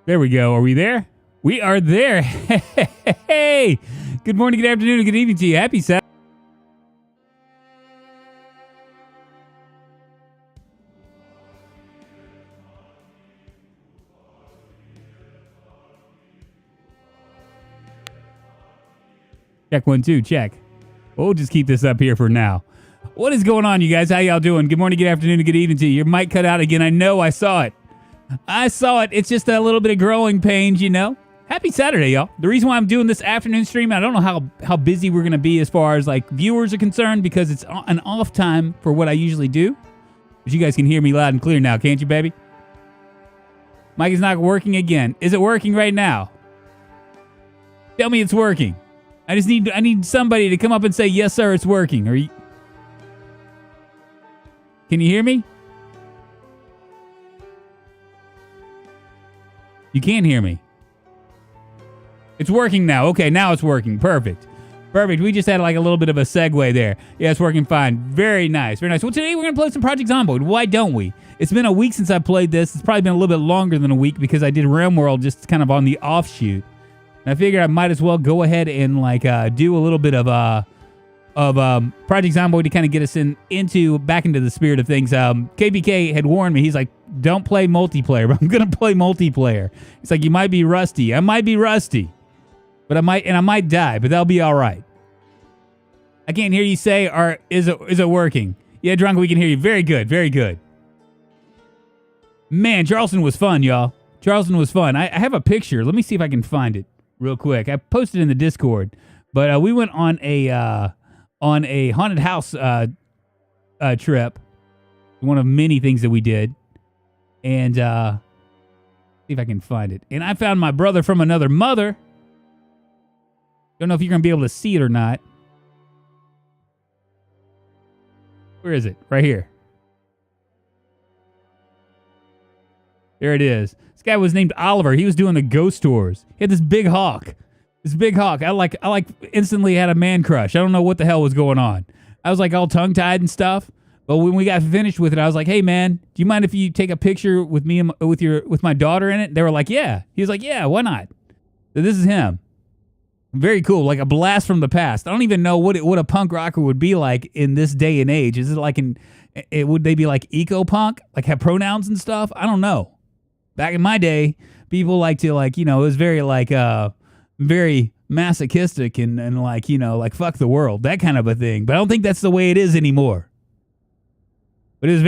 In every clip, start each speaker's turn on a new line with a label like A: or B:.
A: There we go. Are we there? We are there. Hey! Good morning, good afternoon, and good evening to you. Happy Saturday. Check 1, 2, check. We'll just keep this up here for now. What is going on, you guys? How y'all doing? Good morning, good afternoon, and good evening to you. Your mic cut out again. I know. I saw it. It's just a little bit of growing pains, you know. Happy Saturday, y'all. The reason why I'm doing this afternoon stream, I don't know how busy we're going to be as far as like viewers are concerned, because it's an off time for what I usually do. But you guys can hear me loud and clear now, can't you, baby? Mic is not working again. Is it working right now? Tell me it's working. I need somebody to come up and say, yes, sir, it's working. Can you hear me? You can't hear me. It's working now. Okay, now it's working. Perfect. Perfect. We just had like a little bit of a segue there. Yeah, it's working fine. Very nice. Very nice. Well, today we're going to play some Project Zomboid. Why don't we? It's been a week since I played this. It's probably been a little bit longer than a week because I did RimWorld just kind of on the offshoot. And I figured I might as well go ahead and like do a little bit of Project Zomboid to kind of get us back into the spirit of things. KBK had warned me. He's like, don't play multiplayer, but I'm going to play multiplayer. It's like, you might be rusty. I might be rusty, but I might die, but that'll be all right. I can't hear you say, is it working? Yeah, Drunk, we can hear you. Very good. Very good. Man, Charleston was fun, y'all. Charleston was fun. I have a picture. Let me see if I can find it real quick. I posted it in the Discord, but we went on a haunted house trip. One of many things that we did. And see if I can find it. And I found my brother from another mother. Don't know if you're going to be able to see it or not. Where is it? Right here. There it is. This guy was named Oliver. He was doing the ghost tours. He had this big hawk. This big hawk. I instantly had a man crush. I don't know what the hell was going on. I was like all tongue-tied and stuff. But when we got finished with it, I was like, "Hey man, do you mind if you take a picture with me and with my daughter in it?" They were like, "Yeah." He was like, "Yeah, why not?" So this is him. Very cool, like a blast from the past. I don't even know what a punk rocker would be like in this day and age. Is it like would they be like eco-punk, like have pronouns and stuff? I don't know. Back in my day, people like to it was very very masochistic and like fuck the world, that kind of a thing. But I don't think that's the way it is anymore. But it's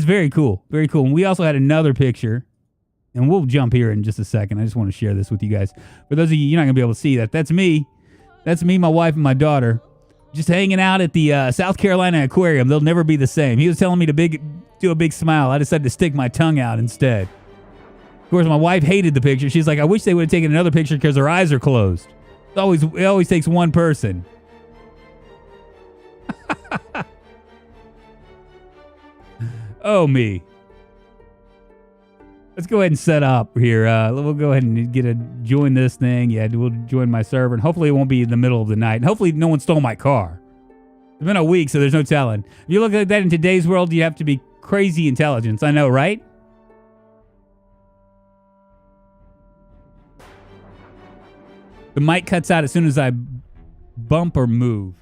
A: very cool. Very cool. And we also had another picture, and we'll jump here in just a second. I just want to share this with you guys. For those of you, you're not going to be able to see that. That's me. That's me, my wife, and my daughter. Just hanging out at the South Carolina Aquarium. They'll never be the same. He was telling me to do a big smile. I decided to stick my tongue out instead. Of course, my wife hated the picture. She's like, I wish they would have taken another picture because her eyes are closed. It always takes one person. Oh, me. Let's go ahead and set up here. We'll go ahead and join this thing. Yeah, we'll join my server. And hopefully it won't be in the middle of the night. And hopefully no one stole my car. It's been a week, so there's no telling. If you look at that in today's world, you have to be crazy intelligence. I know, right? The mic cuts out as soon as I bump or move.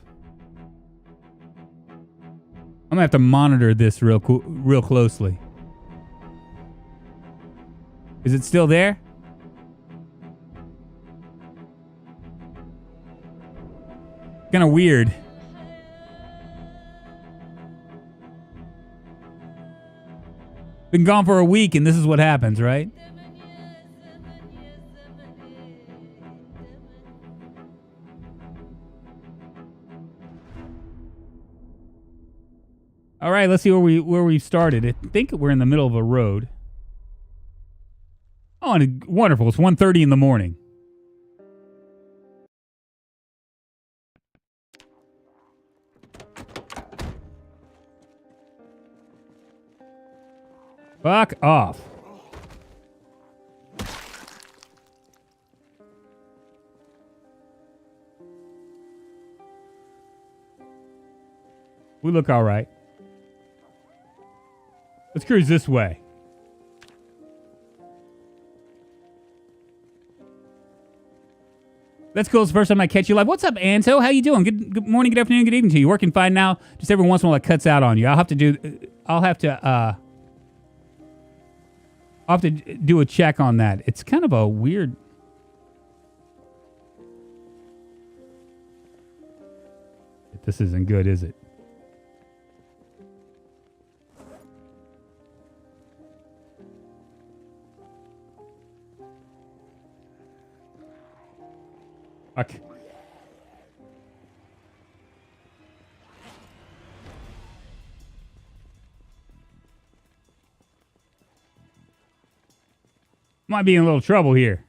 A: I'm going to have to monitor this real closely. Is it still there? Kind of weird. Been gone for a week and this is what happens, right? All right, let's see where we started. I think we're in the middle of a road. Oh, and wonderful. It's 1:30 in the morning. Fuck off. We look all right. Let's cruise this way. That's cool. It's the first time I catch you live. What's up, Anto? How you doing? Good morning, good afternoon, good evening to you. Working fine now. Just every once in a while it cuts out on you. I'll have to do a check on that. It's kind of a weird. This isn't good, is it? Fuck. Might be in a little trouble here.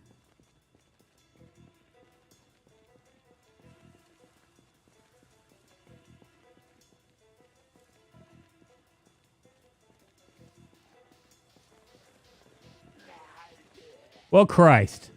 A: Well, Christ.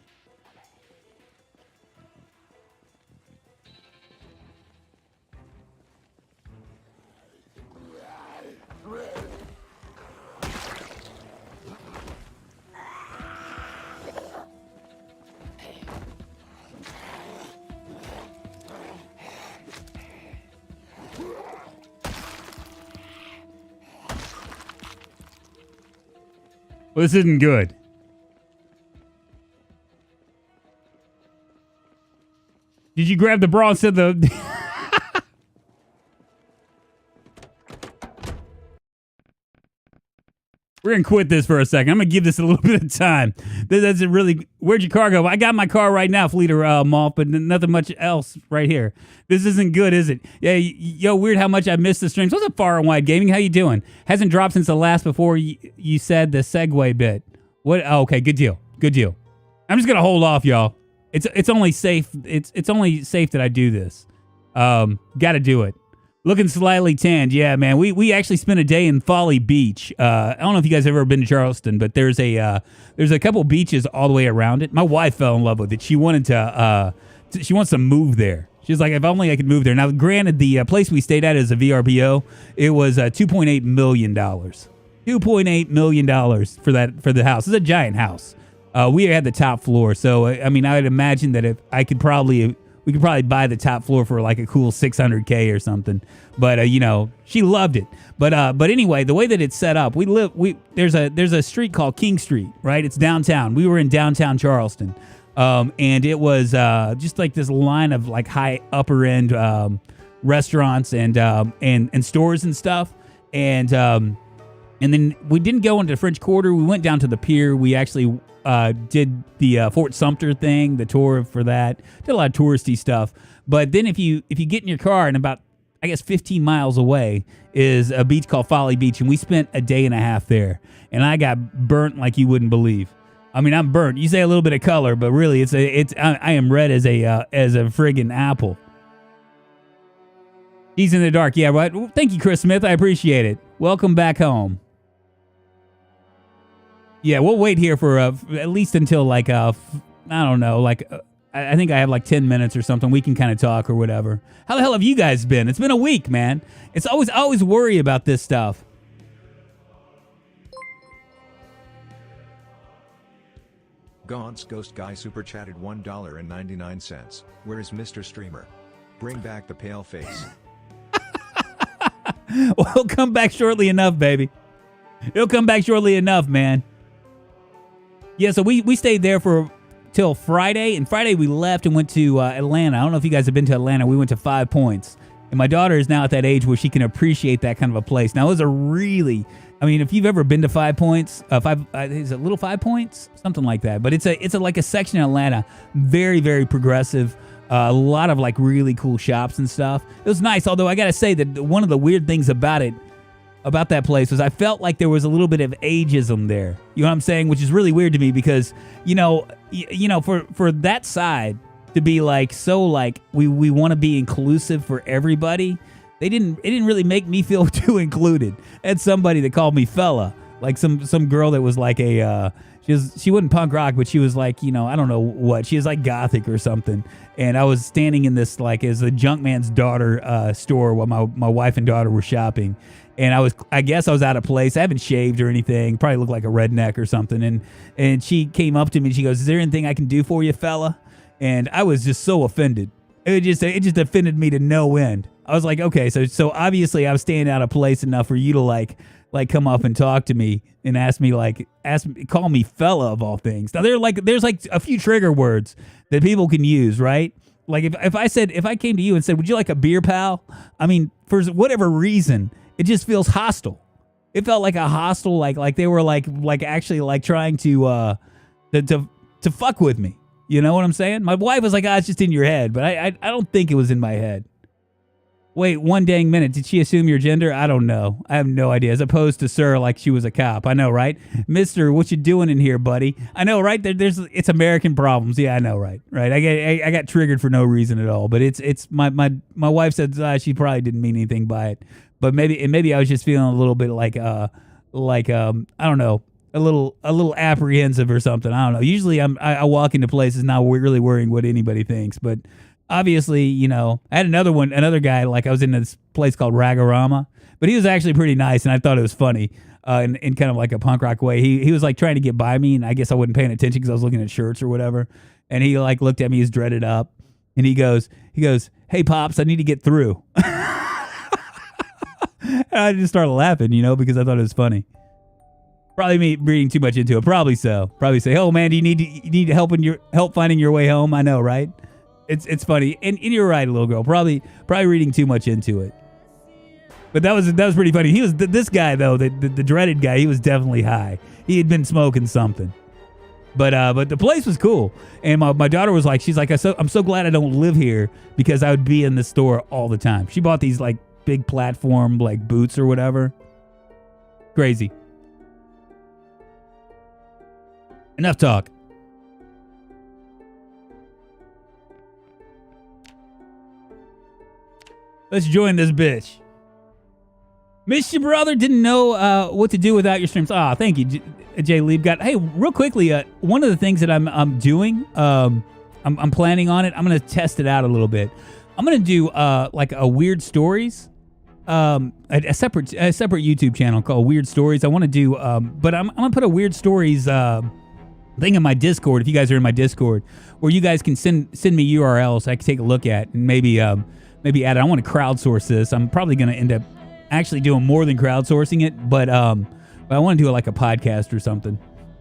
A: Well, this isn't good. Did you grab the bra instead of the... We're going to quit this for a second. I'm going to give this a little bit of time. This doesn't really... Where'd your car go? I got my car right now, Fleeter Moth, but nothing much else right here. This isn't good, is it? Yeah, yo, weird how much I missed the streams. What's up, Far and Wide Gaming? How you doing? Hasn't dropped since the last before you said the segue bit. What? Oh, okay, good deal. Good deal. I'm just going to hold off, y'all. It's only safe. It's only safe that I do this. Got to do it. Looking slightly tanned, yeah, man. We actually spent a day in Folly Beach. I don't know if you guys have ever been to Charleston, but there's a couple beaches all the way around it. My wife fell in love with it. She wanted to she wants to move there. She's like, if only I could move there. Now, granted, the place we stayed at is a VRBO. It was $2.8 million. $2.8 million for the house. It's a giant house. We had the top floor, so I mean, I would imagine that if I could probably. We could probably buy the top floor for like a cool $600K or something. But you know, she loved it. But anyway, the way that it's set up, there's a street called King Street, right? It's downtown. We were in downtown Charleston, and it was just like this line of like high upper end restaurants and stores and stuff. And then we didn't go into the French Quarter. We went down to the pier. We actually did the Fort Sumter thing, the tour for that. Did a lot of touristy stuff. But then if you get in your car and about, I guess, 15 miles away is a beach called Folly Beach, and we spent a day and a half there. And I got burnt like you wouldn't believe. I mean, I'm burnt. You say a little bit of color, but really, I am red as a friggin' apple. He's in the dark. Yeah, right. Well, thank you, Chris Smith. I appreciate it. Welcome back home. Yeah, we'll wait here for at least until like I don't know, like I think I have like 10 minutes or something. We can kind of talk or whatever. How the hell have you guys been? It's been a week, man. It's I always worry about this stuff.
B: Gaunt's Ghost Guy super chatted $1.99. Where is Mr. Streamer? Bring back the pale face.
A: Well, he'll come back shortly enough, baby. He'll come back shortly enough, man. Yeah, so we stayed there till Friday, and Friday we left and went to Atlanta. I don't know if you guys have been to Atlanta. We went to 5 Points, and my daughter is now at that age where she can appreciate that kind of a place. Now, it was a really, I mean, if you've ever been to 5 Points, is it Little 5 Points? Something like that. But it's like a section in Atlanta, very, very progressive. A lot of like really cool shops and stuff. It was nice, although I got to say that one of the weird things about that place was I felt like there was a little bit of ageism there. You know what I'm saying? Which is really weird to me because, you know, for that side to be like, so like we want to be inclusive for everybody. It didn't really make me feel too included. I had somebody that called me fella, like some girl that was like she wasn't punk rock, but she was like, you know, I don't know what. She was like gothic or something. And I was standing in this like as a Junkman's daughter store while my wife and daughter were shopping. And I guess I was out of place. I haven't shaved or anything. Probably looked like a redneck or something. And she came up to me and she goes, "Is there anything I can do for you, fella?" and I was just so offended. It just offended me to no end. I was like, okay, so obviously I was staying out of place enough for you to like come up and talk to me and call me fella of all things. Now there's like a few trigger words that people can use, right? Like if I came to you and said, would you like a beer, pal? I mean, for whatever reason, it just feels hostile. It felt like a hostile, like they were like actually like trying to fuck with me. You know what I'm saying? My wife was like, it's just in your head, but I don't think it was in my head. Wait, one dang minute. Did she assume your gender? I don't know. I have no idea. As opposed to sir, like she was a cop. I know, right? Mister, what you doing in here, buddy? I know, right? It's American problems. Yeah, I know, right? Right. I got triggered for no reason at all. But it's my wife said she probably didn't mean anything by it. But maybe I was just feeling a little bit like I don't know, a little apprehensive or something. I don't know. Usually I walk into places not really worrying what anybody thinks, but obviously, you know, I had another guy, like I was in this place called Ragorama, but he was actually pretty nice, and I thought it was funny in kind of like a punk rock way. He was like trying to get by me, and I guess I wasn't paying attention because I was looking at shirts or whatever, and he like looked at me, he's dreaded up, and he goes, hey, Pops, I need to get through. And I just started laughing, you know, because I thought it was funny. Probably me reading too much into it. Probably so. Probably say, oh man, do you need help finding your way home? I know, right? It's funny, and you're right, little girl. Probably reading too much into it. But that was pretty funny. He was this guy though, the dreaded guy. He was definitely high. He had been smoking something. But the place was cool, and my daughter was like, she's like, I'm so glad I don't live here because I would be in the store all the time. She bought these like big platform like boots or whatever. Crazy. Enough talk. Let's join this bitch. Miss your brother, didn't know what to do without your streams. Thank you, Jay Lieb. Hey, real quickly, one of the things that I'm doing, I'm planning on it. I'm gonna test it out a little bit. I'm gonna do like a weird stories, a separate YouTube channel called Weird Stories. I want to do, but I'm gonna put a weird stories thing in my Discord. If you guys are in my Discord, where you guys can send me URLs I can take a look at and maybe add it. I want to crowdsource this. I'm probably gonna end up actually doing more than crowdsourcing it, but I want to do it like a podcast or something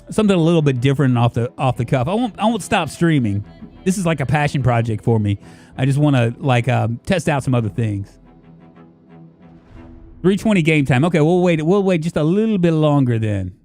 A: a little bit different off the cuff. I won't stop streaming. This is like a passion project for me. I just want to like test out some other things. 3:20 game time. Okay, we'll wait just a little bit longer then.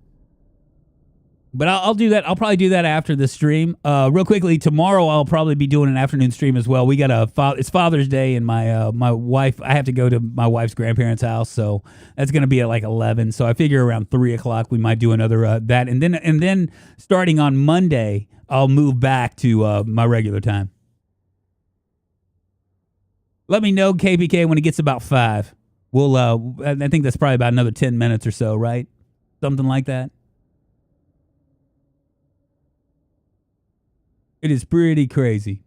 A: But I'll do that. I'll probably do that after the stream. Real quickly, tomorrow I'll probably be doing an afternoon stream as well. We got it's Father's Day, and my wife. I have to go to my wife's grandparents' house, so that's gonna be at like 11. So I figure around 3:00 we might do another that, and then starting on Monday I'll move back to my regular time. Let me know, KPK, when it gets about 5. We'll I think that's probably about another 10 minutes or so, right? Something like that. It is pretty crazy.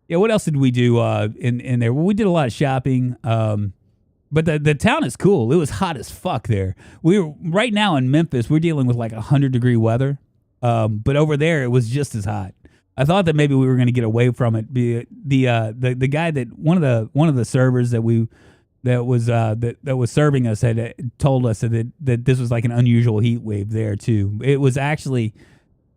A: Yeah, what else did we do in there? Well, we did a lot of shopping, but the town is cool. It was hot as fuck there. Right now in Memphis, we're dealing with like 100-degree weather, but over there it was just as hot. I thought that maybe we were going to get away from it. The guy that one of the servers that was serving us had told us that this was like an unusual heat wave there too. It was actually.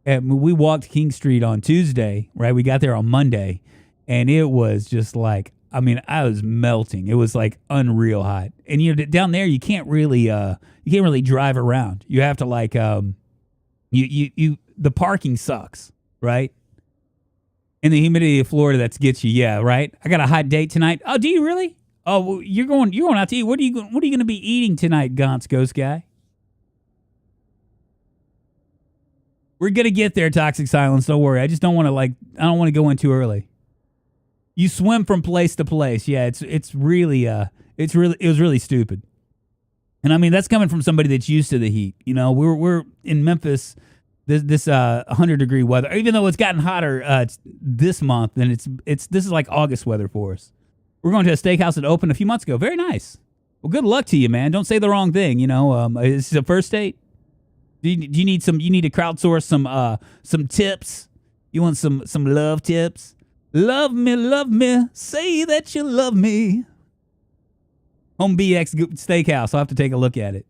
A: We walked King Street on Tuesday, right? We got there on Monday, and it was just like, I mean, I was melting. It was like unreal hot. And you know, down there, you can't really drive around. You have to like, the parking sucks, right? And the humidity of Florida that gets you, yeah, right. I got a hot date tonight. Oh, do you really? Oh, well, you're going out to eat. What are you going to be eating tonight, Gaunt's Ghost Guy? We're going to get there, Toxic Silence. Don't worry. I just don't want to I don't want to go in too early. You swim from place to place. Yeah, it was really stupid. And I mean, that's coming from somebody that's used to the heat. You know, we're in Memphis, this 100-degree weather. Even though it's gotten hotter this month, and this is like August weather for us. We're going to a steakhouse that opened a few months ago. Very nice. Well, good luck to you, man. Don't say the wrong thing, you know. This is a first date. Do you need to crowdsource some tips? You want some love tips? Love me, say that you love me. Home BX Steakhouse. I'll have to take a look at it.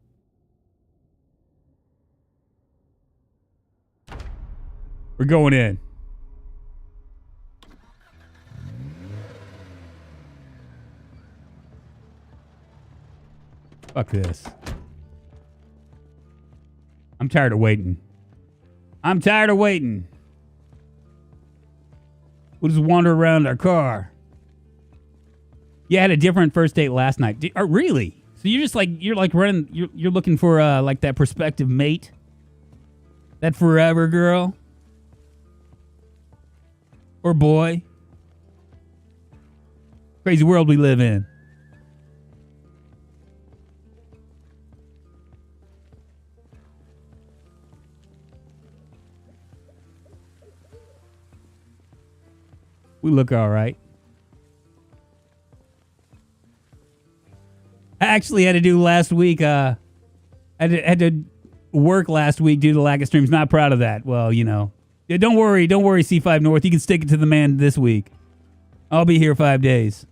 A: We're going in. Fuck this. I'm tired of waiting. I'm tired of waiting. We'll just wander around our car. Yeah, I had a different first date last night. Really? So you're just like, you're looking for like that prospective mate? That forever girl? Or boy? Crazy world we live in. We look all right. I actually had to do last week. I had to work last week due to lack of streams. Not proud of that. Well, you know. Yeah, don't worry, C5 North. You can stick it to the man this week. I'll be here 5 days.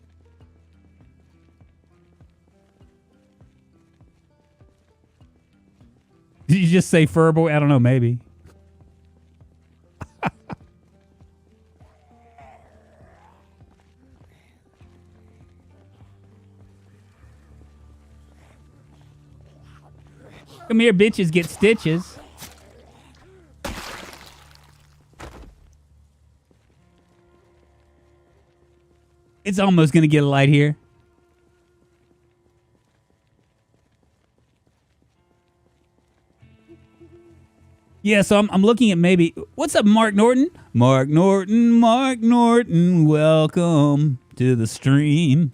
A: Did you just say fur boy? I don't know, maybe. Come here, bitches, get stitches. It's almost gonna get a light here. Yeah, so I'm looking at maybe... What's up, Mark Norton? Mark Norton, welcome to the stream.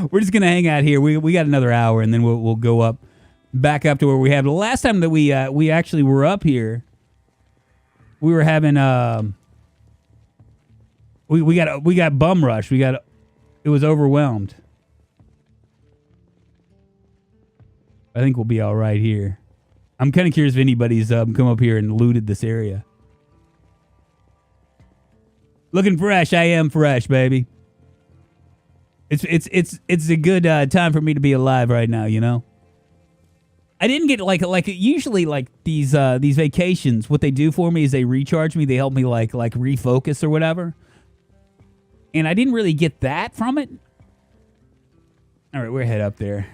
A: We're just going to hang out here. We got another hour, and then we'll go up, back up to where we had. The last time that we actually were up here, we were having... We got bum rush. It was overwhelmed. I think we'll be all right here. I'm kind of curious if anybody's come up here and looted this area. Looking fresh. I am fresh, baby. It's a good time for me to be alive right now, you know. I didn't get like usually like these vacations. What they do for me is they recharge me. They help me like refocus or whatever. And I didn't really get that from it. All right, we're head up there.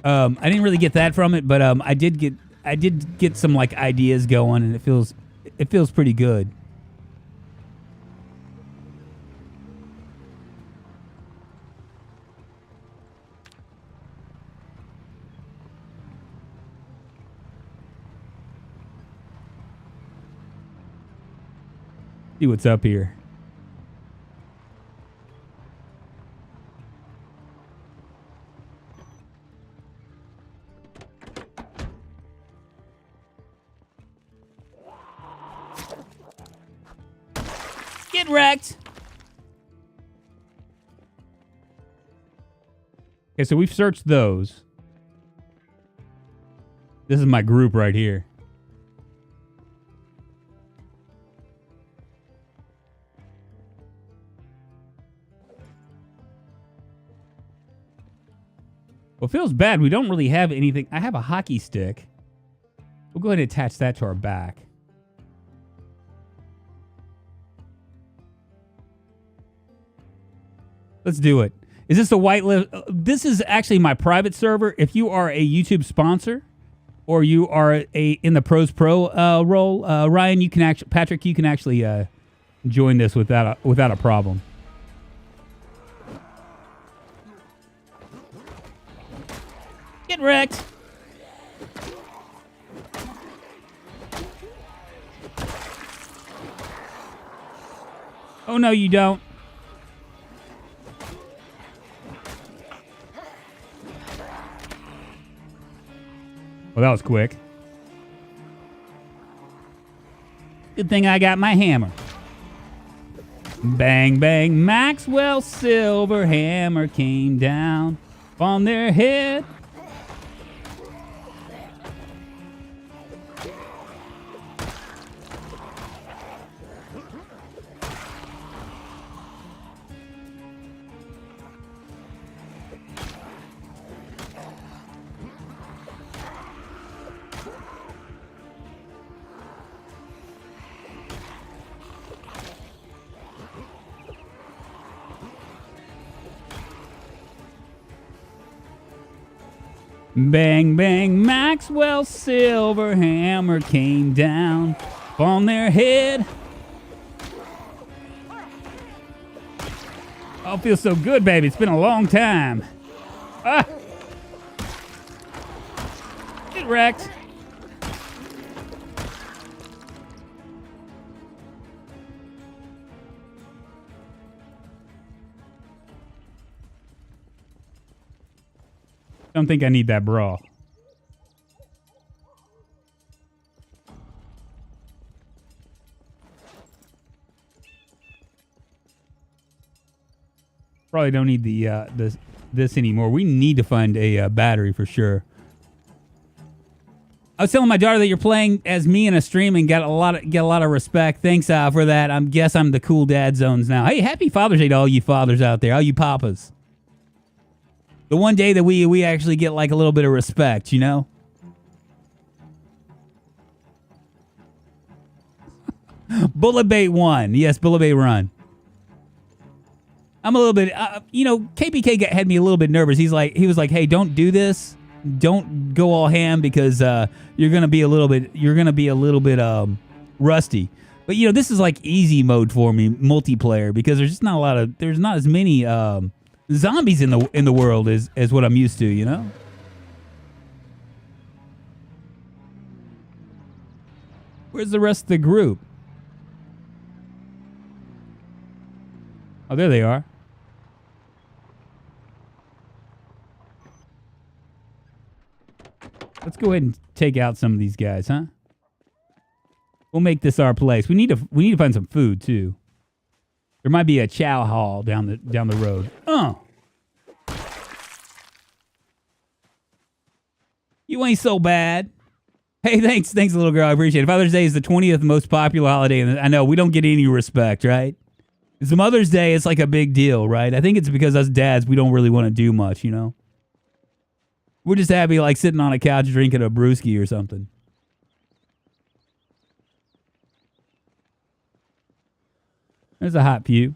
A: I didn't really get that from it, but I did get some like ideas going, and it feels pretty good. See what's up here. Get wrecked. Okay, so we've searched those. This is my group right here. Well, it feels bad. We don't really have anything. I have a hockey stick. We'll go ahead and attach that to our back. Let's do it. Is this a whitelist? This is actually my private server. If you are a YouTube sponsor or you are in the Pros Pro role, Ryan, you can actually, Patrick, you can actually join this without a problem. Get wrecked. Oh no, you don't. Well, that was quick. Good thing I got my hammer. Bang, bang, Maxwell's silver hammer came down on their head. Bang, bang, Maxwell's silver hammer came down on their head. Oh, it feels so good, baby. It's been a long time. Ah! Get wrecked. Don't think I need that bra. Probably don't need the this anymore. We need to find a battery for sure. I was telling my daughter that you're playing as me in a stream and get a lot of respect. Thanks for that. I guess I'm the cool dad zones now. Hey, happy Father's Day to all you fathers out there, all you papas. The one day that we actually get like a little bit of respect, you know? Bullet bait 1. Yes, bullet bait run. I'm a little bit, KPK had me a little bit nervous. He was like, hey, don't do this. Don't go all ham because you're gonna be a little bit rusty. But this is like easy mode for me, multiplayer, because there's just there's not as many zombies in the world as what I'm used to, you know? Where's the rest of the group? Oh, there they are. Let's go ahead and take out some of these guys, huh? We'll make this our place. We need to find some food too. There might be a chow hall down the road. You ain't so bad. Hey, thanks, little girl. I appreciate it. Father's Day is the 20th most popular holiday, and I know we don't get any respect, right? It's Mother's Day. It's like a big deal, right? I think it's because us dads, we don't really want to do much, you know? We're just happy like sitting on a couch drinking a brewski or something. There's a hot pew.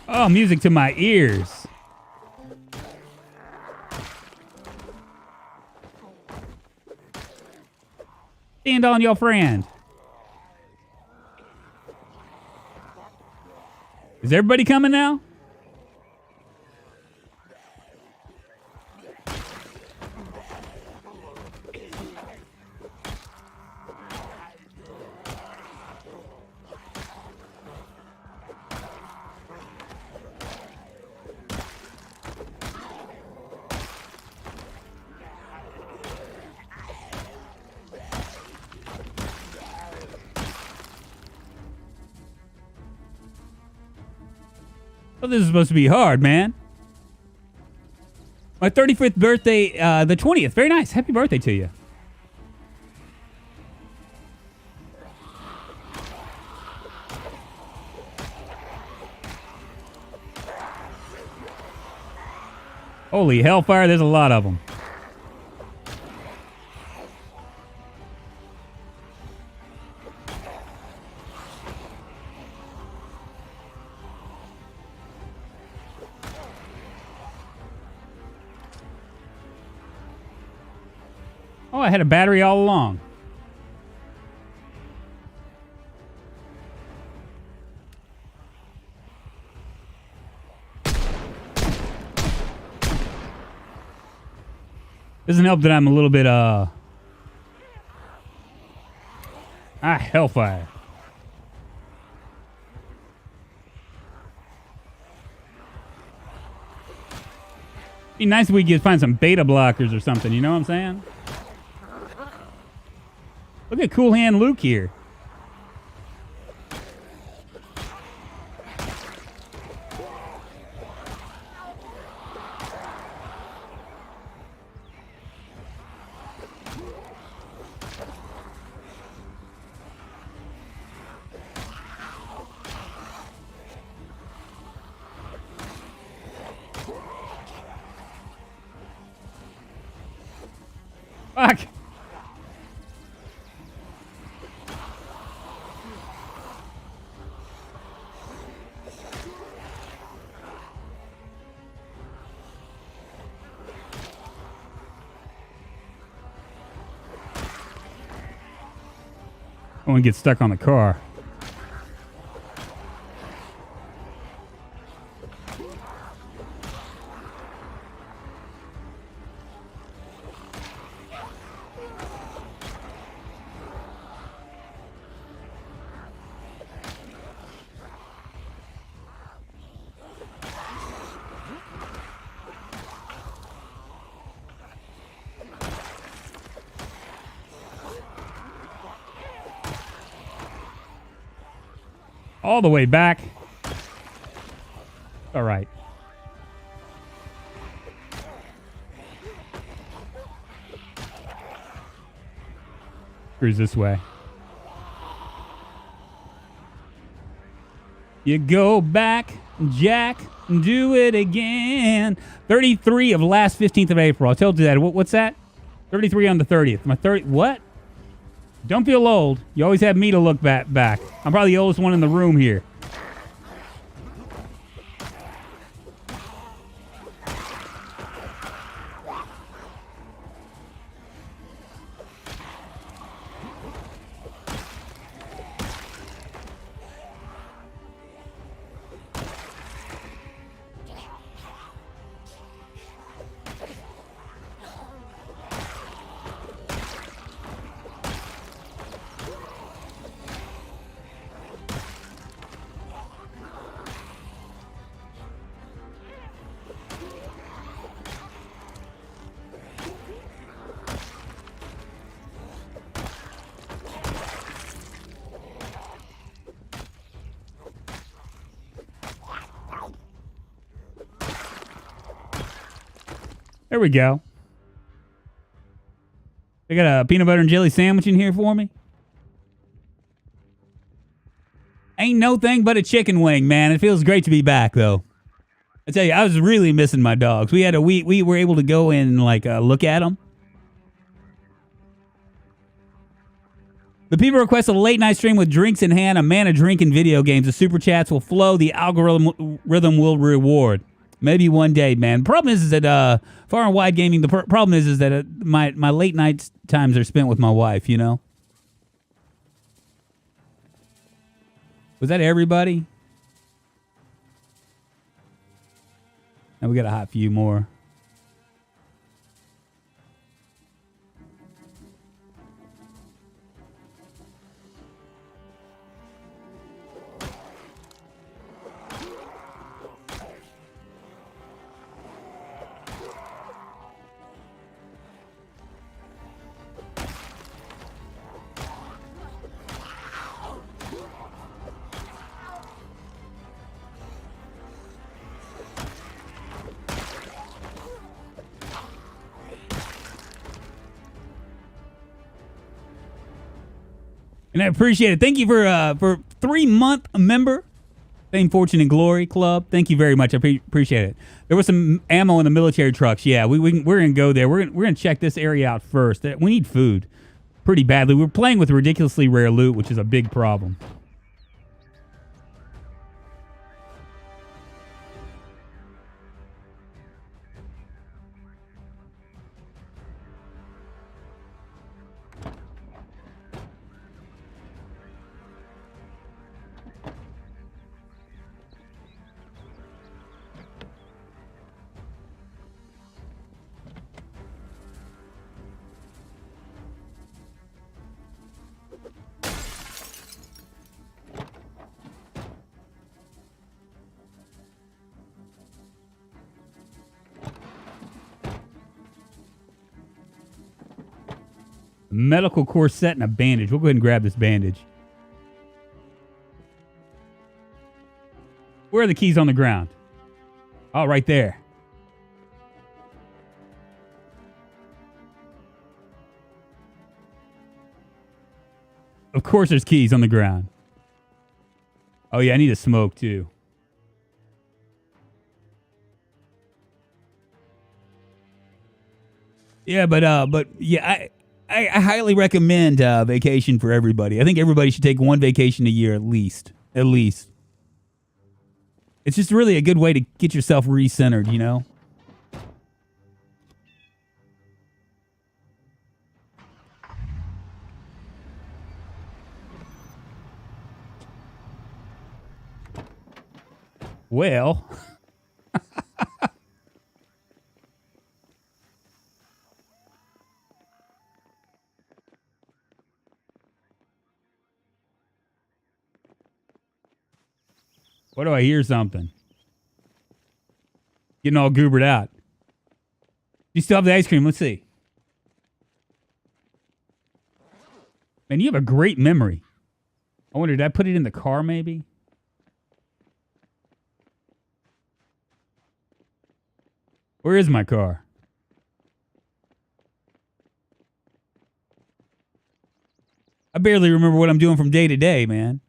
A: Oh, music to my ears. Stand on your friend. Is everybody coming now? Well, this is supposed to be hard, man. My 35th birthday, the 20th. Very nice. Happy birthday to you. Holy hellfire, there's a lot of them. Oh, I had a battery all along. Doesn't help that I'm a little bit, hellfire. Be nice if we could find some beta blockers or something, you know what I'm saying? Look at Cool Hand Luke here. Fuck. I want to get stuck on the car. All the way back. All right. Cruise this way. You go back, Jack, and do it again. 33 of last 15th of April. I told you that. What's that? 33 on the 30th. My 30. What? Don't feel old. You always have me to look back. I'm probably the oldest one in the room here. There we go. They got a peanut butter and jelly sandwich in here for me. Ain't no thing but a chicken wing, man. It feels great to be back, though. I tell you, I was really missing my dogs. We were able to go in and look at them. The people request a late night stream with drinks in hand, a man of drinking video games. The super chats will flow. The algorithm will reward. Maybe one day, man. The problem is that Far and Wide Gaming. The problem is that my late night times are spent with my wife. You know. Was that everybody? Now we got a hot few more. And I appreciate it. Thank you for 3-month member, Fame, Fortune, and Glory Club. Thank you very much. I appreciate it. There was some ammo in the military trucks. Yeah, we're going to go there. We're going to check this area out first. We need food pretty badly. We're playing with ridiculously rare loot, which is a big problem. Medical corset and a bandage. We'll go ahead and grab this bandage. Where are the keys on the ground? Oh, right there. Of course there's keys on the ground. Oh, yeah, I need to smoke, too. Yeah, but yeah, I highly recommend vacation for everybody. I think everybody should take one vacation a year at least. At least. It's just really a good way to get yourself recentered, you know? Well. What do I hear something? Getting all goobered out. You still have the ice cream. Let's see. Man, you have a great memory. I wonder, did I put it in the car maybe? Where is my car? I barely remember what I'm doing from day to day, man.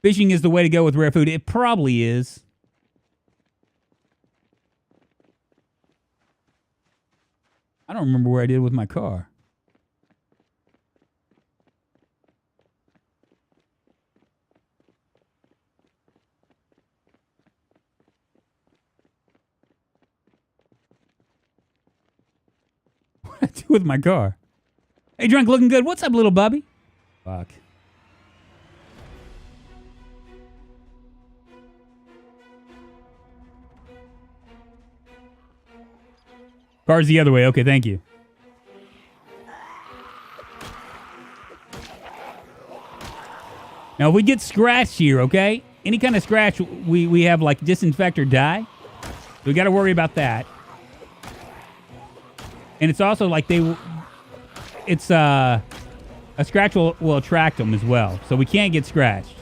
A: Fishing is the way to go with rare food. It probably is. I don't remember where I did with my car. What did I do with my car? Hey, Drunk, looking good. What's up, little Bubby? Fuck. Car's the other way. Okay, thank you. Now, if we get scratched here, okay? Any kind of scratch, we have like disinfect or die. We got to worry about that. And it's also like a scratch will attract them as well. So we can't get scratched.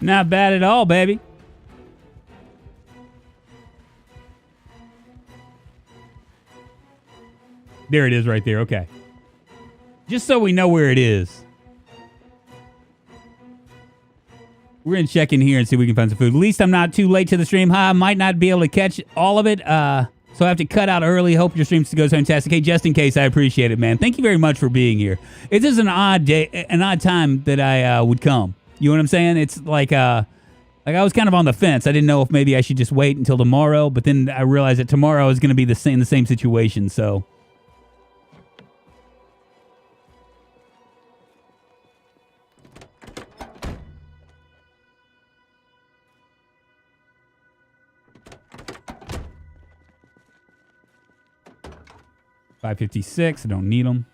A: Not bad at all, baby. There it is right there. Okay. Just so we know where it is. We're going to check in here and see if we can find some food. At least I'm not too late to the stream. I might not be able to catch all of it, so I have to cut out early. Hope your stream goes fantastic. Hey, just in case, I appreciate it, man. Thank you very much for being here. It is an odd day, an odd time that I would come. You know what I'm saying? It's like I was kind of on the fence. I didn't know if maybe I should just wait until tomorrow, but then I realized that tomorrow is going to be the same situation. So. $5.56. I don't need them.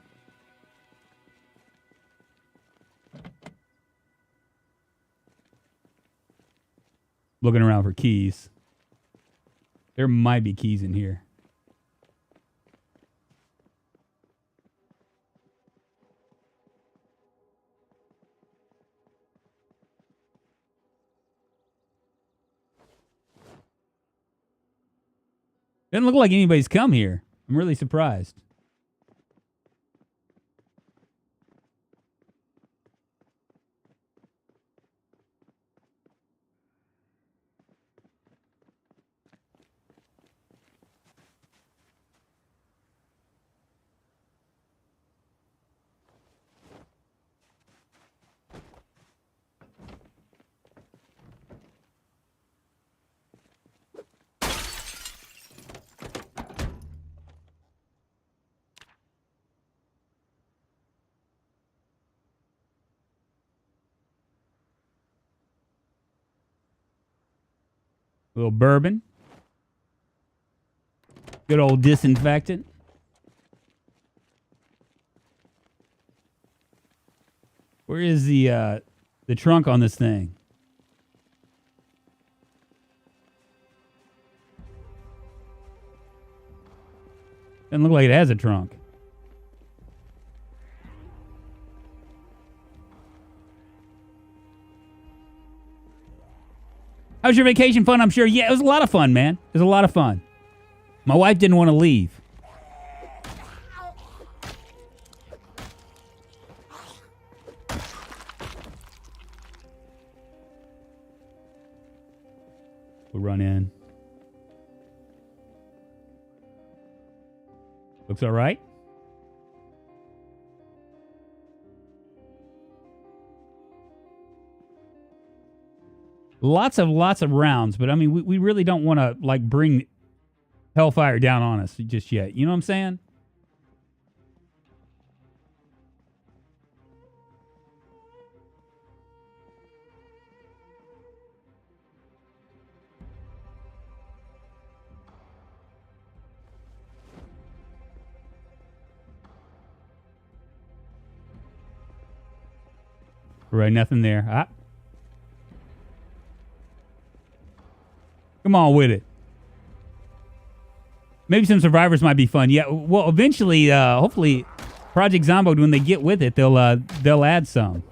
A: Looking around for keys. There might be keys in here. Doesn't look like anybody's come here. I'm really surprised. A little bourbon. Good old disinfectant. Where is the trunk on this thing? Doesn't look like it has a trunk. How was your vacation? Fun, I'm sure. Yeah, it was a lot of fun, man. It was a lot of fun. My wife didn't want to leave. We'll run in. Looks all right. Lots of rounds, but I mean, we really don't want to like bring hellfire down on us just yet. You know what I'm saying? Right, nothing there. Ah. Come on with it. Maybe some survivors might be fun. Yeah, well, eventually, hopefully, Project Zomboid, when they get with it, they'll add some.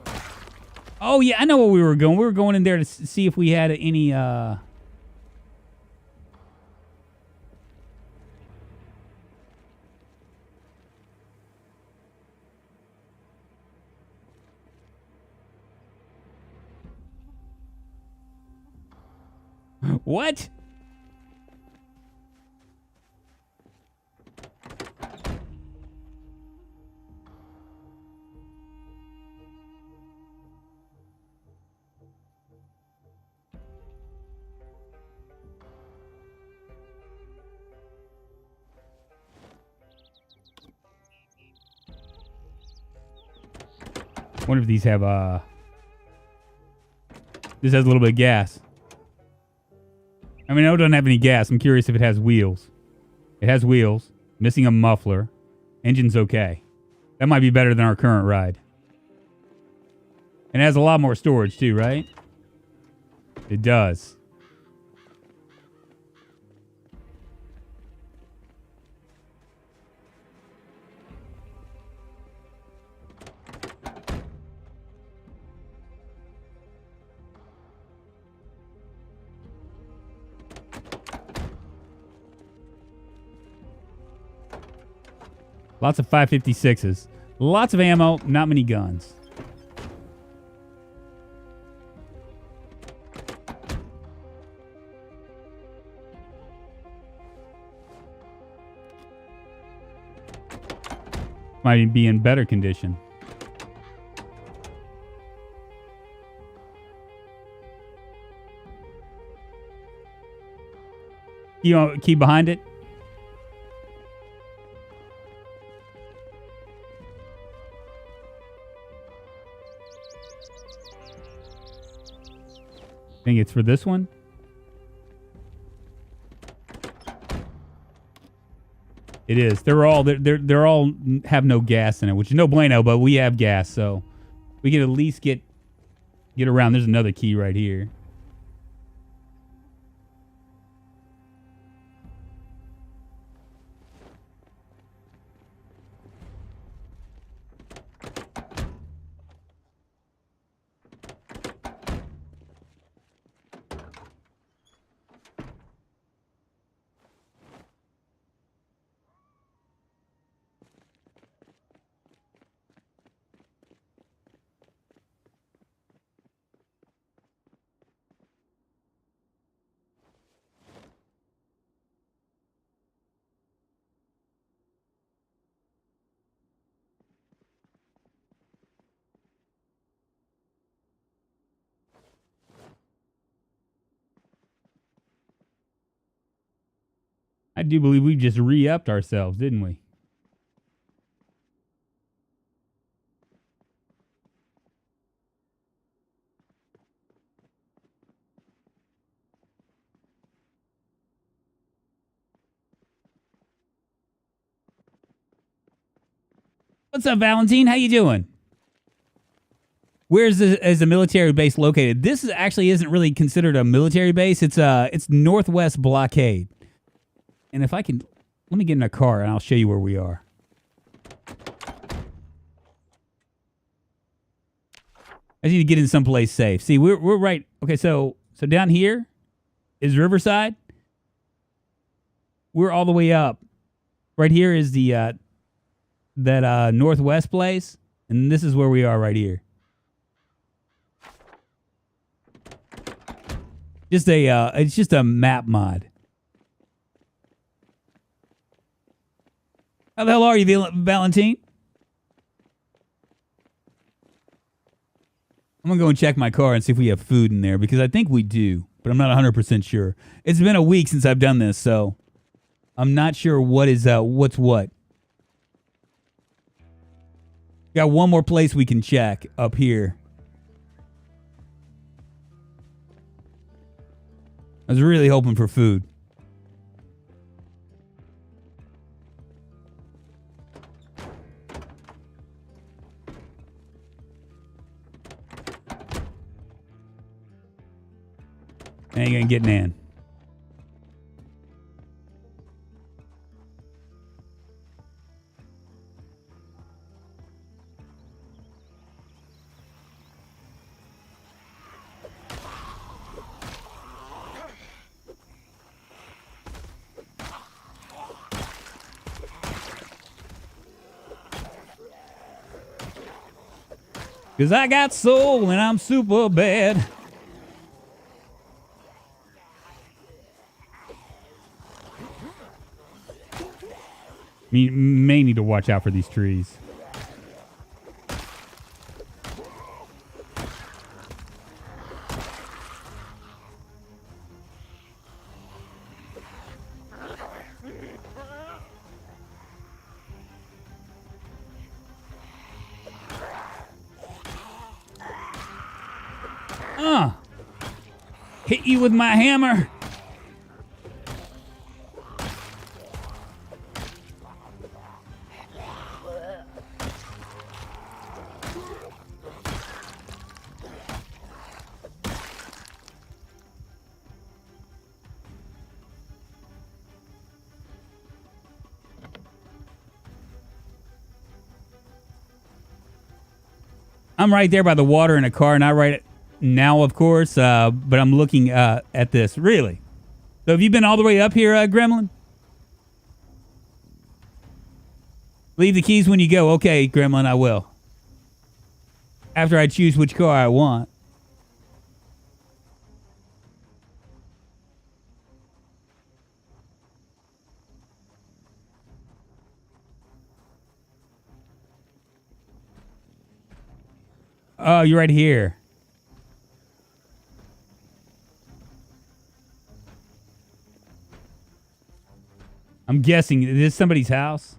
A: Oh yeah, I know where we were going. We were going in there to see if we had any. What? Wonder if these have this has a little bit of gas. I mean, I don't have any gas. I'm curious if it has wheels. It has wheels. Missing a muffler. Engine's okay. That might be better than our current ride. And it has a lot more storage too, right? It does. Lots of 5.56s. Lots of ammo, not many guns. Might be in better condition. You know, key behind it. I think it's for this one. It is. They're all have no gas in it, which is no bueno, but we have gas, so we can at least get around. There's another key right here. I do believe we just re-upped ourselves, didn't we? What's up, Valentine? How you doing? Where's is the military base located? This actually isn't really considered a military base. It's Northwest Blockade. And if I can, let me get in a car and I'll show you where we are. I need to get in someplace safe. See, we're right. Okay, so down here is Riverside. We're all the way up. Right here is the that Northwest place, and this is where we are right here. It's just a map mod. How the hell are you, Valentine? I'm going to go and check my car and see if we have food in there, because I think we do, but I'm not 100% sure. It's been a week since I've done this, so I'm not sure what's what. Got one more place we can check up here. I was really hoping for food. Ain't gonna get Nan. Cause I got soul and I'm super bad. You may need to watch out for these trees. Hit you with my hammer. I'm right there by the water in a car, not right now, of course, but I'm looking at this. Really? So have you been all the way up here, Gremlin? Leave the keys when you go. Okay, Gremlin, I will. After I choose which car I want. Oh, you're right here. I'm guessing, is this somebody's house?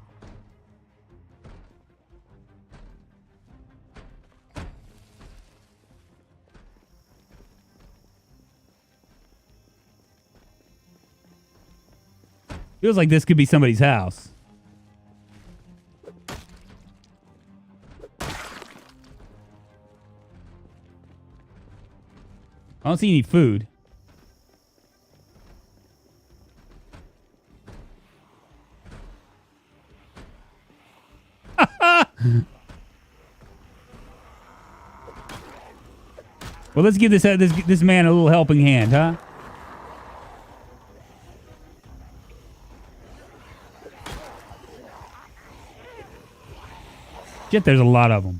A: Feels like this could be somebody's house. I don't see any food. Well, let's give this man a little helping hand, huh? Shit, there's a lot of them.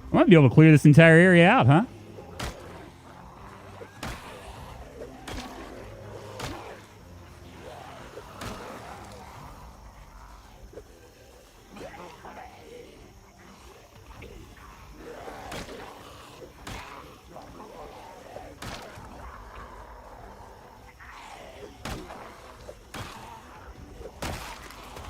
A: I might be able to clear this entire area out, huh?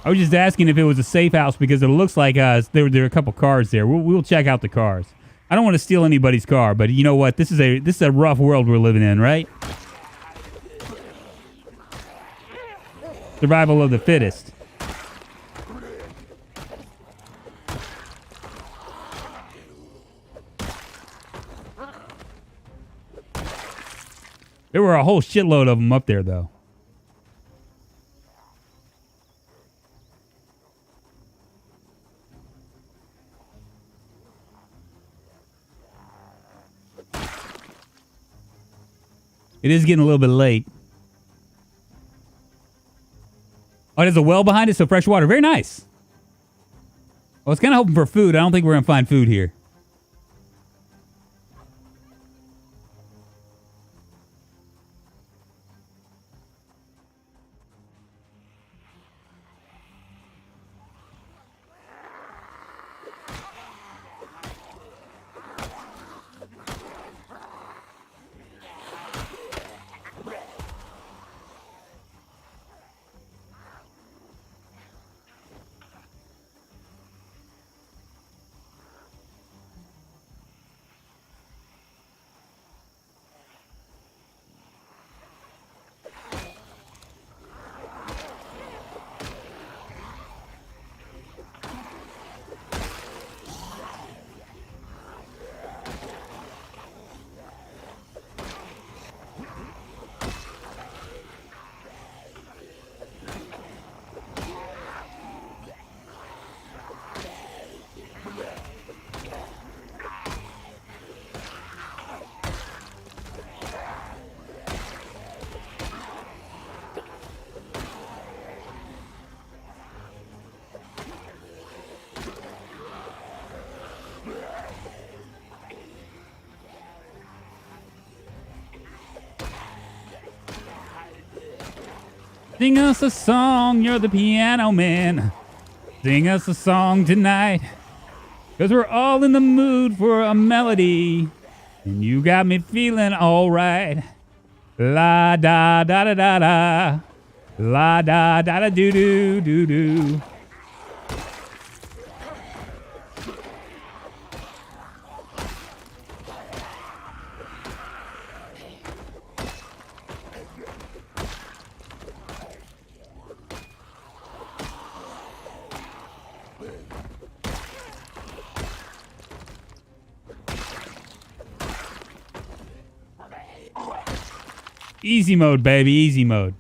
A: I was just asking if it was a safe house because it looks like there are a couple cars there. We'll check out the cars. I don't want to steal anybody's car, but you know what? This is a rough world we're living in, right? Survival of the fittest. There were a whole shitload of them up there, though. It is getting a little bit late. Oh, there's a well behind it, so fresh water. Very nice. I was kind of hoping for food. I don't think we're going to find food here. Sing us a song, you're the piano man. Sing us a song tonight. 'Cause we're all in the mood for a melody. And you got me feeling alright. La da da da da da. La da da da doo doo doo doo. Easy mode, baby. Easy mode.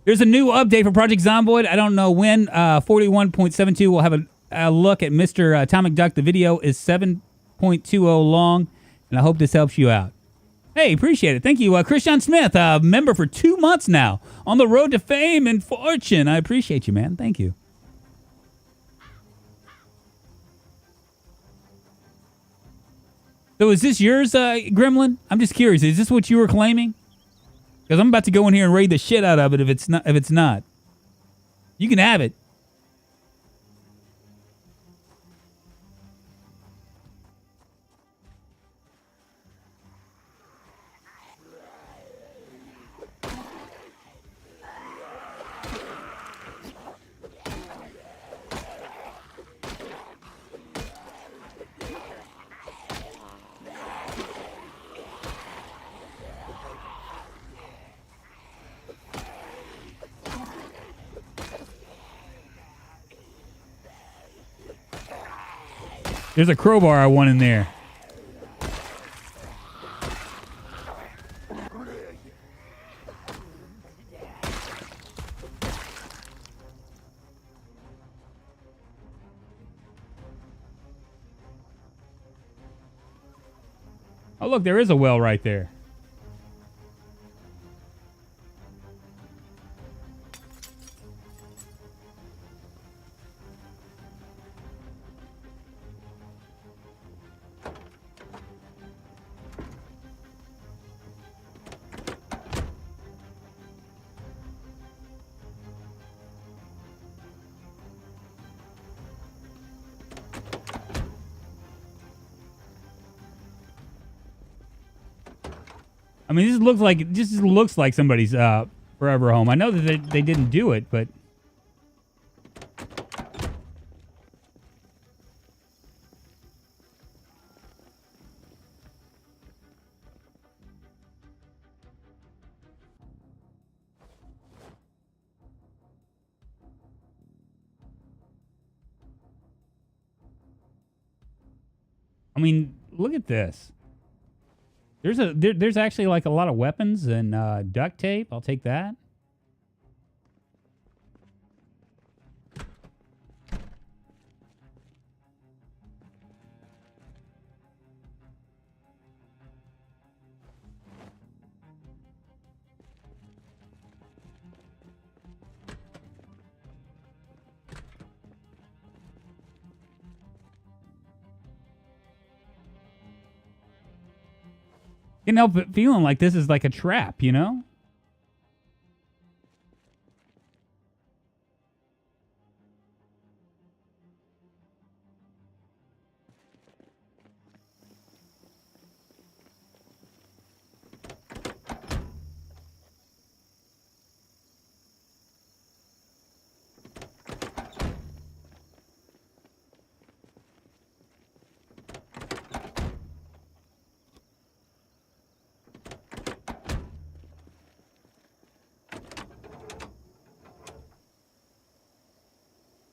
A: There's a new update for Project Zomboid. I don't know when. 41.72 will have a look at Mr. Atomic Duck. The video is 7.20 long, and I hope this helps you out. Hey, appreciate it. Thank you. Christian Smith, member for 2 months now. On the road to fame and fortune. I appreciate you, man. Thank you. So is this yours, Gremlin? I'm just curious. Is this what you were claiming? Because I'm about to go in here and raid the shit out of it if it's not. You can have it. There's a crowbar I want in there. Oh, look, there is a well right there. I mean, this looks like somebody's forever home. I know that they didn't do it, but I mean, look at this. There's actually like a lot of weapons and duct tape. I'll take that. Can't help but feeling like this is like a trap, you know?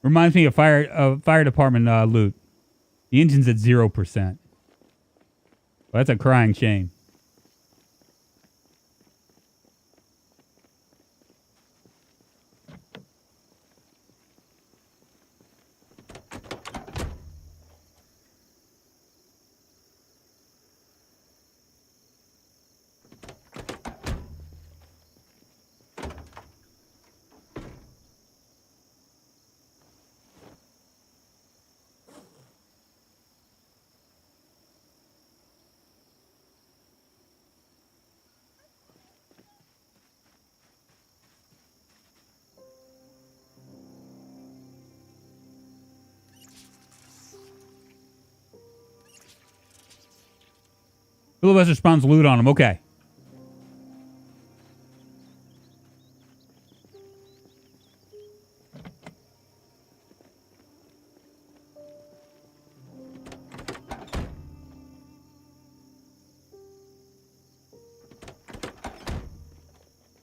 A: Reminds me of fire department loot. The engine's at 0%. Well, that's a crying shame. Filibuster spawns loot on him. Okay.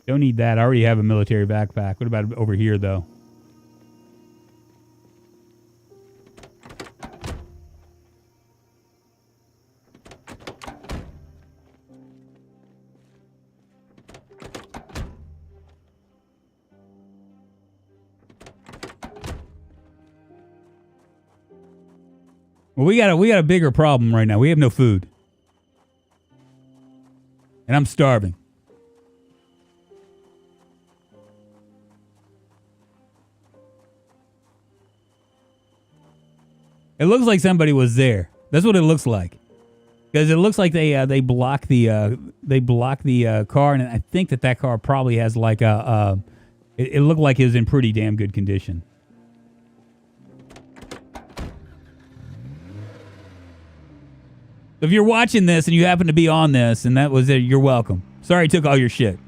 A: Don't need that. I already have a military backpack. What about over here, though? Well, we got a bigger problem right now. We have no food. And I'm starving. It looks like somebody was there. That's what it looks like. Because it looks like they block the car, and I think that car probably has like it looked like it was in pretty damn good condition. If you're watching this and you happen to be on this and that was it, you're welcome. Sorry I took all your shit.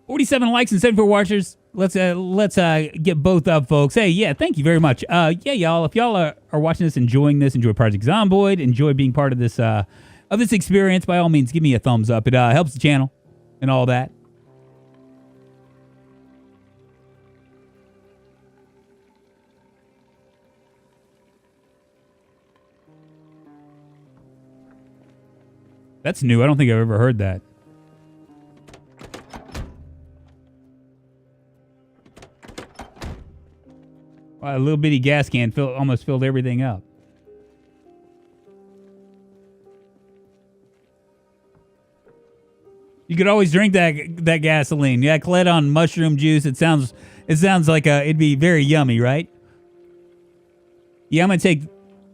A: $47 likes and 74 watchers. Let's get both up, folks. Hey, yeah, thank you very much. Yeah, y'all. If y'all are watching this, enjoying this, enjoy Project Zomboid, enjoy being part of this experience, by all means, give me a thumbs up. It helps the channel and all that. That's new. I don't think I've ever heard that. A little bitty gas can almost filled everything up. You could always drink that gasoline. Yeah, Cled on mushroom juice. It sounds like it'd be very yummy, right? Yeah, I'm gonna take.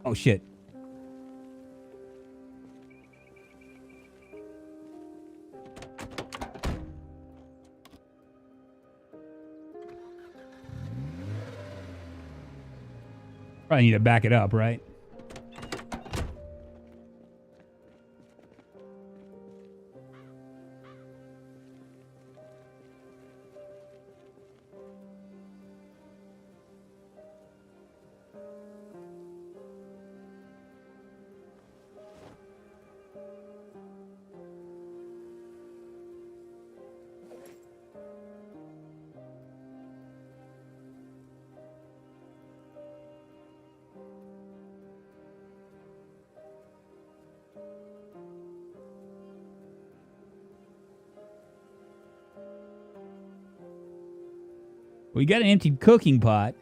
A: Oh shit. Probably need to back it up, right? We got an empty cooking pot.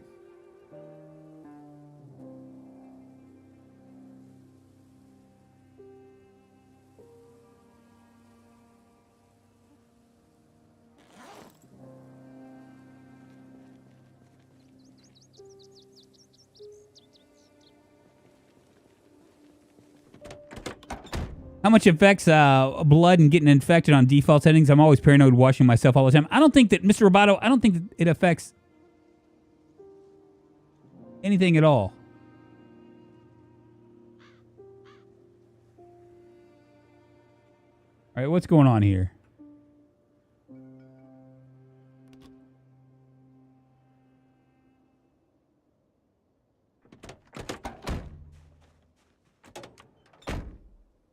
A: How much affects blood and getting infected on default settings? I'm always paranoid washing myself all the time. I don't think that, Mr. Roboto, I don't think that it affects anything at all. All right, what's going on here?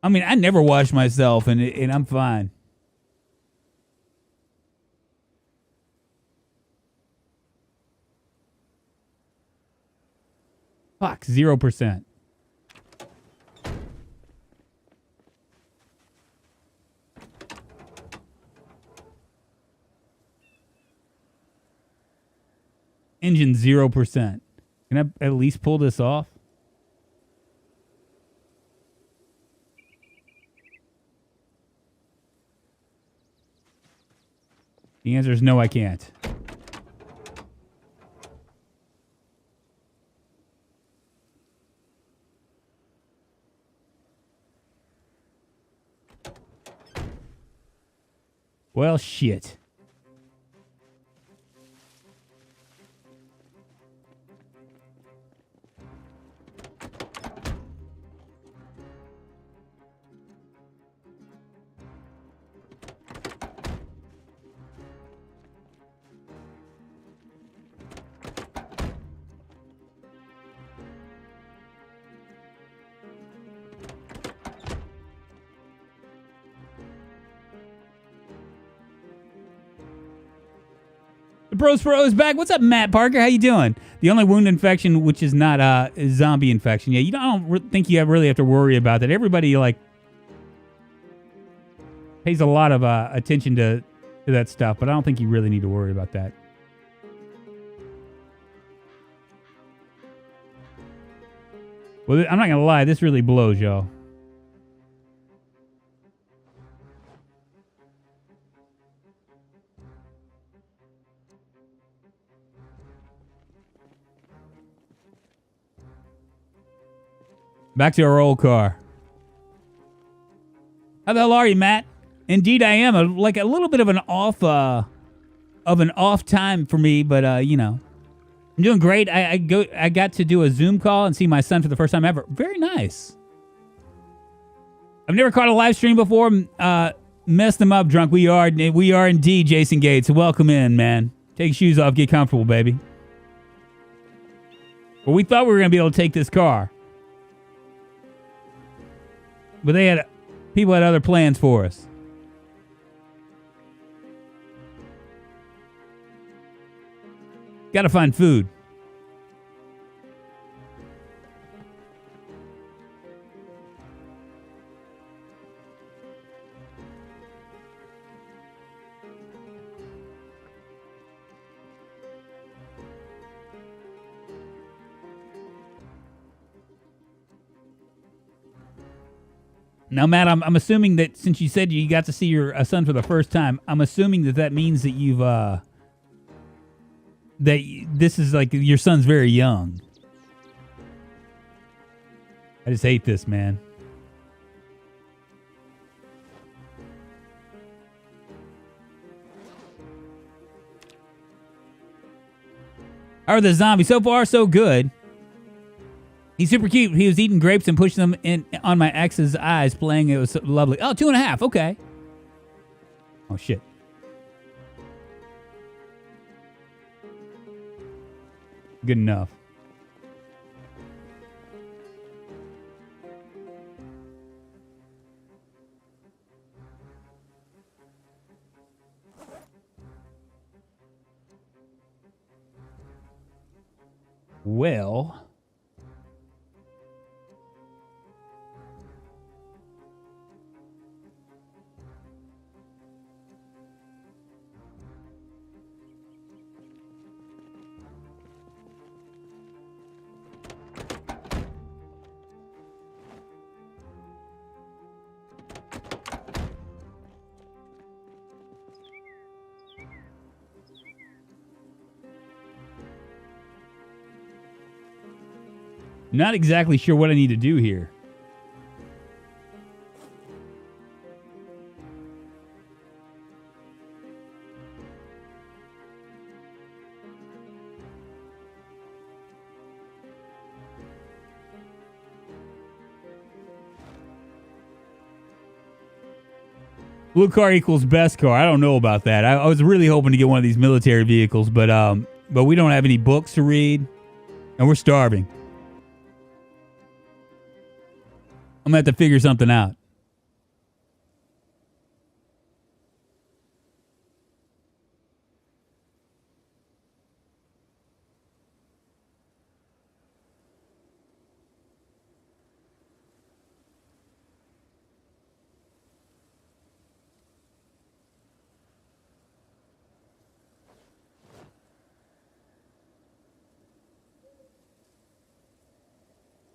A: I mean, I never wash myself, and I'm fine. Fuck, 0%. Engine 0%. Can I at least pull this off? The answer is no, I can't. Well, shit. Bros is back. What's up, Matt Parker? How you doing? The only wound infection, which is not a zombie infection. Yeah, I don't think you really have to worry about that. Everybody pays a lot of attention to that stuff, but I don't think you really need to worry about that. Well, I'm not gonna lie. This really blows, y'all. Back to our old car. How the hell are you, Matt? Indeed, I am. A little bit of an off time for me, but I'm doing great. I got to do a Zoom call and see my son for the first time ever. Very nice. I've never caught a live stream before. Messed them up, drunk. We are indeed, Jason Gates. Welcome in, man. Take your shoes off. Get comfortable, baby. Well, we thought we were gonna be able to take this car. But people had other plans for us. Gotta find food. Now, Matt, I'm assuming that since you said you got to see your son for the first time, I'm assuming that means that you've that this is like your son's very young. I just hate this, man. How are the zombies? So far, so good. He's super cute. He was eating grapes and pushing them in on my ex's eyes, playing. It was lovely. Oh, 2.5. Okay. Oh, shit. Good enough. Well... Not exactly sure what I need to do here. Blue car equals best car. I don't know about that. I was really hoping to get one of these military vehicles, but we don't have any books to read, and we're starving. I'm going to have to figure something out.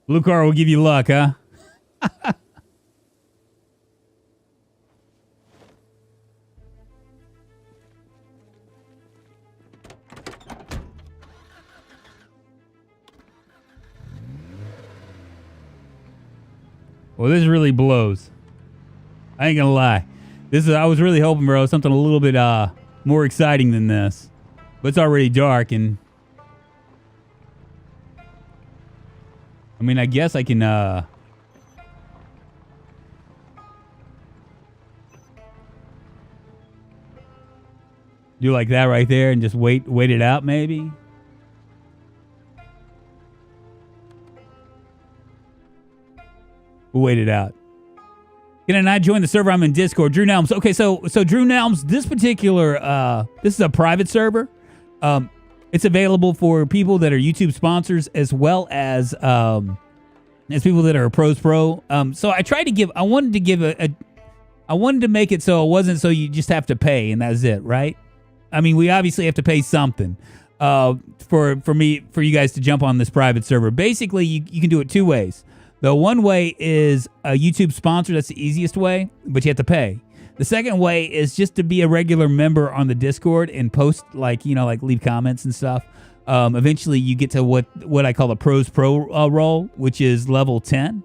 A: Blue car will give you luck, huh? Well, this really blows. I ain't gonna lie. I was really hoping, bro, something a little bit more exciting than this. But it's already dark, and I mean, I guess I can do like that right there and just wait it out, maybe. We'll wait it out. Can I not join the server? I'm in Discord. Drew Nelms. Okay, so Drew Nelms, this particular, this is a private server. It's available for people that are YouTube sponsors as well as people that are pros pro. So I wanted to make it so it wasn't so you just have to pay and that's it, right? I mean, we obviously have to pay something for you guys to jump on this private server. Basically, you can do it two ways. The one way is a YouTube sponsor. That's the easiest way, but you have to pay. The second way is just to be a regular member on the Discord and post, like leave comments and stuff. Eventually, you get to what I call the Pros Pro role, which is level 10,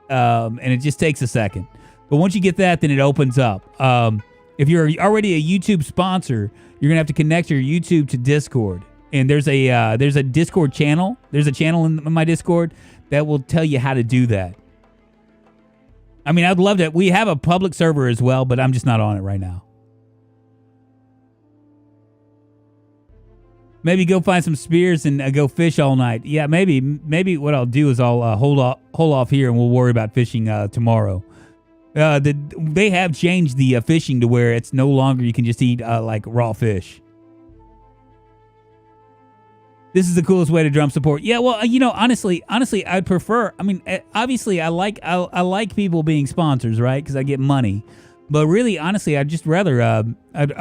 A: and it just takes a second. But once you get that, then it opens up. If you're already a YouTube sponsor, you're gonna have to connect your YouTube to Discord, and there's a Discord channel. There's a channel in my Discord that will tell you how to do that. I mean, I'd love to. We have a public server as well, but I'm just not on it right now. Maybe go find some spears and go fish all night. Yeah, maybe what I'll do is I'll hold off here and we'll worry about fishing tomorrow. They have changed the fishing to where it's no longer you can just eat like raw fish. This is the coolest way to drum support. Yeah, well, honestly, I'd prefer. I mean, obviously, I like people being sponsors, right? Because I get money. But really, honestly, I'd just rather. I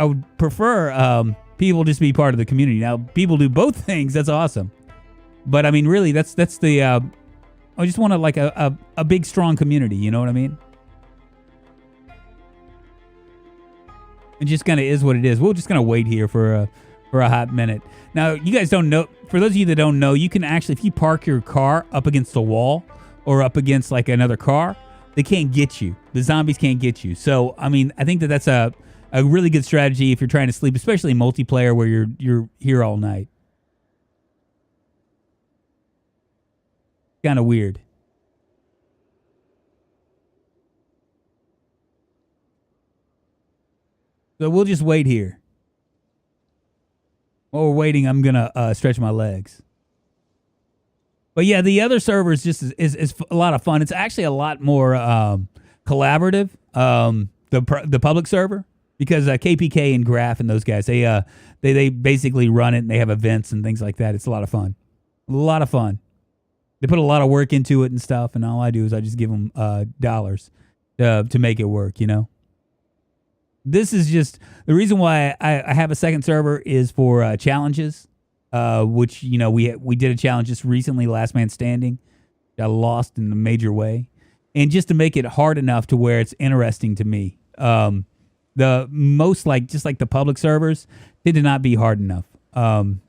A: would prefer people just be part of the community. Now, people do both things. That's awesome. But I mean, really, that's the. I just want a big, strong community. You know what I mean? It just kind of is what it is. We're just gonna wait here for a hot minute. Now, you guys don't know, for those of you that don't know, you can actually, if you park your car up against the wall or up against like another car, they can't get you. The zombies can't get you. So, I mean, I think that's a really good strategy if you're trying to sleep, especially multiplayer where you're here all night. Kind of weird. So we'll just wait here. While we're waiting, I'm going to stretch my legs. But yeah, the other server is just is a lot of fun. It's actually a lot more collaborative, the public server, because KPK and Graph and those guys, they basically run it and they have events and things like that. It's a lot of fun. A lot of fun. They put a lot of work into it and stuff, and all I do is I just give them dollars to make it work, you know? This is just the reason why I have a second server is for challenges, which, you know, we did a challenge just recently, Last Man Standing. Got lost in a major way. And just to make it hard enough to where it's interesting to me. The most just like the public servers, they did not be hard enough. And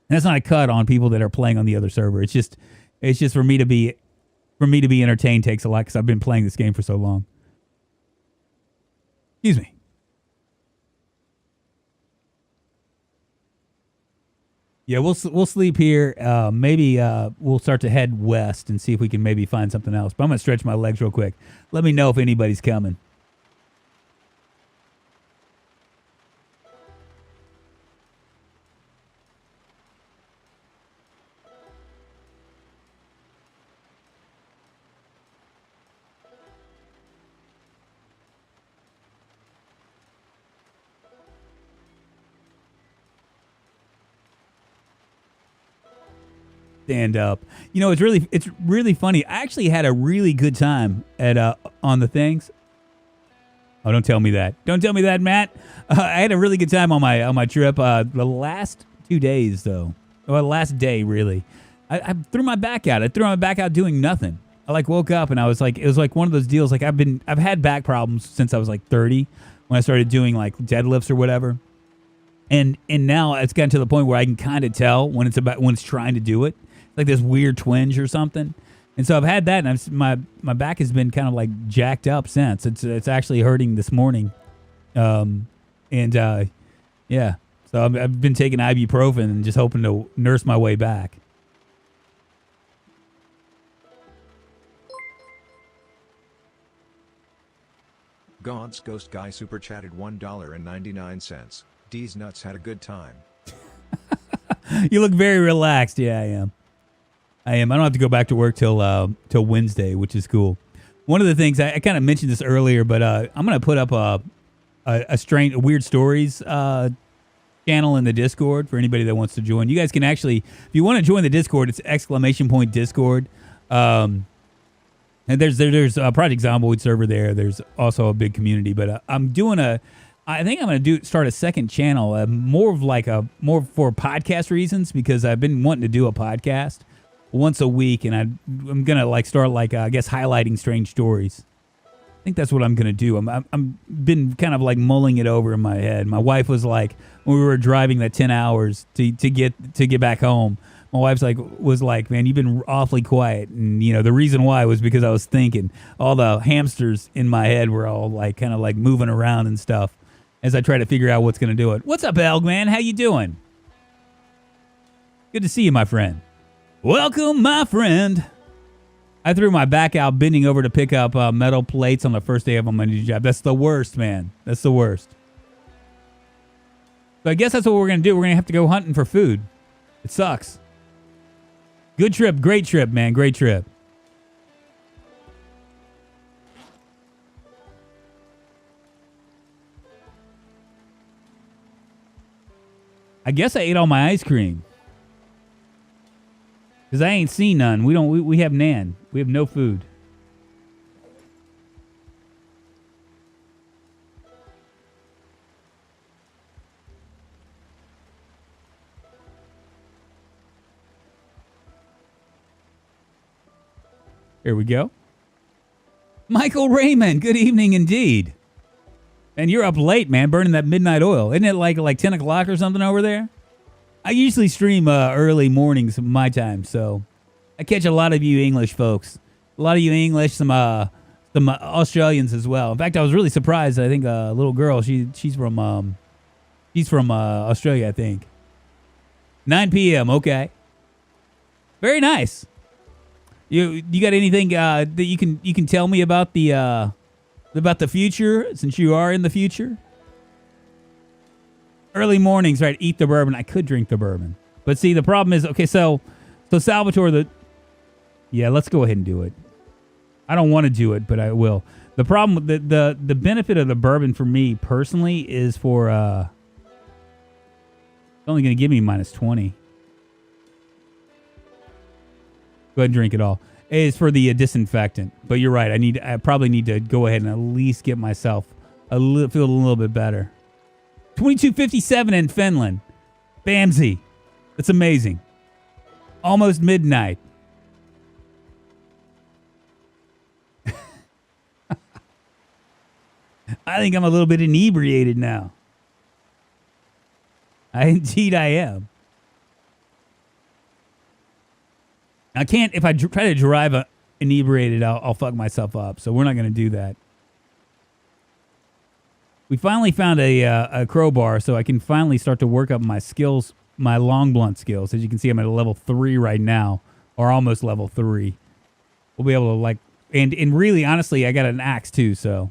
A: that's not a cut on people that are playing on the other server. It's just for me to be entertained takes a lot because I've been playing this game for so long. Excuse me. Yeah, we'll sleep here. Maybe we'll start to head west and see if we can maybe find something else. But I'm going to stretch my legs real quick. Let me know if anybody's coming. Stand up. You know, it's really funny. I actually had a really good time at on the things. Oh, don't tell me that. Don't tell me that, Matt. I had a really good time on my trip. The last 2 days, though, or the last day, really, I threw my back out. I threw my back out doing nothing. I woke up and I was like, it was like one of those deals. Like I've had back problems since I was like 30 when I started doing like deadlifts or whatever. And now it's gotten to the point where I can kind of tell when it's trying to do it. Like this weird twinge or something. And so I've had that, and my back has been kind of like jacked up since. It's actually hurting this morning. Yeah. So I've been taking ibuprofen and just hoping to nurse my way back.
B: God's Ghost Guy super chatted $1.99. D's nuts had a good time.
A: You look very relaxed. Yeah, I am. I don't have to go back to work till Wednesday, which is cool. One of the things I kind of mentioned this earlier, but I'm gonna put up a weird stories channel in the Discord for anybody that wants to join. You guys can actually, if you want to join the Discord, it's !Discord. And there's a Project Zomboid server there. There's also a big community, but I think I'm gonna start a second channel, more for podcast reasons, because I've been wanting to do a podcast once a week, and I'm gonna start I guess highlighting strange stories. I think that's what I'm gonna do. I'm been kind of mulling it over in my head. My wife was like, when we were driving that 10 hours to get back home, my wife's was like, man, you've been awfully quiet, and the reason why was because I was thinking. All the hamsters in my head were all kind of moving around and stuff as I try to figure out what's gonna do it. What's up, Elgman? How you doing? Good to see you, my friend. Welcome, my friend. I threw my back out bending over to pick up metal plates on the first day of my new job. That's the worst, man. That's the worst. So I guess that's what we're going to do. We're going to have to go hunting for food. It sucks. Good trip. Great trip, man. Great trip. I guess I ate all my ice cream. Because I ain't seen none. We have nan. We have no food. Here we go. Michael Raymond, good evening indeed. And you're up late, man, burning that midnight oil. Isn't it like 10 o'clock or something over there? I usually stream early mornings my time, so I catch a lot of you English folks. A lot of you English, some Australians as well. In fact, I was really surprised. I think a little girl, she's from Australia, I think. 9 p.m., okay. Very nice. You got anything that you can tell me about the future, since you are in the future? Early mornings, right? Eat the bourbon. I could drink the bourbon, but see, the problem is, okay, so Salvatore, yeah, let's go ahead and do it. I don't want to do it, but I will. The problem, the benefit of the bourbon for me personally is for it's only going to give me -20. Go ahead and drink it all. It's for the disinfectant. But you're right. I probably need to go ahead and at least get myself feel a little bit better. 22:57 in Finland. Bamsy. That's amazing. Almost midnight. I think I'm a little bit inebriated now. Indeed I am. I can't, if I try to drive inebriated, I'll fuck myself up. So we're not going to do that. We finally found a crowbar, so I can finally start to work up my skills, my long blunt skills. As you can see, I'm at a level 3 right now, or almost level 3. We'll be able to and really, honestly, I got an axe too, so.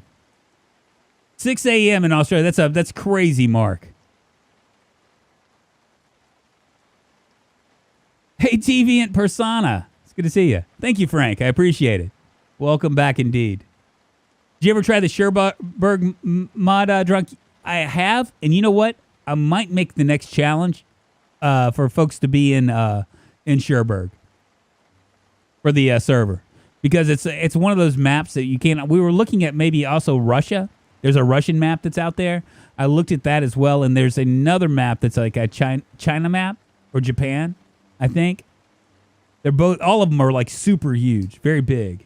A: 6 a.m. in Australia, that's crazy, Mark. Hey, Deviant Persona. It's good to see you. Thank you, Frank. I appreciate it. Welcome back indeed. Did you ever try the Cherbourg mod drunk? I have, and you know what? I might make the next challenge for folks to be in Cherbourg for the server, because it's one of those maps that you can't. We were looking at maybe also Russia. There's a Russian map that's out there. I looked at that as well, and there's another map that's like a China map or Japan, I think. They're both, all of them are like super huge, very big.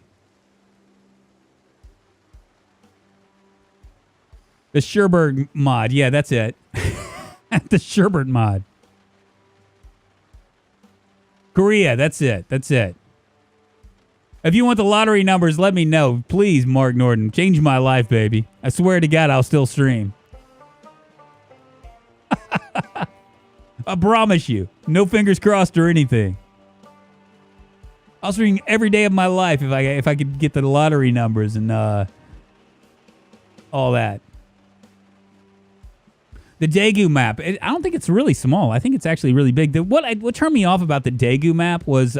A: The Cherbourg mod, yeah, that's it. The Cherbourg mod. Korea, that's it. If you want the lottery numbers, let me know. Please, Mark Norton. Change my life, baby. I swear to God, I'll still stream. I promise you. No fingers crossed or anything. I'll stream every day of my life if I could get the lottery numbers and all that. The Daegu map. I don't think it's really small. I think it's actually really big. What turned me off about the Daegu map was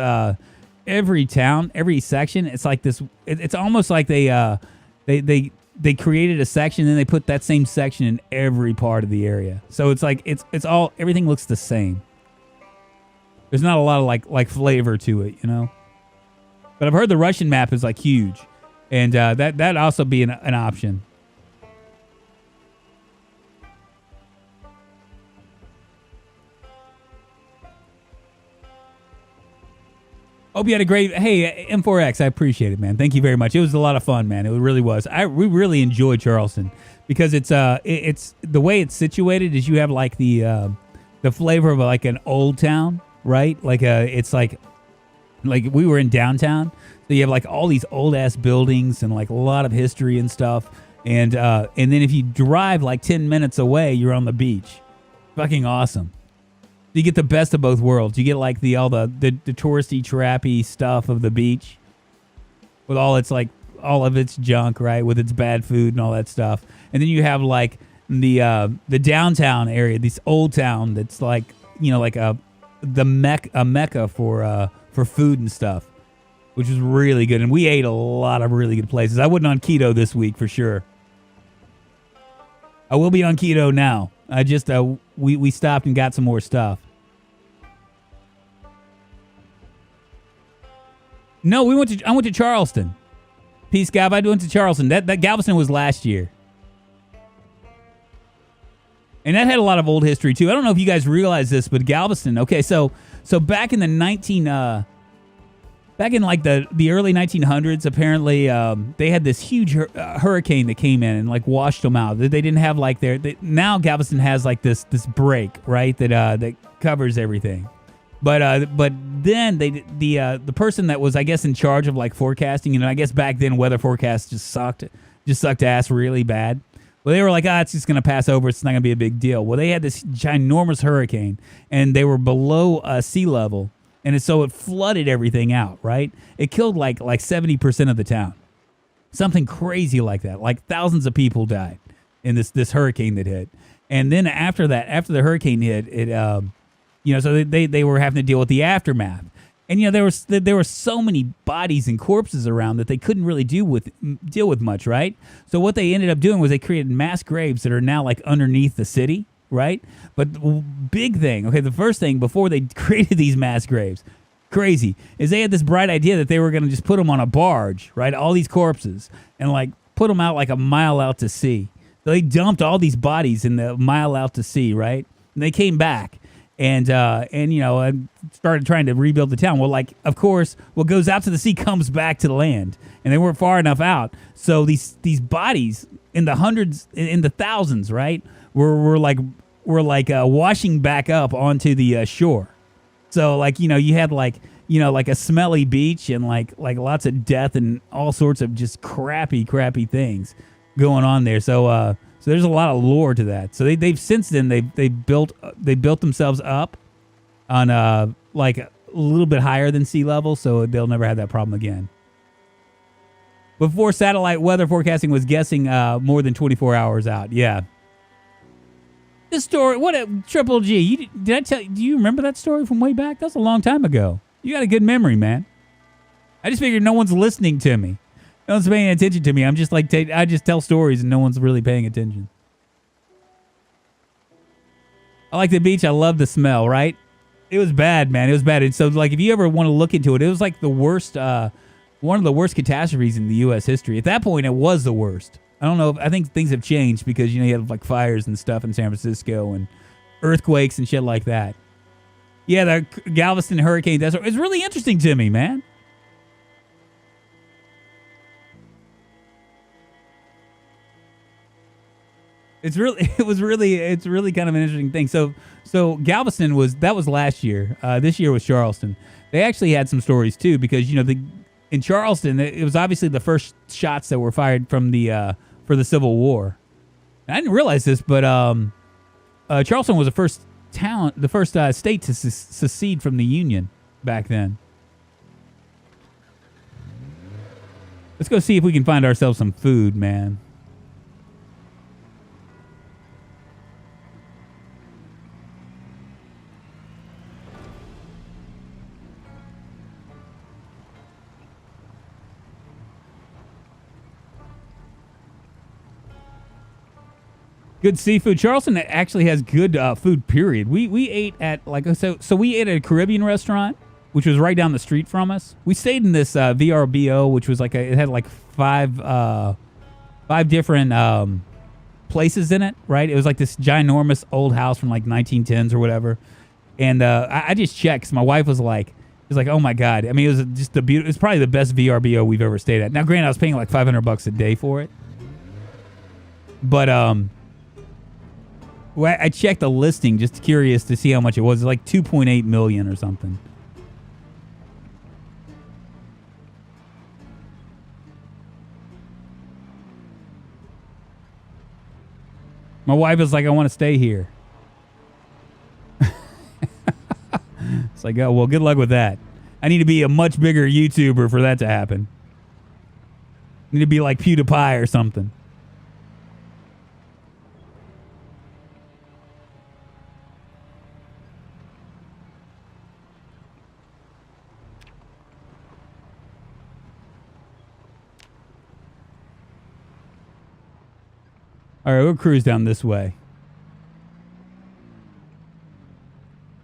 A: every town, every section. It's like this. It's almost like they created a section and then they put that same section in every part of the area. So it's like it's all, everything looks the same. There's not a lot of like flavor to it, you know. But I've heard the Russian map is like huge, and that'd also be an option. Hope you had a great, hey, M4X, I appreciate it, man. Thank you very much. It was a lot of fun, man. It really was. We really enjoyed Charleston because it's the way it's situated is you have like the flavor of like an old town, right? Like it's like we were in downtown, so you have like all these old ass buildings and like a lot of history and stuff, and then if you drive like 10 minutes away, you're on the beach. Fucking awesome. You get the best of both worlds. You get like all the touristy, trappy stuff of the beach with all of its junk, right? With its bad food and all that stuff. And then you have like the downtown area, this old town that's like, you know, like a mecca for food and stuff, which is really good. And we ate a lot of really good places. I wasn't on keto this week for sure. I will be on keto now. I just we stopped and got some more stuff. No, I went to Charleston. Peace, Gab. I went to Charleston. That Galveston was last year. And that had a lot of old history too. I don't know if you guys realize this, but Galveston, okay, so back in the like the early 1900s, apparently they had this huge hurricane that came in and like washed them out. They didn't have like now Galveston has like this break, right, that covers everything. But then the person that was, I guess, in charge of like forecasting, you know, I guess back then weather forecasts just sucked ass really bad. Well, they were like, it's just gonna pass over. It's not gonna be a big deal. Well, they had this ginormous hurricane, and they were below sea level. And so it flooded everything out, right? It killed like 70% of the town. Something crazy like that. Like thousands of people died in this hurricane that hit. And then after that, after the hurricane hit, it so they were having to deal with the aftermath. And there were so many bodies and corpses around that they couldn't really deal with much, right? So what they ended up doing was they created mass graves that are now like underneath the city, right? But the big thing, okay, the first thing before they created these mass graves, crazy, is they had this bright idea that they were going to just put them on a barge, right? All these corpses, and like put them out like a mile out to sea. So they dumped all these bodies in the mile out to sea, right? And they came back. And started trying to rebuild the town. Well, like, of course, what goes out to the sea comes back to the land, and they weren't far enough out. So these bodies in the hundreds, in the thousands, right, were washing back up onto the shore. So like you had like a smelly beach and like lots of death and all sorts of just crappy things going on there. So there's a lot of lore to that. So they've since then they built themselves up on like a little bit higher than sea level, so they'll never have that problem again. Before satellite weather forecasting was guessing more than 24 hours out. Yeah. This story, what a Triple G. Did I tell you? Do you remember that story from way back? That was a long time ago. You got a good memory, man. I just figured no one's listening to me. No one's paying attention to me. I'm just like, I just tell stories and no one's really paying attention. I like the beach. I love the smell, right? It was bad, man. It was bad. And so, like, if you ever want to look into it, it was like the worst, one of the worst catastrophes in the U.S. history. At that point, it was the worst. I don't know. I think things have changed because, you have like fires and stuff in San Francisco and earthquakes and shit like that. Yeah, the Galveston hurricane. It's really interesting to me, man. It's really kind of an interesting thing. So Galveston was last year. This year was Charleston. They actually had some stories too because in Charleston it was obviously the first shots that were fired from for the Civil War. And I didn't realize this, but Charleston was the first state to secede from the Union back then. Let's go see if we can find ourselves some food, man. Good seafood. Charleston actually has good food, period. We ate at we ate at a Caribbean restaurant, which was right down the street from us. We stayed in this VRBO, which was it had like five different places in it, right? It was like this ginormous old house from like 1910s or whatever. And I just checked because my wife was like, oh my God. I mean, it was just it was probably the best VRBO we've ever stayed at. Now, granted, I was paying like $500 a day for it. But I checked the listing just curious to see how much it was. It was like $2.8 million or something. My wife is like, I want to stay here. It's like, oh, well, good luck with that. I need to be a much bigger YouTuber for that to happen. I need to be like PewDiePie or something. All right, we'll cruise down this way.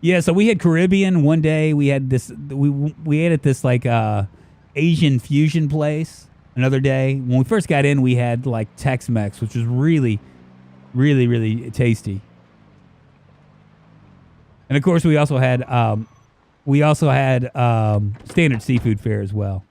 A: Yeah, so we had Caribbean one day. We had this. We ate at this like Asian fusion place. Another day, when we first got in, we had like Tex-Mex, which was really, really, really tasty. And of course, we also had standard seafood fare as well.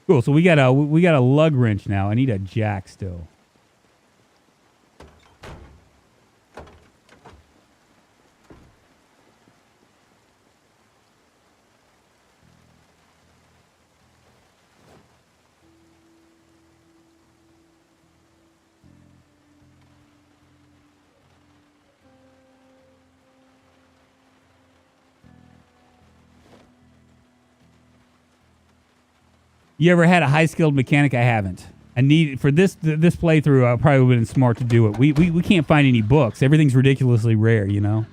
A: Cool. So we got a lug wrench now. I need a jack still. You ever had a high-skilled mechanic? I haven't. I need for this playthrough. I probably would have been smart to do it. We can't find any books. Everything's ridiculously rare, you know.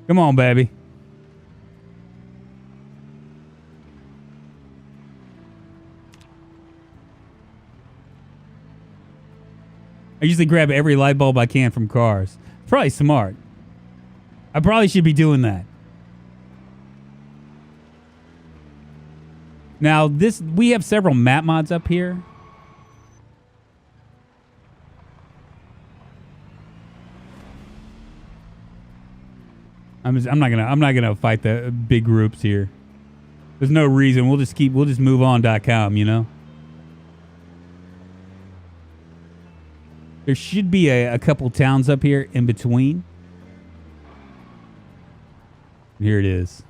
A: Come on, baby. I usually grab every light bulb I can from cars. Probably smart. I probably should be doing that. Now, we have several map mods up here. I'm not gonna fight the big groups here. There's no reason. We'll just move on.com, you know. There should be a couple towns up here in between. Here it is.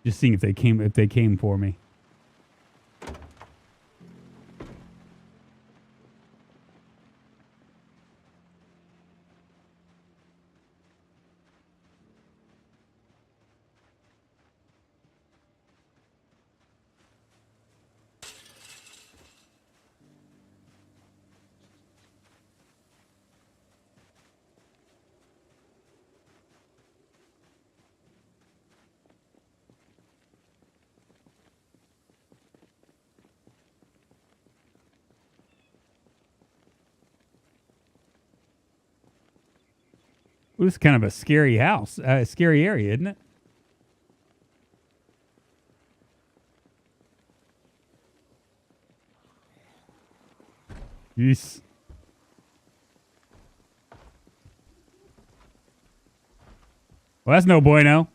A: Just seeing if they came for me. Ooh, this is kind of a scary house, scary area, isn't it? Yes. Well, that's no bueno.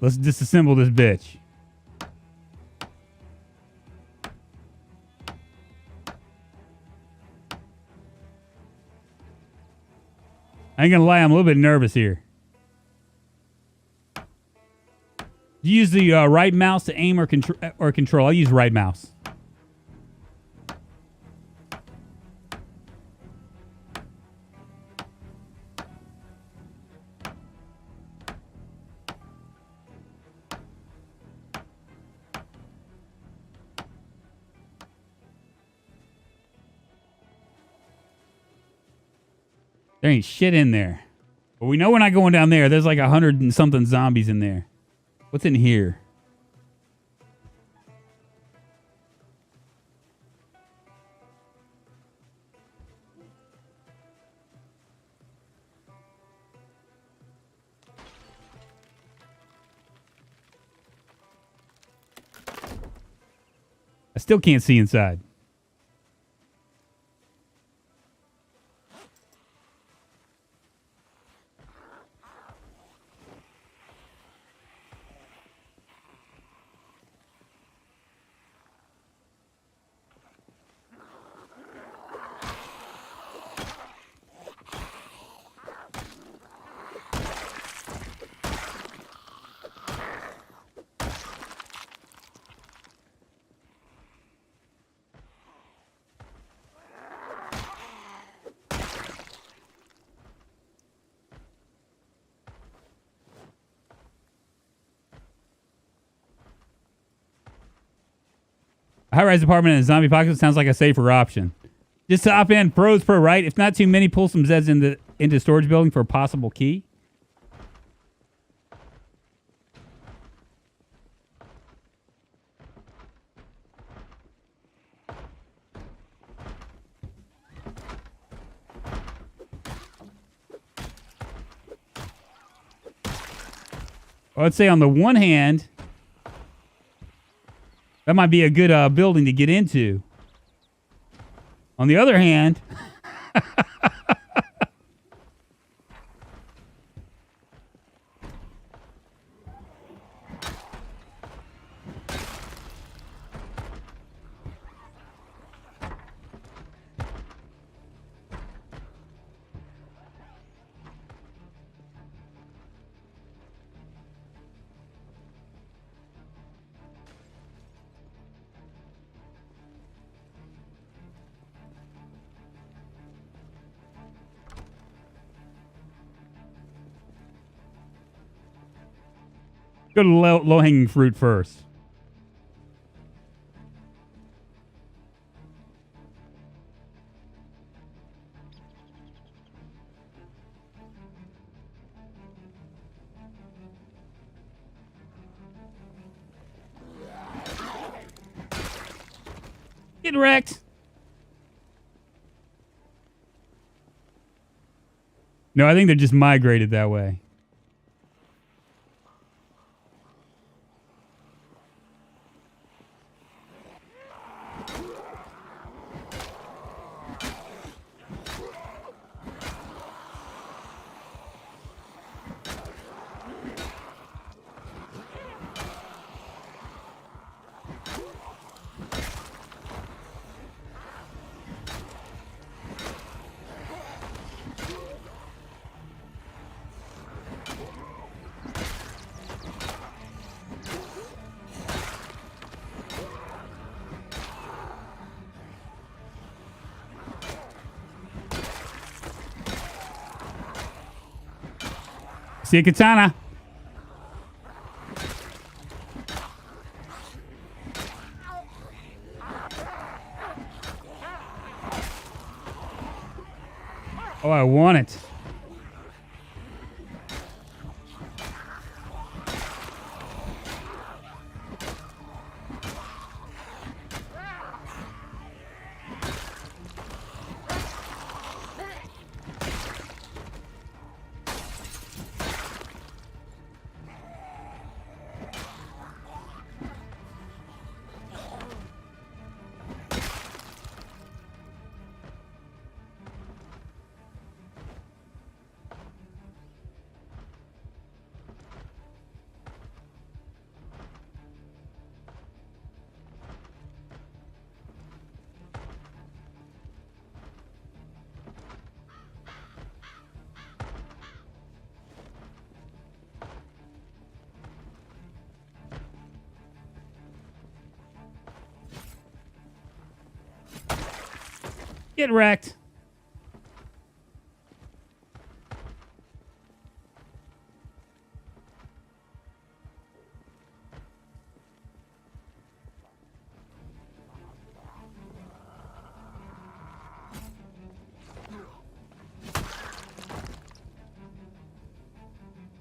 A: Let's disassemble this bitch. I ain't gonna lie, I'm a little bit nervous here. Do you use the right mouse to aim or control? I use right mouse. There ain't shit in there. But we know we're not going down there. There's like 100 and something zombies in there. What's in here? Still can't see inside. High-rise apartment in a zombie apocalypse sounds like a safer option. Just top end pros per right. If not too many, pull some Zeds into storage building for a possible key. Well, I'd say on the one hand, that might be a good building to get into. On the other hand, go to low-hanging fruit first. Get wrecked. No, I think they're just migrated that way. See a katana. Oh, I want it. Get wrecked.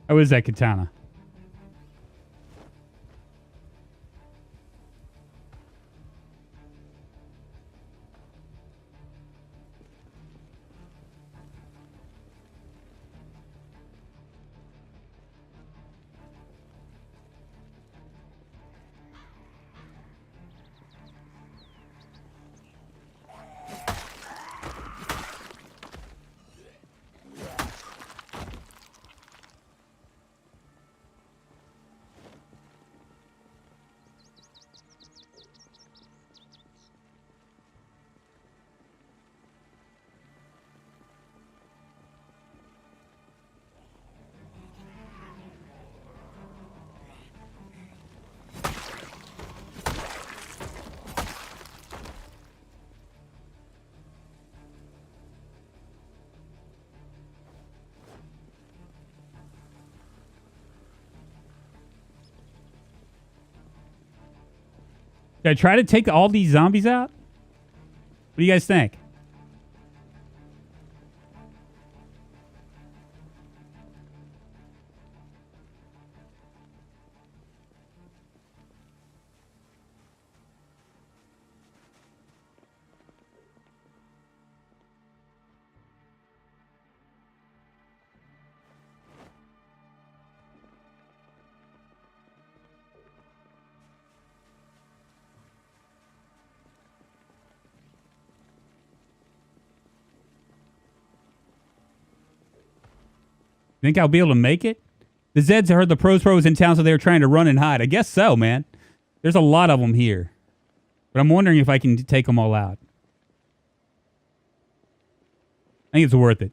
A: How is that katana? Should I try to take all these zombies out? What do you guys think? Think I'll be able to make it? The Zeds heard the pros in town, so they were trying to run and hide. I guess so, man. There's a lot of them here. But I'm wondering if I can take them all out. I think it's worth it.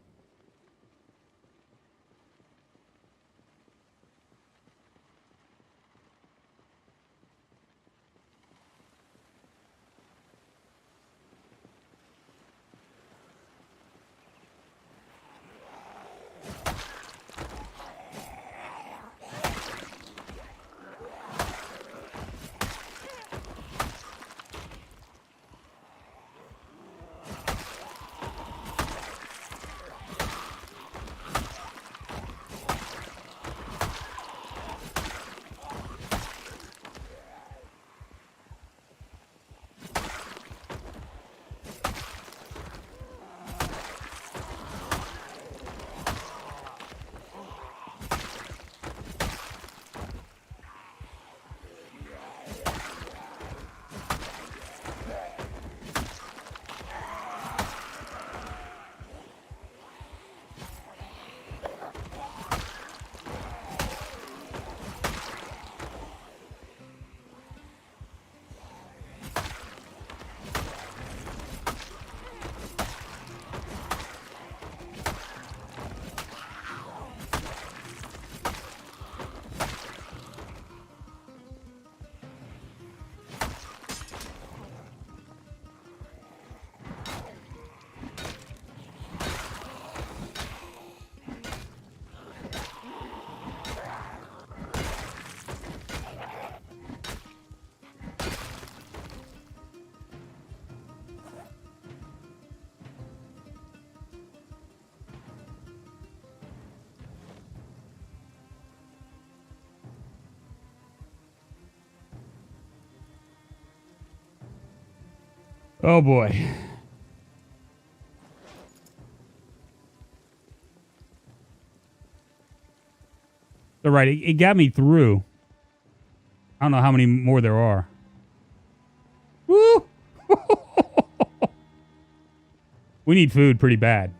A: Oh boy. All right, it got me through. I don't know how many more there are. Woo! We need food pretty bad.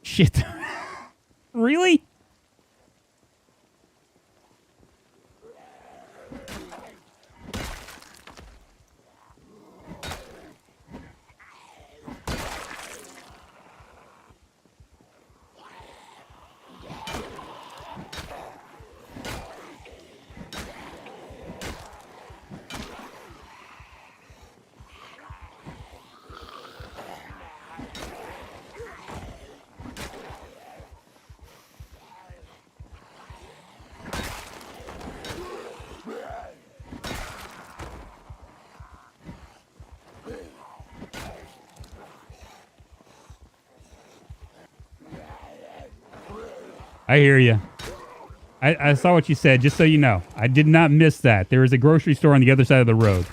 A: Shit. Really? I hear you. I saw what you said, just so you know. I did not miss that. There is a grocery store on the other side of the road.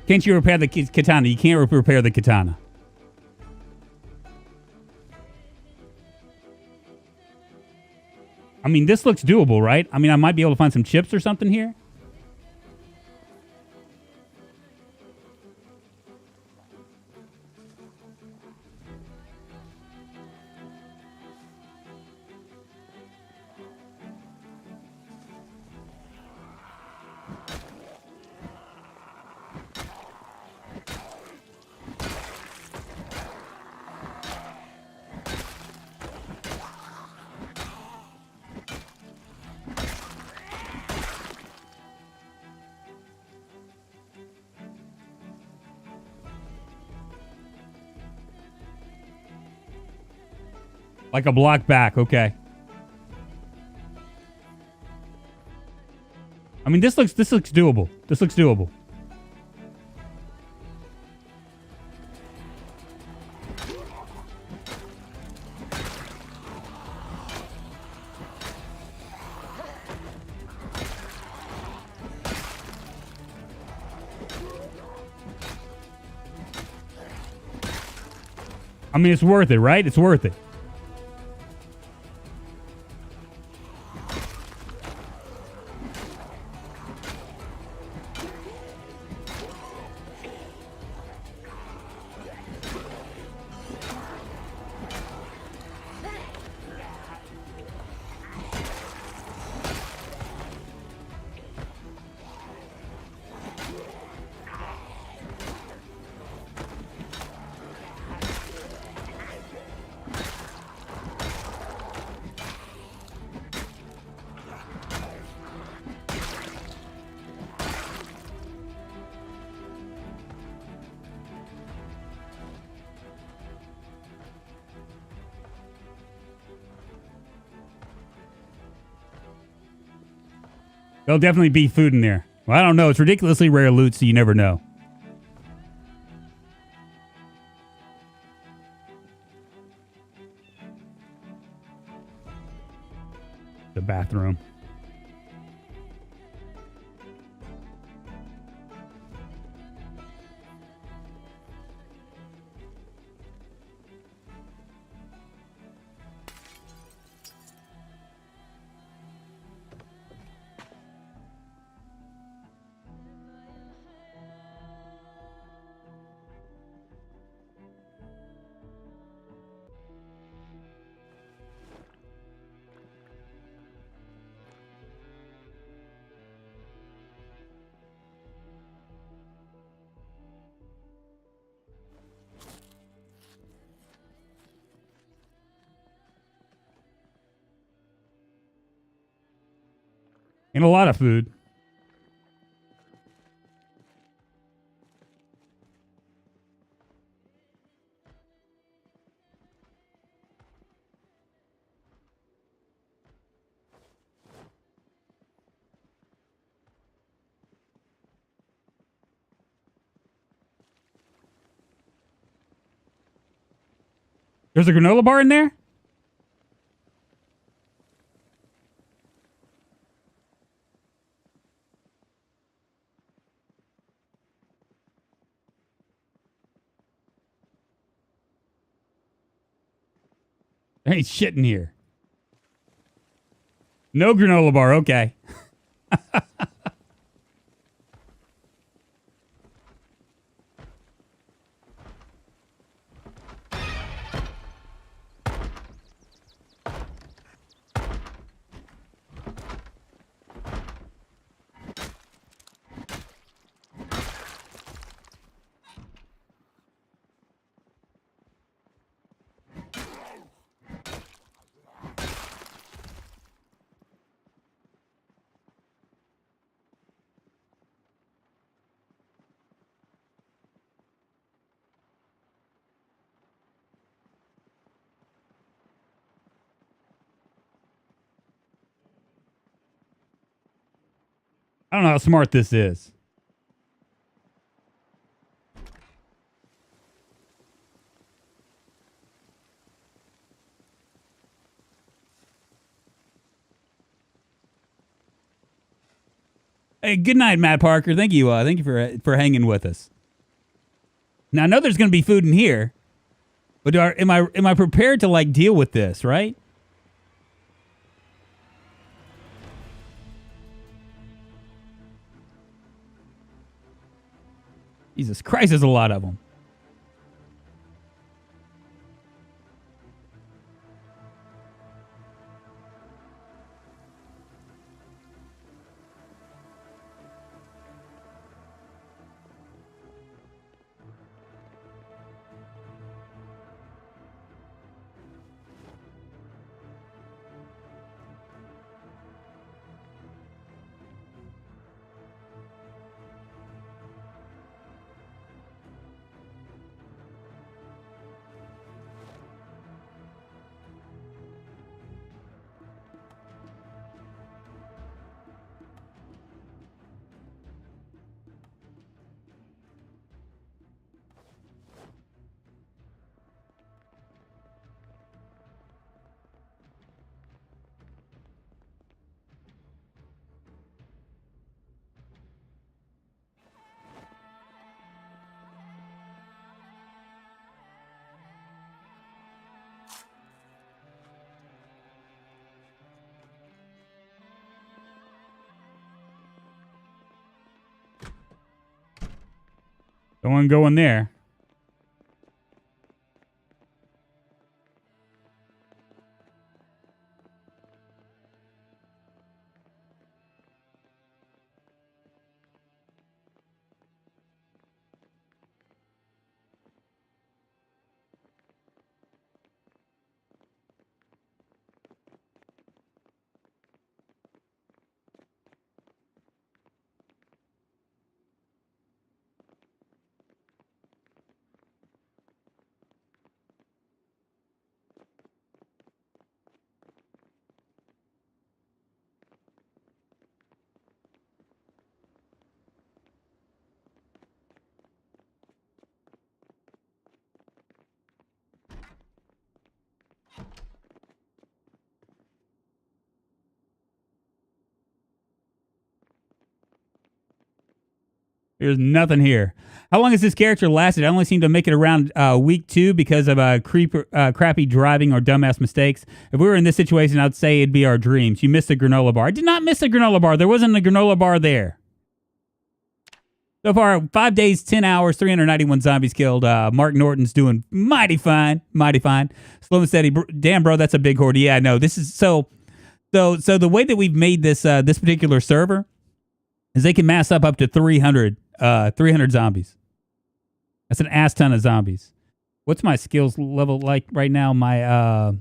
A: Can't you repair the katana? You can't repair the katana. I mean, this looks doable, right? I mean, I might be able to find some chips or something here. Like a block back, okay. I mean, this looks doable. This looks doable. I mean, it's worth it, right? It's worth it. There'll definitely be food in there. Well, I don't know. It's ridiculously rare loot, so you never know. The bathroom. And a lot of food. There's a granola bar in there? There ain't shit in here. No granola bar, okay. I don't know how smart this is. Hey, good night, Matt Parker. Thank you for hanging with us. Now, I know there's going to be food in here, but am I prepared to, like, deal with this, right? Jesus Christ, there's a lot of them. Don't want to go in there. There's nothing here. How long has this character lasted? I only seem to make it around week 2 because of crappy driving or dumbass mistakes. If we were in this situation, I'd say it'd be our dreams. You missed a granola bar. I did not miss a granola bar. There wasn't a granola bar there. So far, 5 days, 10 hours, 391 zombies killed. Mark Norton's doing mighty fine. Mighty fine. Slow and steady. Damn, bro, that's a big horde. Yeah, I know. This is so the way that we've made this this particular server is they can mass up to 300 zombies. That's an ass ton of zombies. What's my skills level like right now? My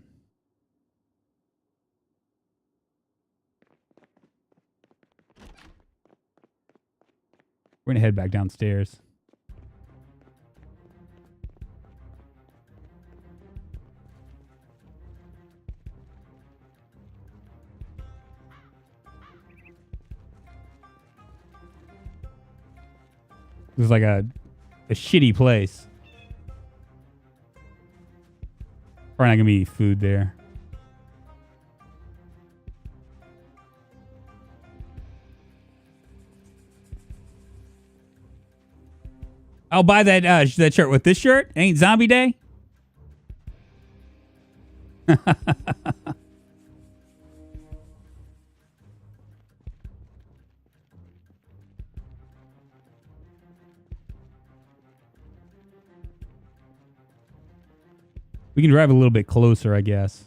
A: we're gonna head back downstairs. This is like a shitty place. Probably not gonna be any food there. I'll buy that that shirt with this shirt. Ain't Zombie Day. We can drive a little bit closer, I guess.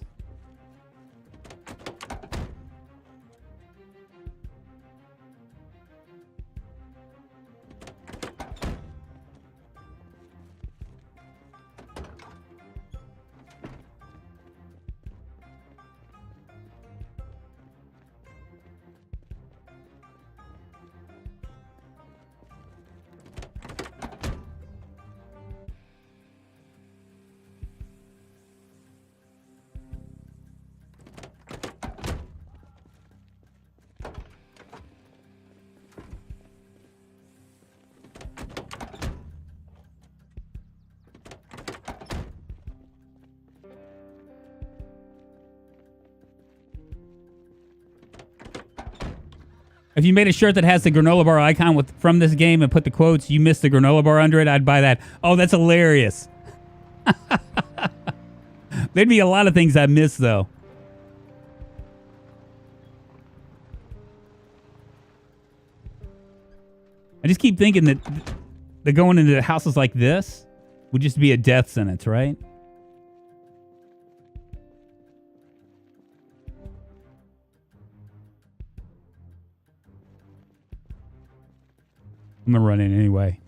A: If you made a shirt that has the granola bar icon from this game and put the quotes, you missed the granola bar under it, I'd buy that. Oh, that's hilarious. There'd be a lot of things I miss, though. I just keep thinking that going into houses like this would just be a death sentence, right? I'm gonna run in anyway.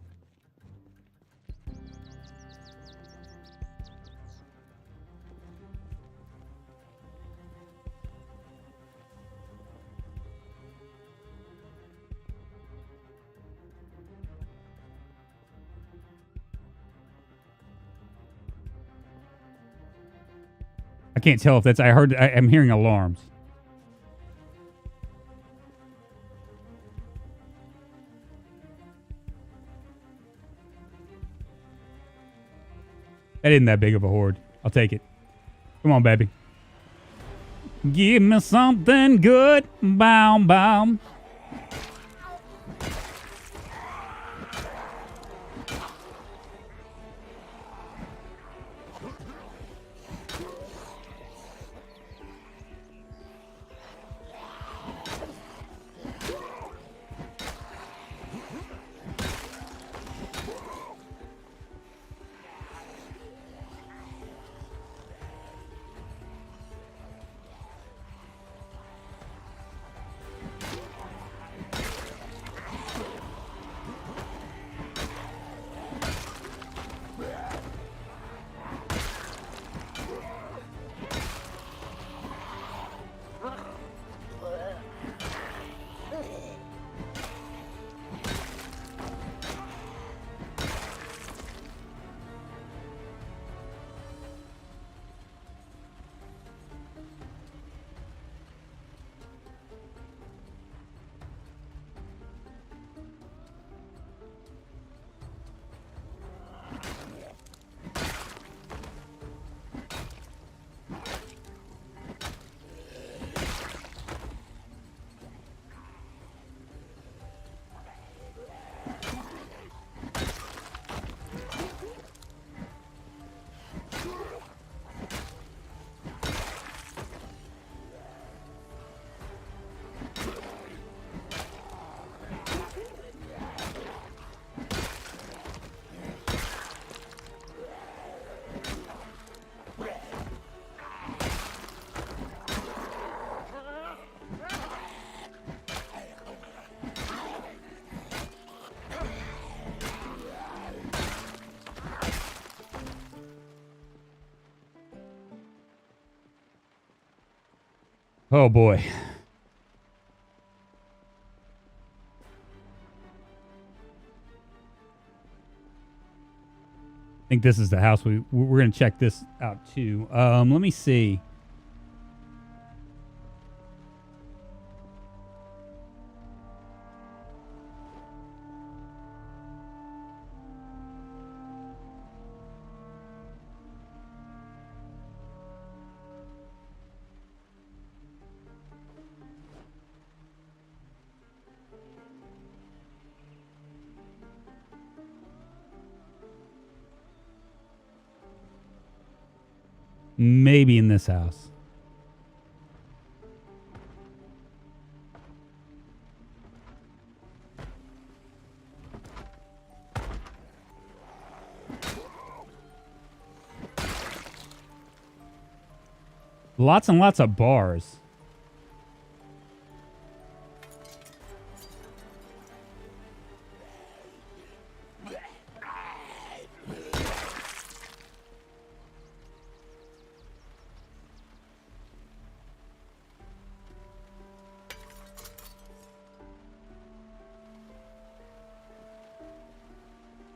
A: I can't tell if that's... I'm hearing alarms. That isn't that big of a horde. I'll take it. Come on, baby. Give me something good. Bow, bow. Oh, boy. I think this is the house. We're going to check this out, too. Let me see. Maybe in this house. Lots and lots of bars.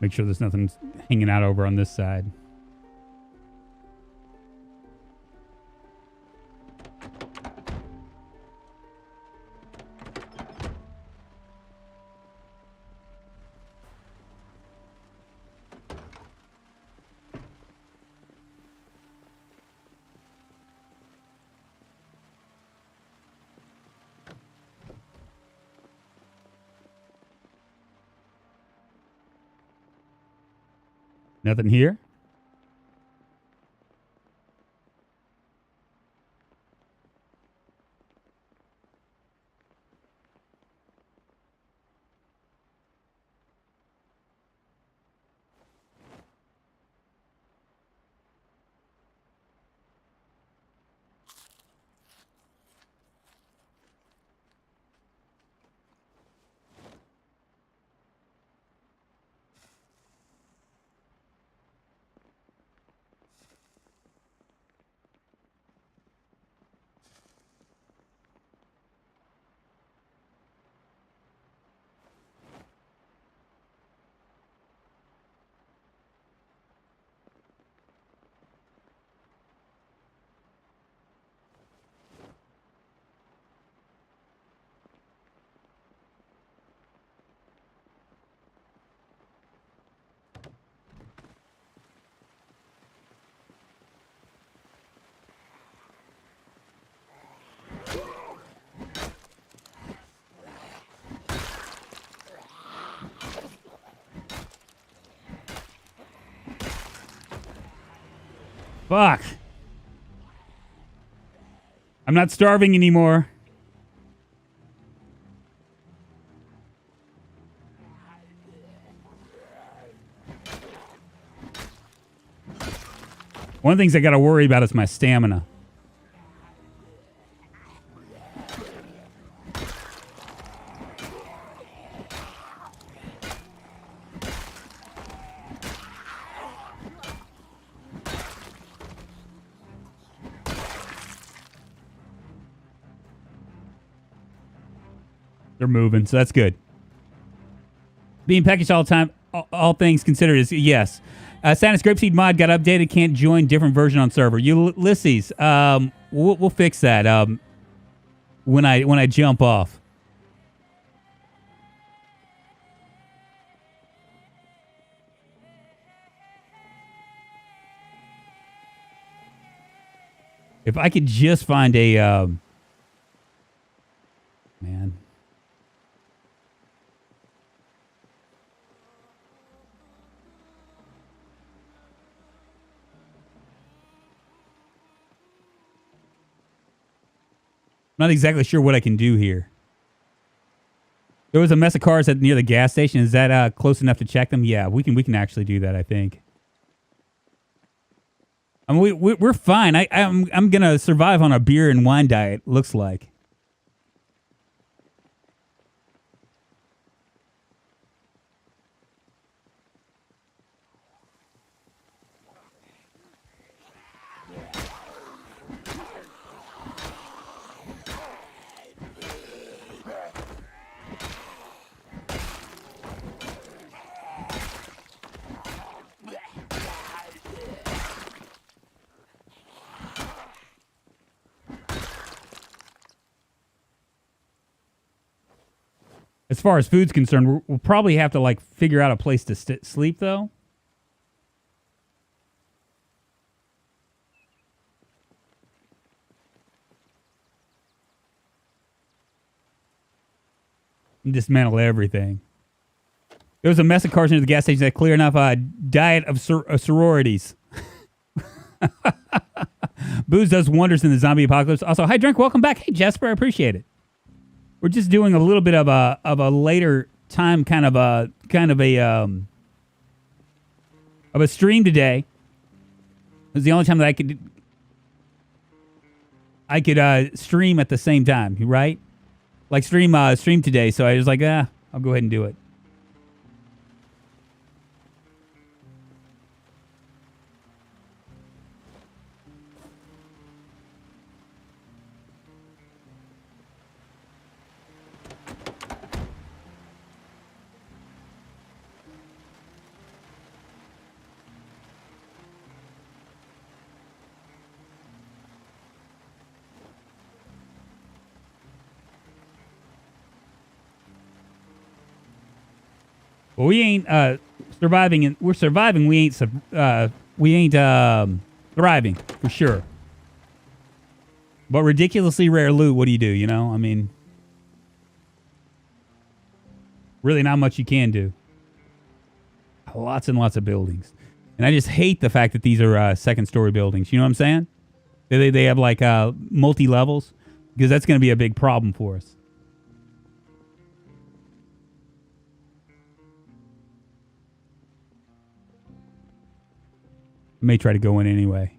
A: Make sure there's nothing hanging out over on this side. Nothing here. Fuck. I'm not starving anymore. One of the things I gotta worry about is my stamina. They're moving, so that's good. Being packaged all the time, all things considered, is yes. Santa's GrapeSeed mod got updated. Can't join different version on server. Ulysses, we'll fix that when I jump off. If I could just find a man. Not exactly sure what I can do here. There was a mess of cars near the gas station. Is that close enough to check them? Yeah, we can actually do that, I think. I mean, we're fine. I'm gonna survive on a beer and wine diet. Looks like. As far as food's concerned, we'll probably have to like figure out a place to sleep, though. And dismantle everything. There was a mess of cars near the gas station that clear enough diet of sororities. Booze does wonders in the zombie apocalypse. Also, hi Drink, welcome back. Hey Jesper, I appreciate it. We're just doing a little bit of a later time kind of a stream today. It was the only time that I could stream at the same time, right? Like stream today, so I was like, I'll go ahead and do it. Well, we ain't surviving, and we're surviving. We ain't thriving for sure. But ridiculously rare loot. What do? You know, I mean, really not much you can do. Lots and lots of buildings. And I just hate the fact that these are second-story buildings. You know what I'm saying? They have like multi-levels, because that's going to be a big problem for us. I may try to go in anyway.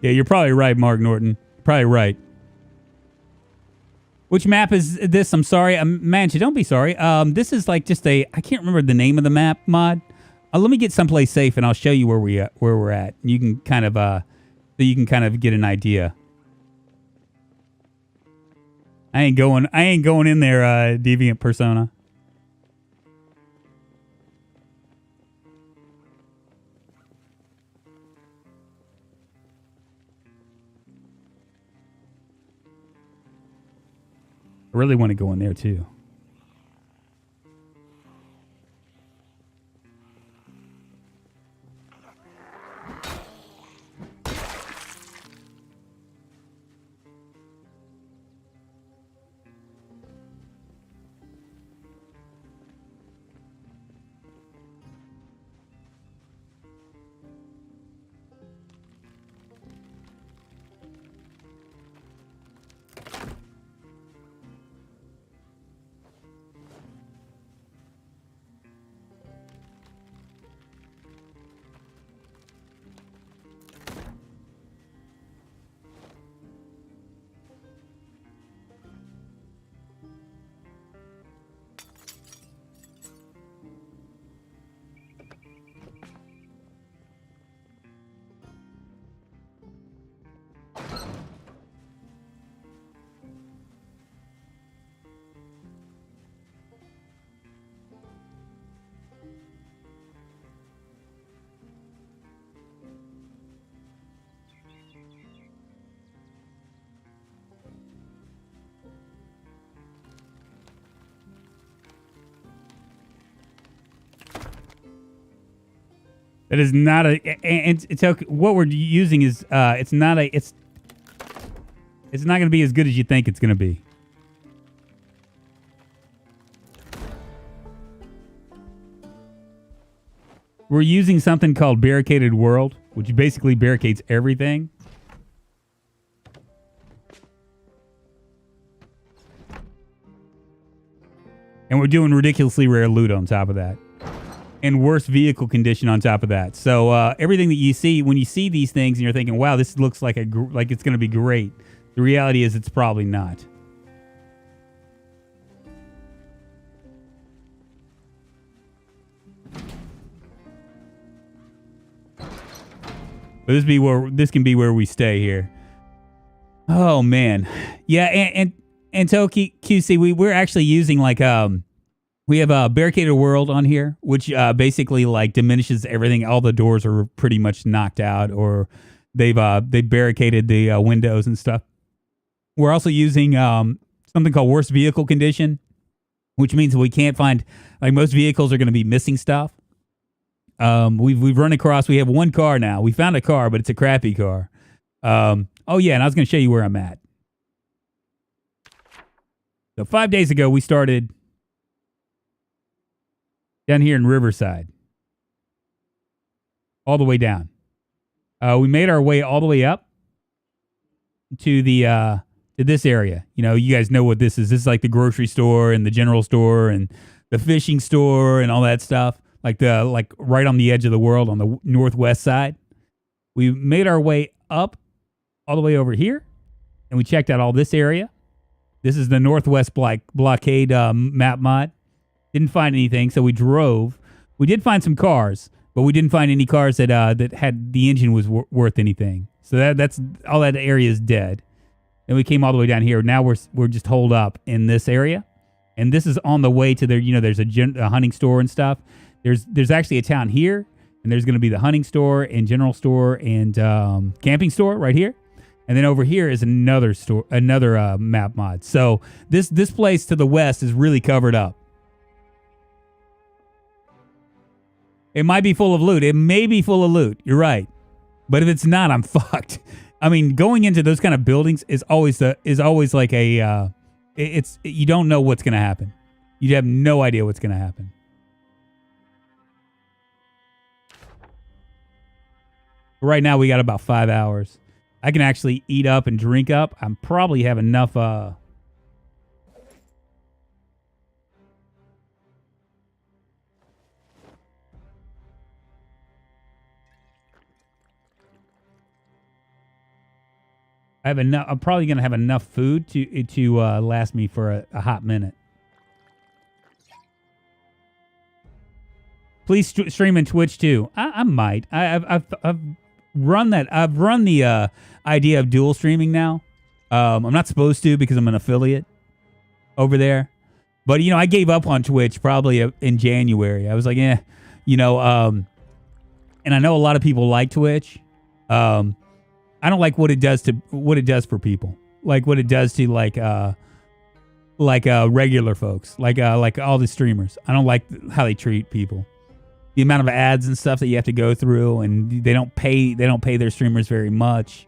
A: Yeah, you're probably right, Mark Norton. Probably right. Which map is this? I'm sorry. Manchi, don't be sorry. This is like just I can't remember the name of the map mod. Let me get someplace safe and I'll show you where we're at. You can kind of so you can kind of get an idea. I ain't going in there, Deviant Persona. I really want to go in there too. That is not a, and it's what we're using is it's not going to be as good as you think it's going to be. We're using something called Barricaded World, which basically barricades everything. And we're doing ridiculously rare loot on top of that. And worse vehicle condition on top of that. So everything that you see, when you see these things and you're thinking, wow, this looks like it's going to be great. The reality is it's probably not. But this can be where we stay here. Oh man. Yeah, and Toki QC, we're actually using like we have a barricaded world on here, which basically like diminishes everything. All the doors are pretty much knocked out, or they barricaded the windows and stuff. We're also using something called worst vehicle condition, which means we can't find, like, most vehicles are going to be missing stuff. We've run across. We have one car now. We found a car, but it's a crappy car. Oh yeah, and I was going to show you where I'm at. So 5 days ago, we started down here in Riverside, all the way down. We made our way all the way up to the to this area. You know, you guys know what this is. This is like the grocery store and the general store and the fishing store and all that stuff. Like right on the edge of the world on the northwest side. We made our way up all the way over here, and we checked out all this area. This is the Northwest blockade map mod. Didn't find anything, so we drove. We did find some cars, but we didn't find any cars that had the engine was worth anything. So that's all that area is dead. And we came all the way down here. Now we're just holed up in this area, and this is on the way to there. You know, there's a hunting store and stuff. There's actually a town here, and there's going to be the hunting store and general store and camping store right here. And then over here is another store, another map mod. So this place to the west is really covered up. It might be full of loot. It may be full of loot. You're right. But if it's not, I'm fucked. I mean, going into those kind of buildings is always like a you don't know what's going to happen. You have no idea what's going to happen. Right now we got about 5 hours. I can actually eat up and drink up. I'm probably have enough I have enough. I'm probably gonna have enough food to last me for a hot minute. Please stream in Twitch too. I might. I've run that. I've run the idea of dual streaming now. I'm not supposed to because I'm an affiliate over there. But I gave up on Twitch probably in January. I was like, and I know a lot of people like Twitch. I don't like what it does for people, like what it does to regular folks, like all the streamers. I don't like how they treat people, the amount of ads and stuff that you have to go through, and they don't pay their streamers very much.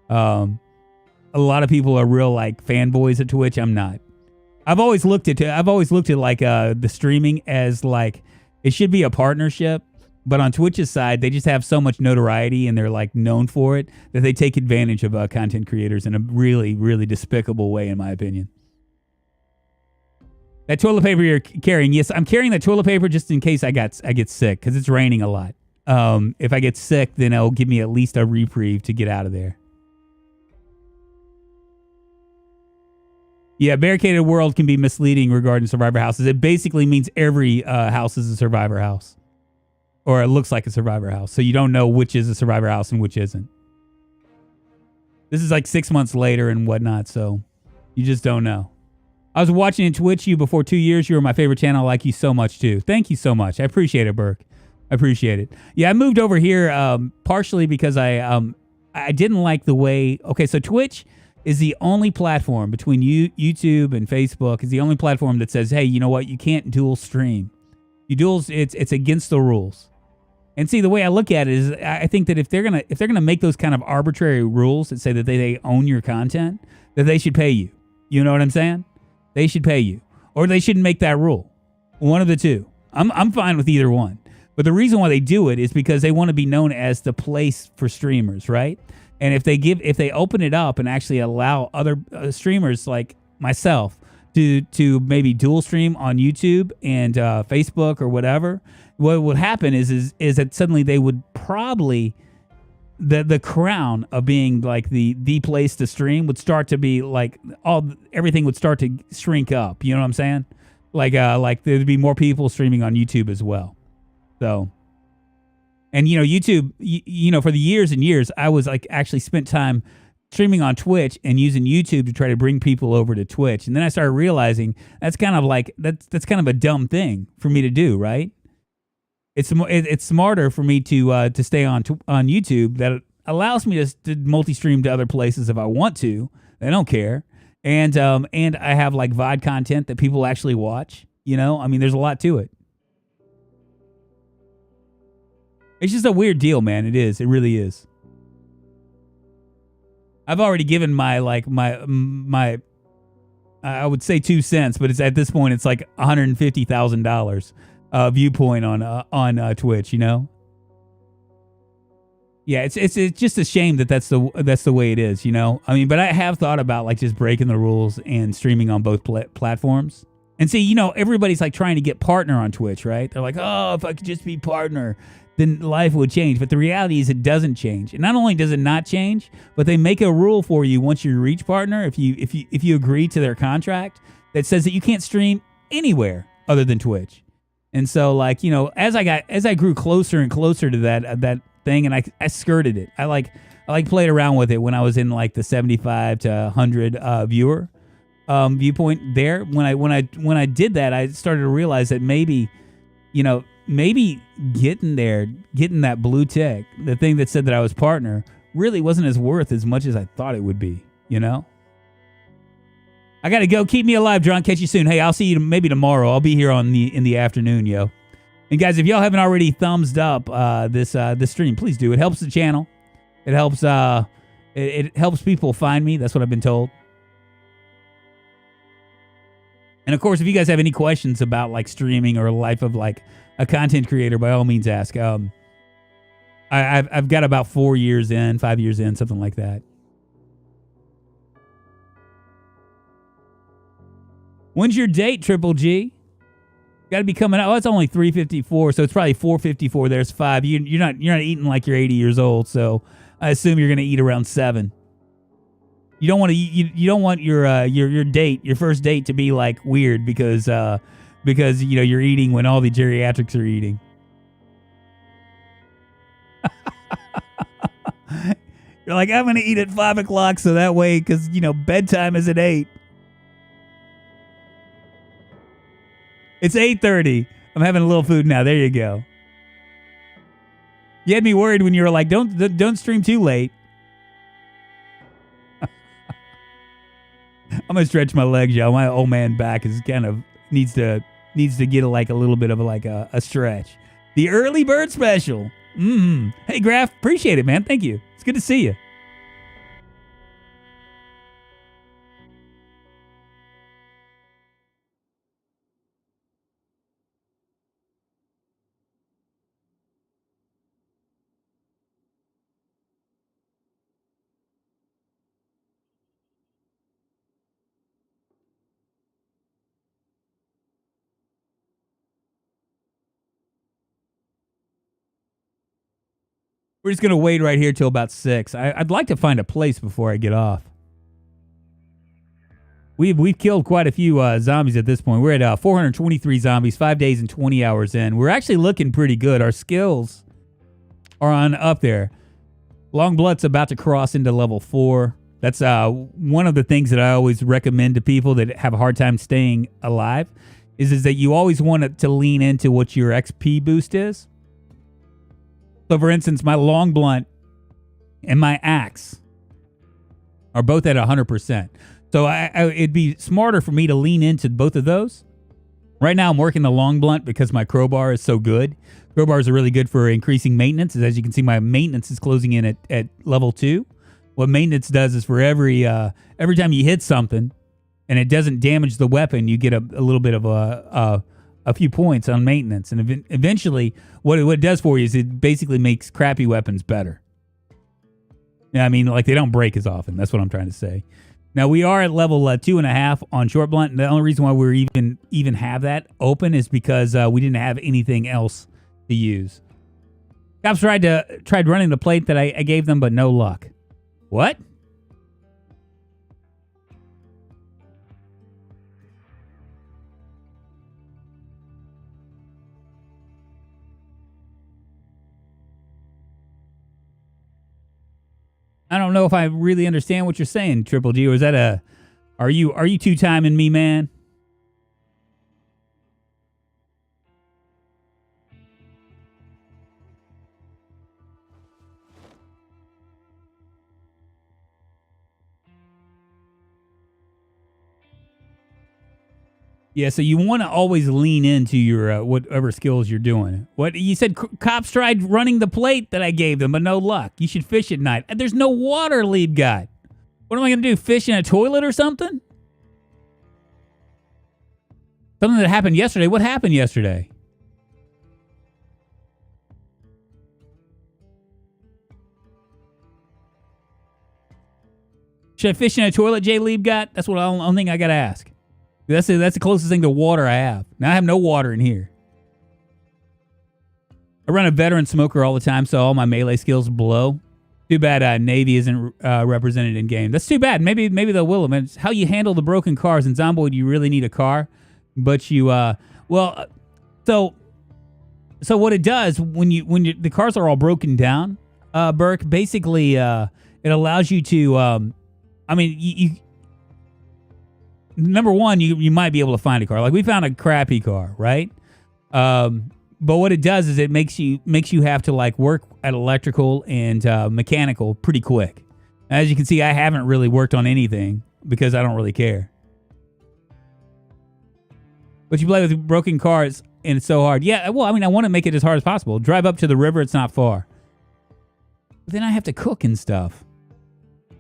A: A lot of people are real like fanboys at Twitch. I'm not. I've always looked at like the streaming as like it should be a partnership. But on Twitch's side, they just have so much notoriety and they're like known for it that they take advantage of content creators in a really, really despicable way, in my opinion. That toilet paper you're carrying, yes, I'm carrying that toilet paper just in case I get sick because it's raining a lot. If I get sick, then it'll give me at least a reprieve to get out of there. Yeah, barricaded world can be misleading regarding survivor houses. It basically means every house is a survivor house. Or it looks like a survivor house. So you don't know which is a survivor house and which isn't. This is like 6 months later and whatnot, so you just don't know. I was watching in Twitch you before 2 years. You were my favorite channel. I like you so much, too. Thank you so much. I appreciate it, Burke. I appreciate it. Yeah, I moved over here partially because I didn't like the way... Okay, so Twitch is the only platform between YouTube and Facebook is the only platform that says, hey, you know what? You can't dual stream. It's against the rules. And see, the way I look at it is I think that if they're gonna make those kind of arbitrary rules that say that they own your content, that they should pay you. You know what I'm saying? They should pay you. Or they shouldn't make that rule. One of the two. I'm fine with either one. But the reason why they do it is because they want to be known as the place for streamers, right? And if they open it up and actually allow other streamers like myself to maybe dual stream on YouTube and Facebook or whatever, what would happen is that suddenly they would probably the crown of being like the place to stream would start to be like everything would start to shrink up. You know what I'm saying? Like there'd be more people streaming on YouTube as well. So, and YouTube, for the years and years, I was like actually spent time streaming on Twitch and using YouTube to try to bring people over to Twitch. And then I started realizing that's kind of like that's kind of a dumb thing for me to do, right? It's smarter for me to stay on YouTube. That allows me to multi-stream to other places if I want to. I don't care, and I have like VOD content that people actually watch. I mean, there's a lot to it. It's just a weird deal, man. It is. It really is. I've already given my I would say 2 cents, but it's at this point it's like $150,000 viewpoint on Twitch. Yeah, it's just a shame that's the way it is. I mean, but I have thought about like just breaking the rules and streaming on both platforms. And see, everybody's like trying to get partner on Twitch, right? They're like, oh, if I could just be partner, then life would change. But the reality is it doesn't change. And not only does it not change, but they make a rule for you once you reach partner, if you agree to their contract, that says that you can't stream anywhere other than Twitch. And so like, as I grew closer and closer to that thing, and I skirted it. I played around with it when I was in like the 75 to 100 viewer viewpoint there. When I did that, I started to realize that maybe maybe getting that blue tick, the thing that said that I was partner, really wasn't as worth as much as I thought it would be, you know? I got to go. Keep me alive, John. Catch you soon. Hey, I'll see you maybe tomorrow. I'll be here in the afternoon, yo. And guys, if y'all haven't already thumbs up this stream, please do. It helps the channel. It helps it helps people find me. That's what I've been told. And of course, if you guys have any questions about like streaming or life of like a content creator, by all means ask. I've got about 5 years in, something like that. When's your date, Triple G? Got to be coming out. Oh, it's only 3:54, so it's probably 4:54. There's 5. You're not eating like you're 80 years old, so I assume you're gonna eat around 7. You don't want to. You don't want your date, your first date, to be like weird because you know you're eating when all the geriatrics are eating. You're like, I'm gonna eat at 5 o'clock so that way, because you know bedtime is at 8. It's 8:30. I'm having a little food now. There you go. You had me worried when you were like, don't stream too late. I'm gonna stretch my legs, y'all. My old man back is kind of needs to get like a little bit of like a stretch. The early bird special. Hey, Graf, appreciate it, man. Thank you. It's good to see you. We're just going to wait right here till about 6. I'd like to find a place before I get off. We've killed quite a few zombies at this point. We're at 423 zombies, 5 days and 20 hours in. We're actually looking pretty good. Our skills are on up there. Longblood's about to cross into level 4. That's one of the things that I always recommend to people that have a hard time staying alive is that you always want to lean into what your XP boost is. So, for instance, my long blunt and my axe are both at 100%. So it'd be smarter for me to lean into both of those. Right now, I'm working the long blunt because my crowbar is so good. Crowbars are really good for increasing maintenance. As you can see, my maintenance is closing in at level 2. What maintenance does is for every time you hit something and it doesn't damage the weapon, you get a little bit of a few points on maintenance. And eventually, what it does for you is it basically makes crappy weapons better. Yeah, I mean, like they don't break as often. That's what I'm trying to say. Now, we are at level 2.5 on short blunt. And the only reason why we're even have that open is because we didn't have anything else to use. Cops tried running the plate that I gave them, but no luck. What? I don't know if I really understand what you're saying, Triple G. Or is that are you two-timing me, man? Yeah, so you want to always lean into your whatever skills you're doing. What you said, cops tried running the plate that I gave them, but no luck. You should fish at night. There's no water, lead guy. What am I going to do, fish in a toilet or something? Something that happened yesterday. What happened yesterday? Should I fish in a toilet, Jay Lieb got? That's what I don't think I got to ask. That's the closest thing to water I have. Now I have no water in here. I run a veteran smoker all the time, so all my melee skills blow. Too bad Navy isn't represented in game. That's too bad. Maybe they will. I mean, it's how you handle the broken cars. In Zomboid, you really need a car, but you so what it does when the cars are all broken down, Burke, basically it allows you to you number one, you might be able to find a car. Like we found a crappy car, right? But what it does is it makes you have to like work at electrical and mechanical pretty quick. As you can see, I haven't really worked on anything because I don't really care. But you play with broken cars and it's so hard. Yeah, well, I mean, I want to make it as hard as possible. Drive up to the river, it's not far. But then I have to cook and stuff.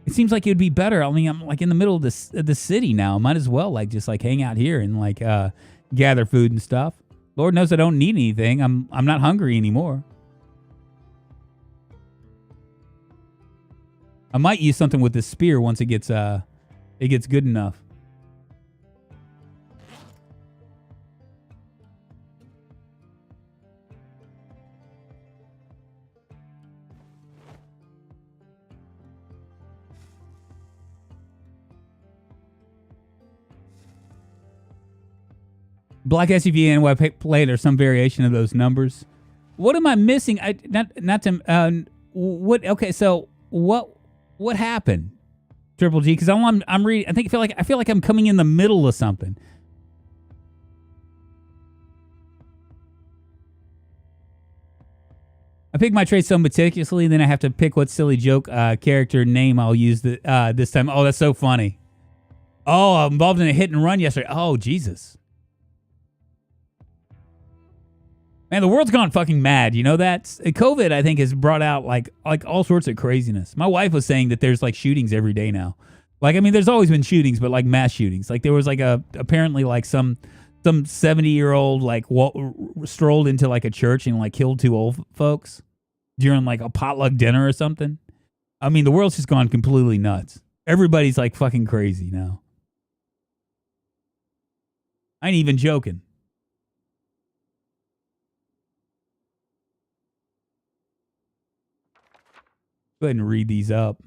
A: It seems like it would be better. I mean, I'm like in the middle of the city now. Might as well like just like hang out here and like gather food and stuff. Lord knows I don't need anything. I'm not hungry anymore. I might use something with this spear once it gets good enough. Black SUV and NY plate or some variation of those numbers. What am I missing? What? Okay, so what happened? Triple G, because I'm reading. I feel like I'm coming in the middle of something. I pick my traits so meticulously, then I have to pick what silly joke character name I'll use this time. Oh, that's so funny. Oh, I'm involved in a hit and run yesterday. Oh, Jesus. Man, the world's gone fucking mad. You know that? COVID, I think, has brought out like all sorts of craziness. My wife was saying that there's like shootings every day now. Like, I mean, there's always been shootings, but like mass shootings. Like there was like apparently like some 70-year-old like strolled into like a church and like killed 2 old folks during like a potluck dinner or something. I mean, the world's just gone completely nuts. Everybody's like fucking crazy now. I ain't even joking. Go ahead and read these up.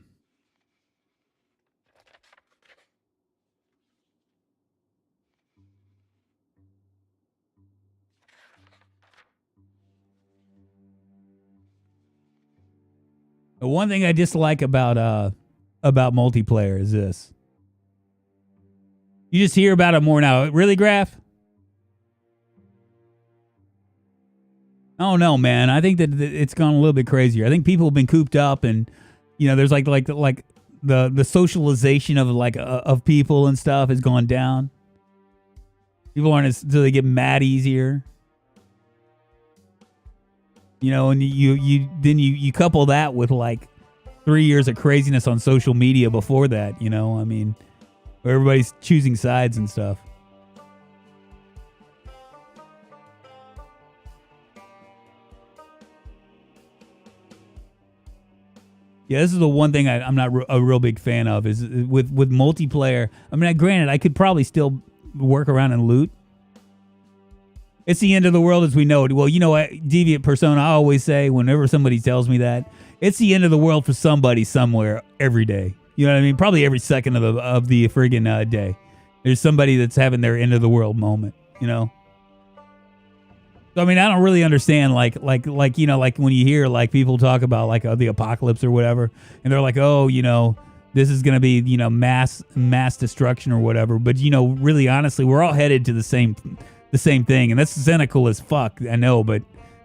A: The one thing I dislike about multiplayer is this. You just hear about it more now. Really, Graph? Oh no, man! I think that it's gone a little bit crazier. I think people have been cooped up, and you know, there's like the socialization of like of people and stuff has gone down. People aren't so they get mad easier. You know, and you couple that with like 3 years of craziness on social media before that. You know, I mean, where everybody's choosing sides and stuff. Yeah, this is the one thing I'm not a real big fan of is with multiplayer. I mean, granted, I could probably still work around and loot. It's the end of the world as we know it. Well, you know what, Deviant Persona, I always say whenever somebody tells me that, it's the end of the world for somebody somewhere every day. You know what I mean? Probably every second of the friggin' day. There's somebody that's having their end of the world moment, you know? So, I mean, I don't really understand, like you know, like when you hear like people talk about like the apocalypse or whatever, and they're like, oh, you know, this is gonna be, you know, mass destruction or whatever. But you know, really, honestly, we're all headed to the same thing, and that's cynical as fuck. I know, but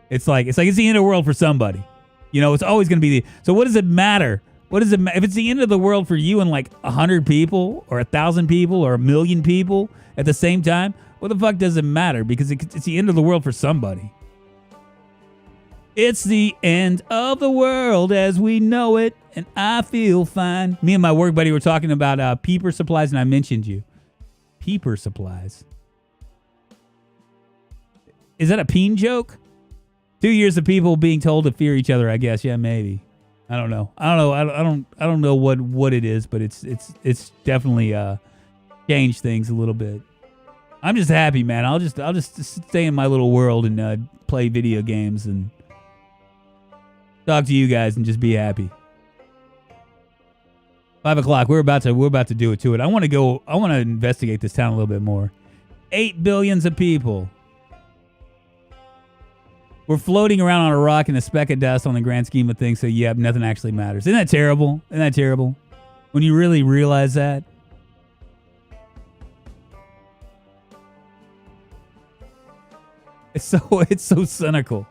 A: it's the end of the world for somebody. You know, it's always gonna be so. What does it matter? What does it if it's the end of the world for you and like 100 people or 1,000 people or 1,000,000 people at the same time? What the fuck does it matter? Because it's the end of the world for somebody. It's the end of the world as we know it, and I feel fine. Me and my work buddy were talking about peeper supplies, and I mentioned you. Peeper supplies. Is that a peen joke? 2 years of people being told to fear each other, I guess. Yeah, maybe. I don't know. I don't know what it is, but it's definitely changed things a little bit. I'm just happy, man. I'll just stay in my little world and play video games and talk to you guys and just be happy. 5 o'clock. We're about to do it to it. I want to investigate this town a little bit more. 8 billions of people. We're floating around on a rock in a speck of dust on the grand scheme of things. So yeah, nothing actually matters. Isn't that terrible? Isn't that terrible? When you really realize that. It's so cynical.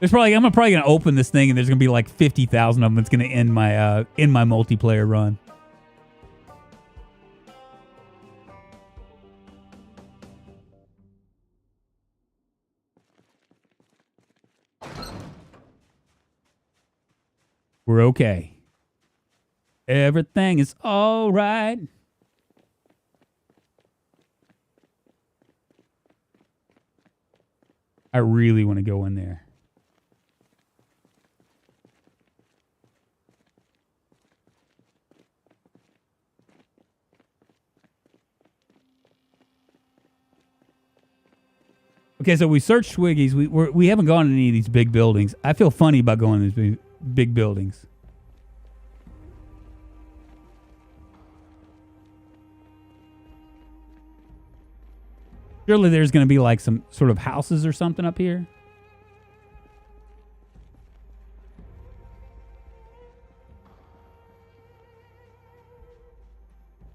A: I'm probably gonna open this thing and there's gonna be like 50,000 of them. It's gonna end my multiplayer run. We're okay. Everything is all right. I really want to go in there. Okay, so we searched Swiggy's. We haven't gone to any of these big buildings. I feel funny about going to these big buildings. Surely there's going to be like some sort of houses or something up here.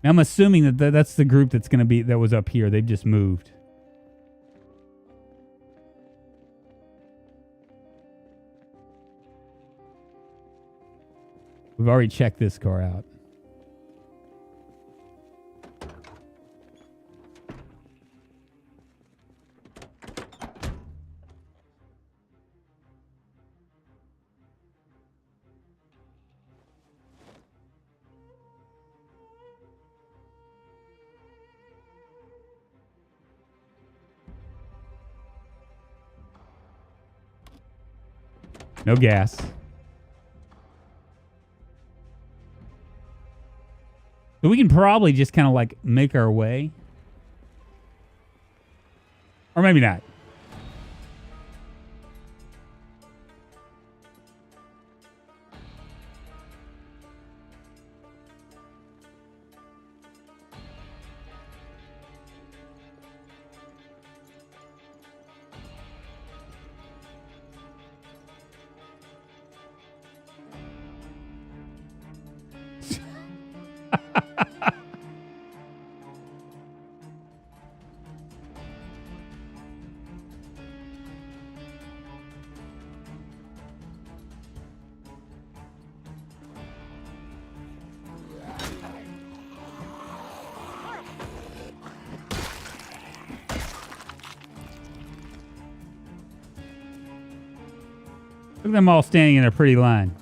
A: Now, I'm assuming that's the group that's going to be that was up here. They've just moved. We've already checked this car out. No gas. So we can probably just kind of like make our way. Or maybe not. Look at them all standing in a pretty line.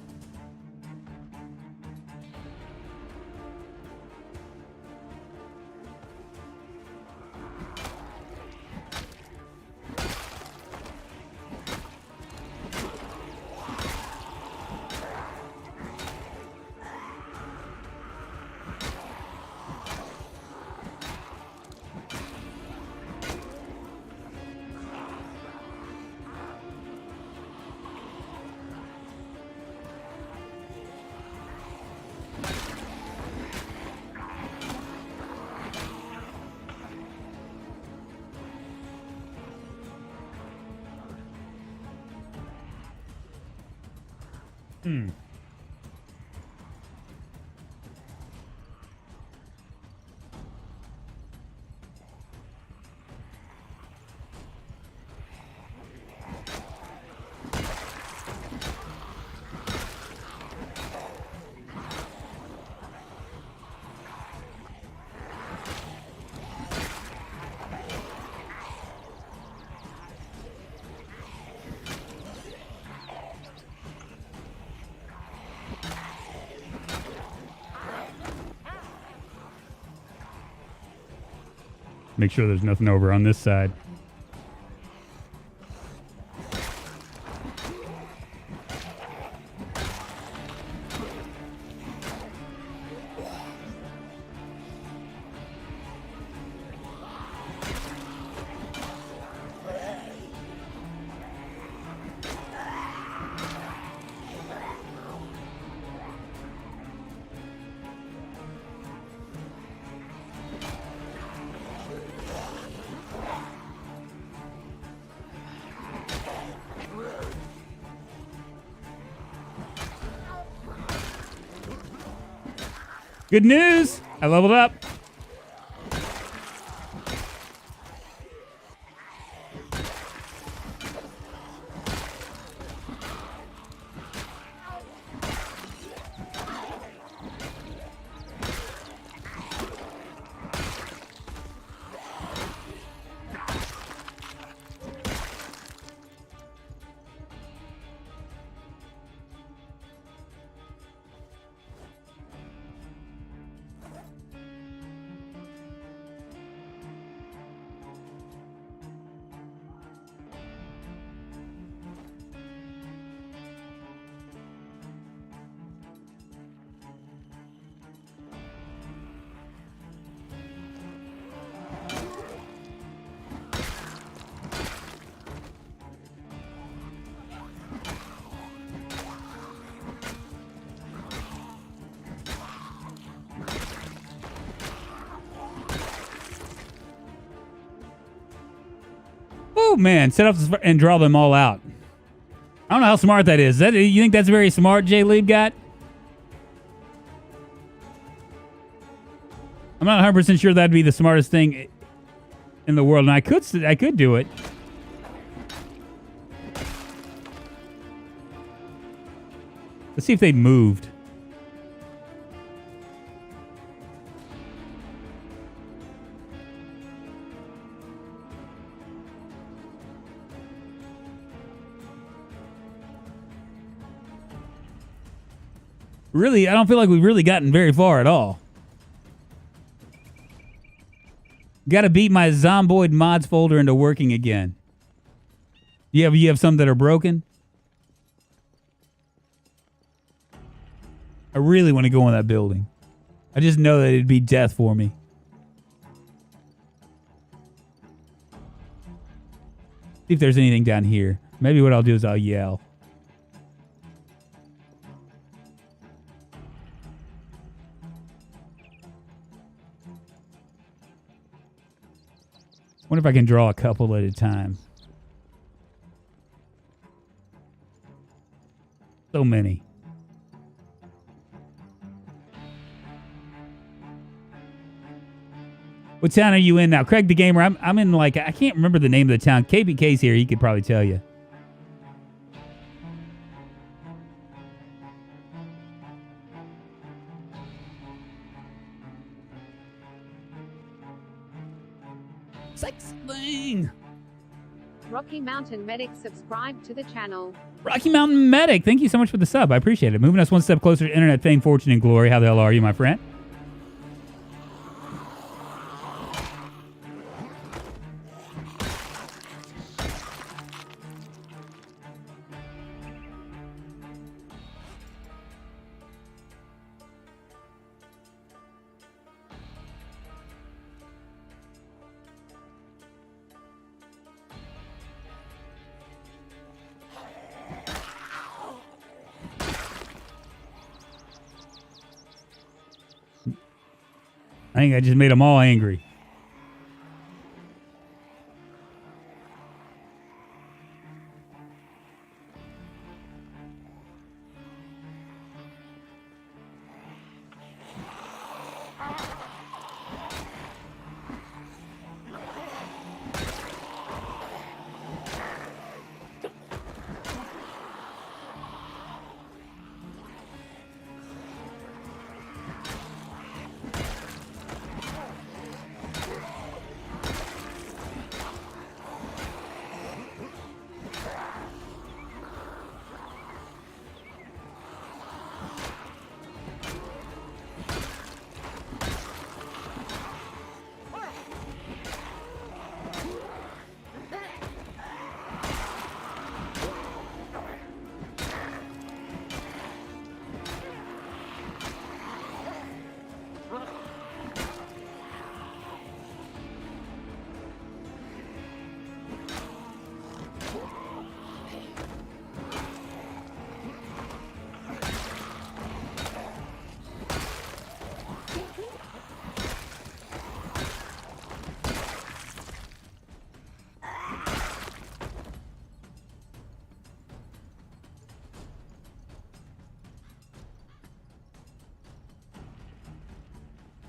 A: Make sure there's nothing over on this side. Good news! I leveled up. man. Set up and draw them all out. I don't know how smart that is. You think that's very smart, J-Leeb got? I'm not 100% sure that'd be the smartest thing in the world, and I could do it. Let's see if they moved. Really, I don't feel like we've really gotten very far at all. Got to beat my Zomboid mods folder into working again. You have some that are broken? I really want to go in that building. I just know that it'd be death for me. See if there's anything down here. Maybe what I'll do is I'll yell. Wonder if I can draw a couple at a time. So many. What town are you in now? Craig the Gamer, I'm in like, I can't remember the name of the town. KBK's here, he could probably tell you. Sex thing.
C: Rocky Mountain Medic, subscribe to the channel.
A: Rocky Mountain Medic, thank you so much for the sub. I appreciate it. Moving us one step closer to internet fame, fortune, and glory. How the hell are you, my friend? I think I just made them all angry.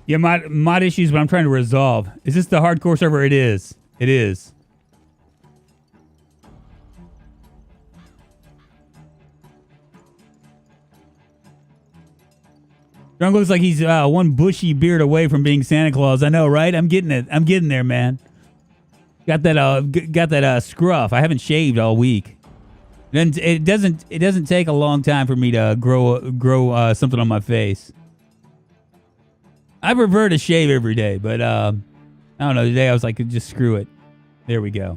A: Yeah, mod issues, but I'm trying to resolve. Is this the hardcore server? It is. It is. Drunk looks like he's one bushy beard away from being Santa Claus. I know, right? I'm getting it. I'm getting there, man. Got that scruff. I haven't shaved all week. Then it doesn't take a long time for me to grow something on my face. I prefer to shave every day, but I don't know. Today I was like, just screw it. There we go.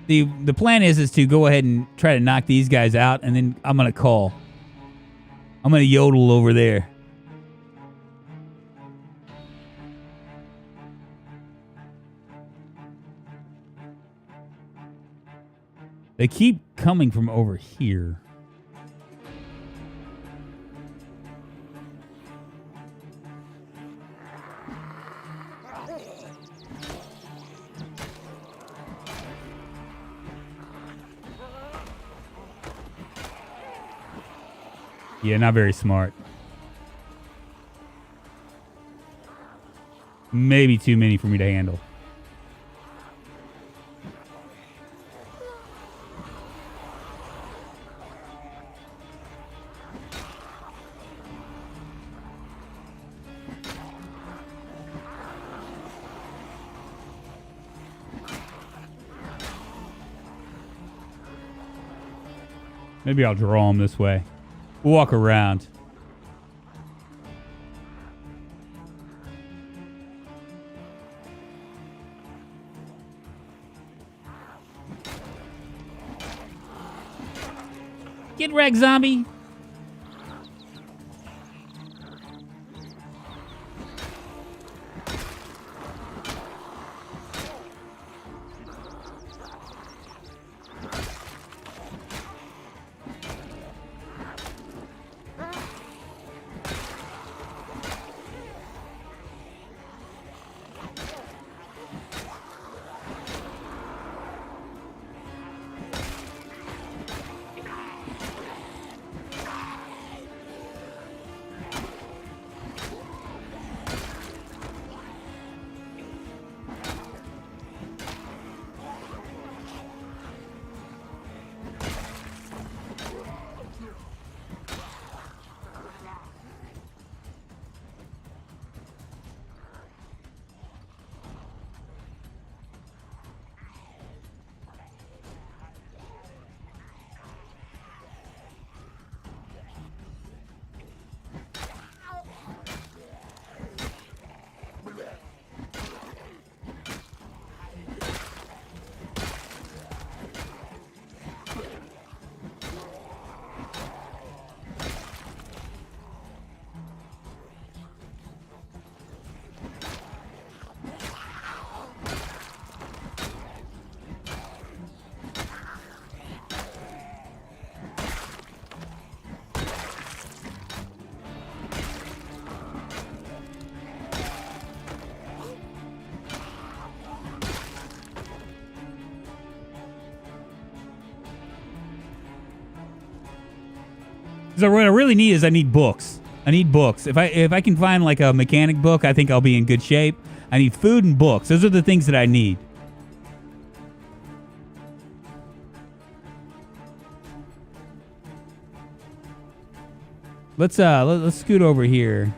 A: The plan is to go ahead and try to knock these guys out, and then I'm gonna call. I'm gonna yodel over there. They keep coming from over here. Yeah, not very smart. Maybe too many for me to handle. Maybe I'll draw them this way. We'll walk around. Get wrecked, zombie. So what I really need is I need books. I need books. If I can find like a mechanic book, I think I'll be in good shape. I need food and books. Those are the things that I need. Let's scoot over here.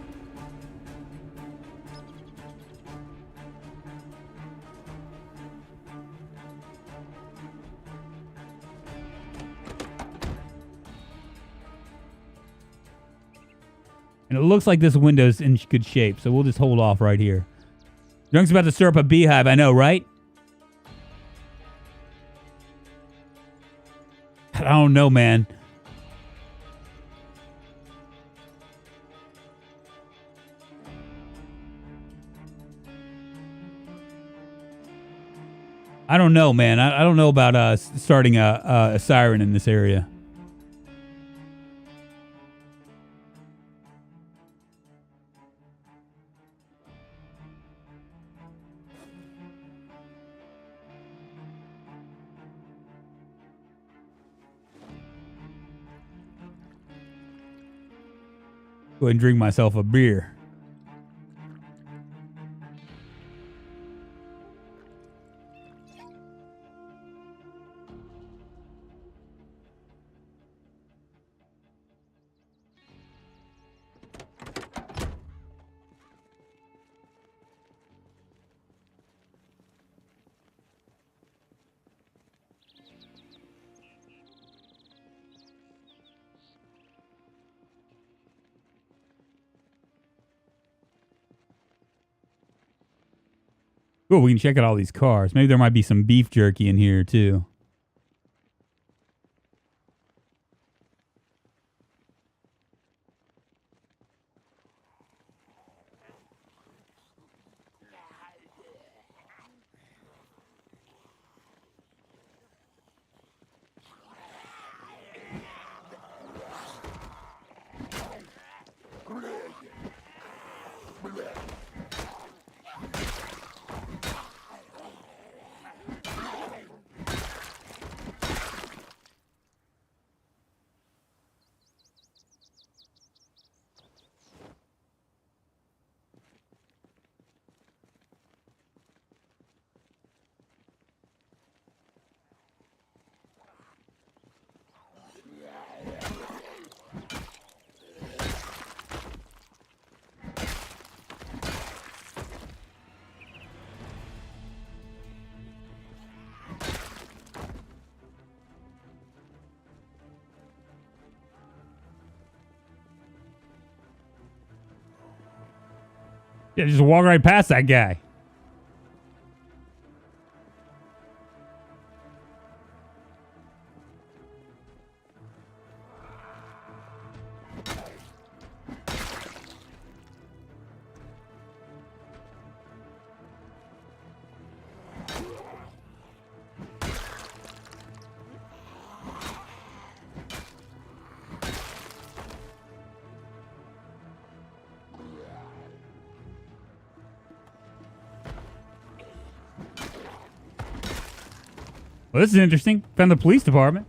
A: And it looks like this window's in good shape, so we'll just hold off right here. Drunk's about to stir up a beehive, I know, right? I don't know, man. I don't know, man. I don't know about starting a siren in this area. Go ahead and drink myself a beer. Cool, we can check out all these cars. Maybe there might be some beef jerky in here, too. Yeah, just walk right past that guy. Well, this is interesting. Found the police department.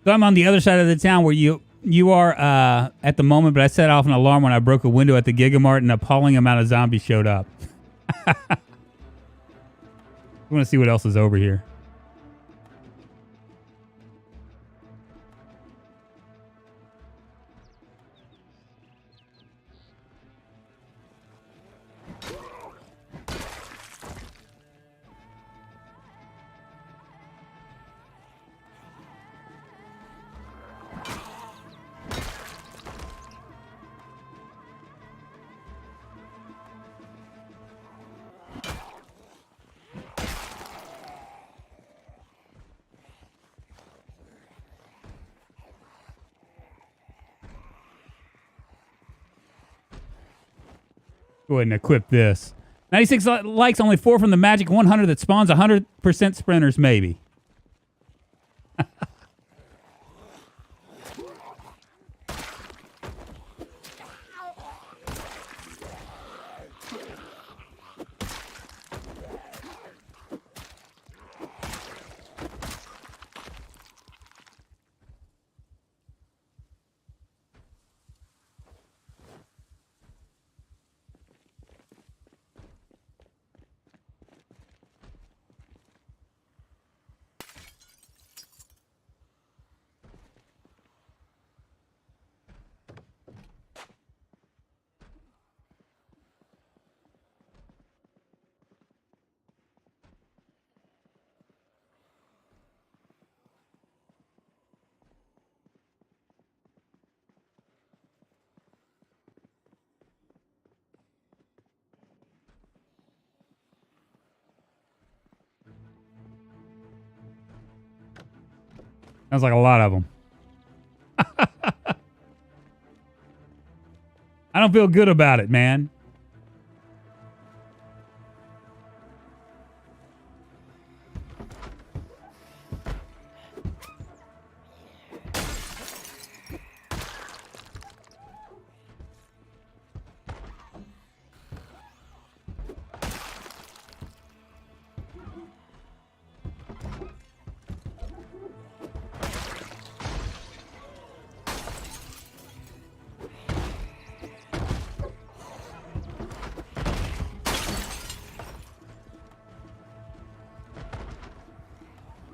A: So I'm on the other side of the town where you are at the moment, but I set off an alarm when I broke a window at the Gigamart and an appalling amount of zombies showed up. I want to see what else is over here. Go ahead and equip this. 96 likes, only 4 from the magic 100 that spawns 100% sprinters, maybe. Sounds like a lot of them. I don't feel good about it, man.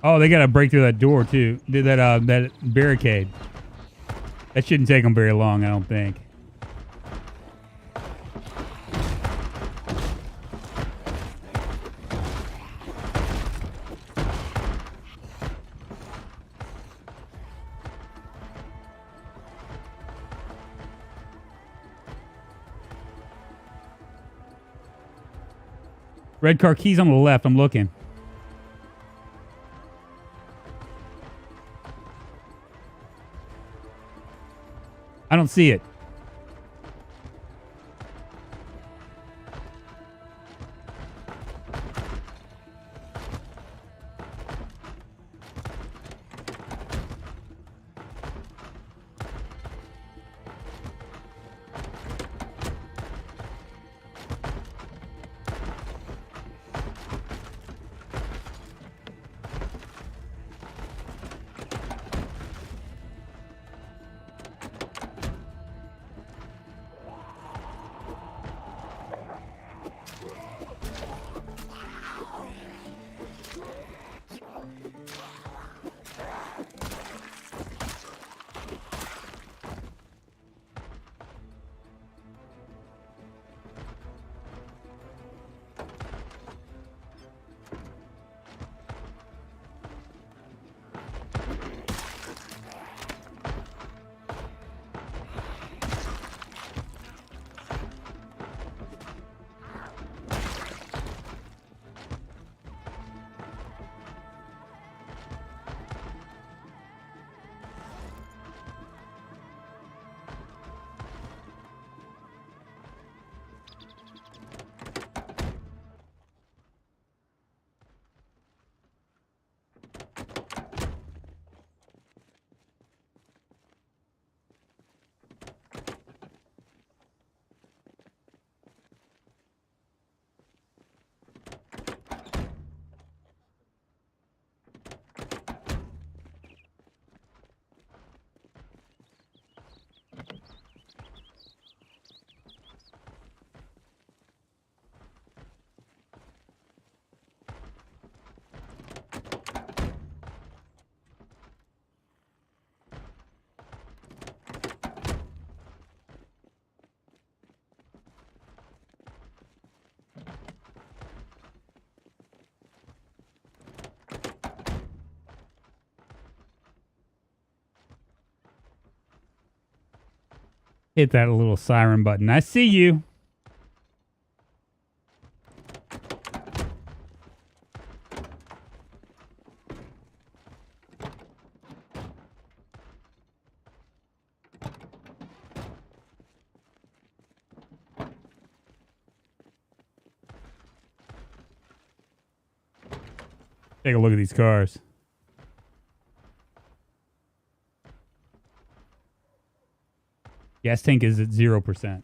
A: Oh, they got to break through that door too. That barricade. That shouldn't take them very long, I don't think. Red car keys on the left. I'm looking. I don't see it. Hit that little siren button. I see you. Take a look at these cars. Gas tank is at 0%.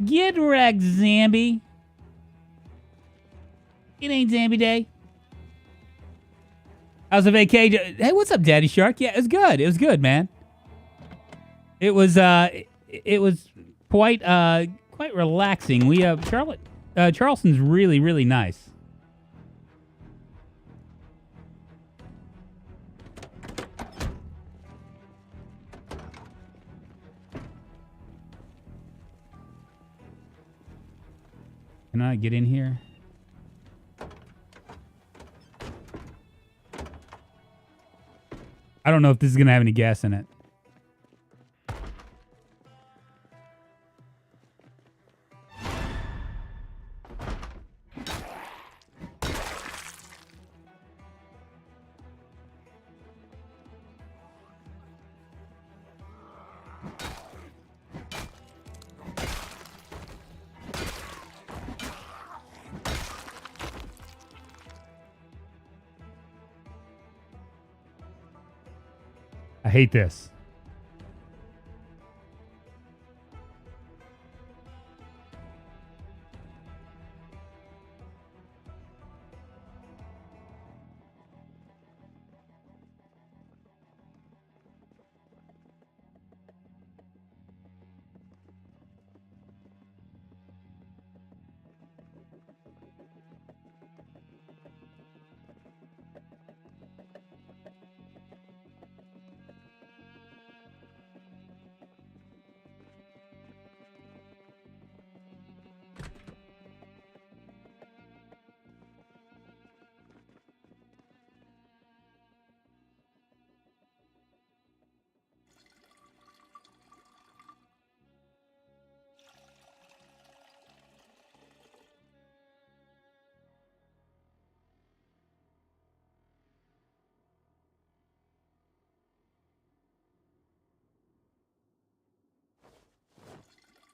A: Get wrecked, Zambi. It ain't Zambi Day. How's the vacation? Hey, what's up, Daddy Shark? Yeah, it was good. It was good, man. It was quite relaxing. We Charleston's really, really nice. Can I get in here? I don't know if this is going to have any gas in it. I hate this.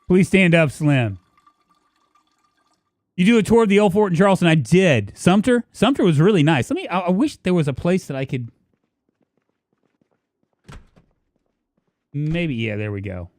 A: Please stand up, Slim. You do a tour of the old fort in Charleston. I did. Sumter? Sumter was really nice. I wish there was a place that I could... Maybe, yeah, there we go.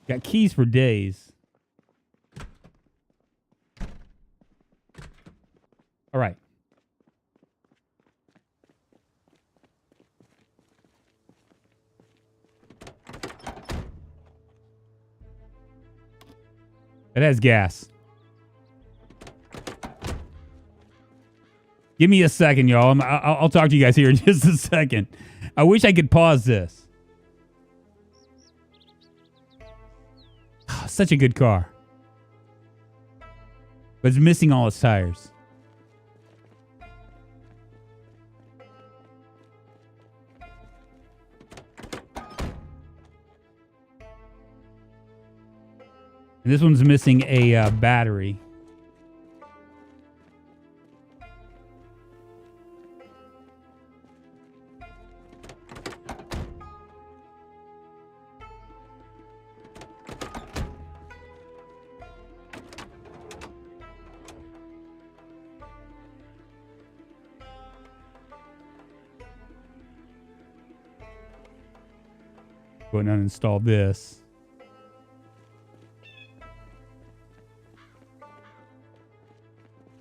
A: Got keys for days. All right. It has gas. Give me a second, y'all. I'll talk to you guys here in just a second. I wish I could pause this. Such a good car. But it's missing all its tires. And this one's missing a battery. Go ahead and uninstall this.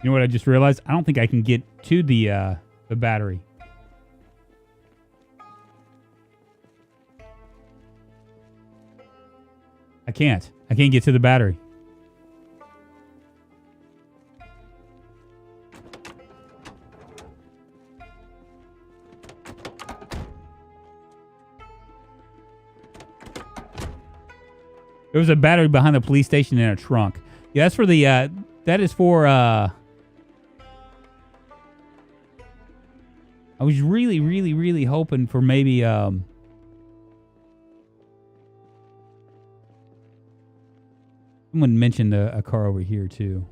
A: You know what I just realized? I don't think I can get to the battery. I can't. I can't get to the battery. There was a battery behind the police station in a trunk. Yeah, that's for the, that is for, I was really hoping for maybe, someone mentioned a car over here too.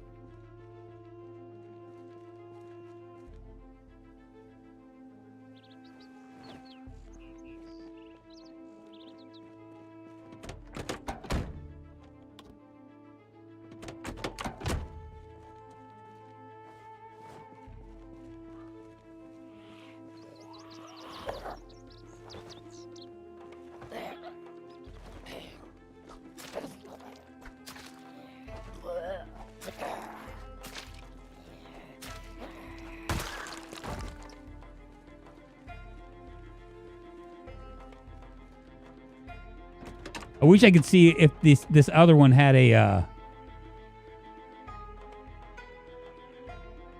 A: I wish I could see if this other one had a... Well,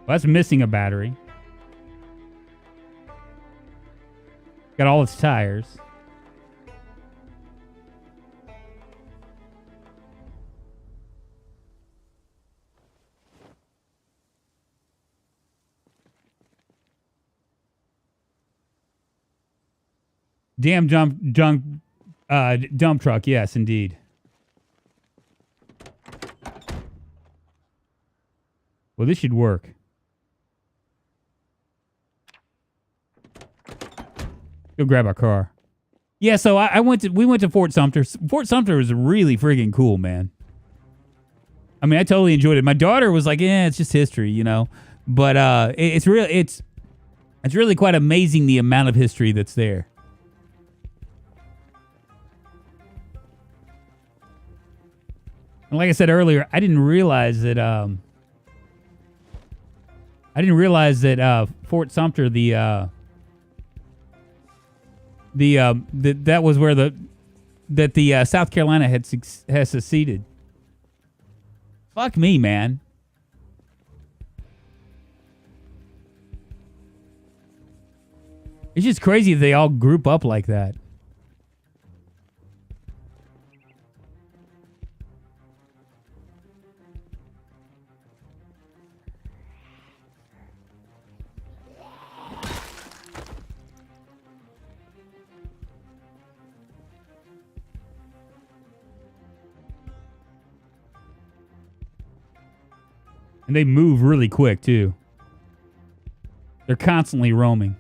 A: that's missing a battery. Got all its tires. Damn dump truck. Yes, indeed. Well, this should work. Go grab our car. Yeah, so we went to Fort Sumter. Fort Sumter was really friggin' cool, man. I mean, I totally enjoyed it. My daughter was like, it's just history, you know. But it's really quite amazing the amount of history that's there. And like I said earlier, I didn't realize that Fort Sumter, that was where the South Carolina has seceded. Fuck me, man. It's just crazy that they all group up like that. And they move really quick, too. They're constantly roaming.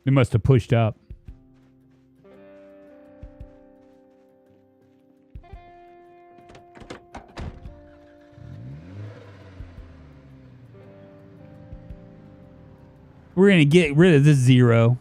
A: They must have pushed up. We're going to get rid of this zero.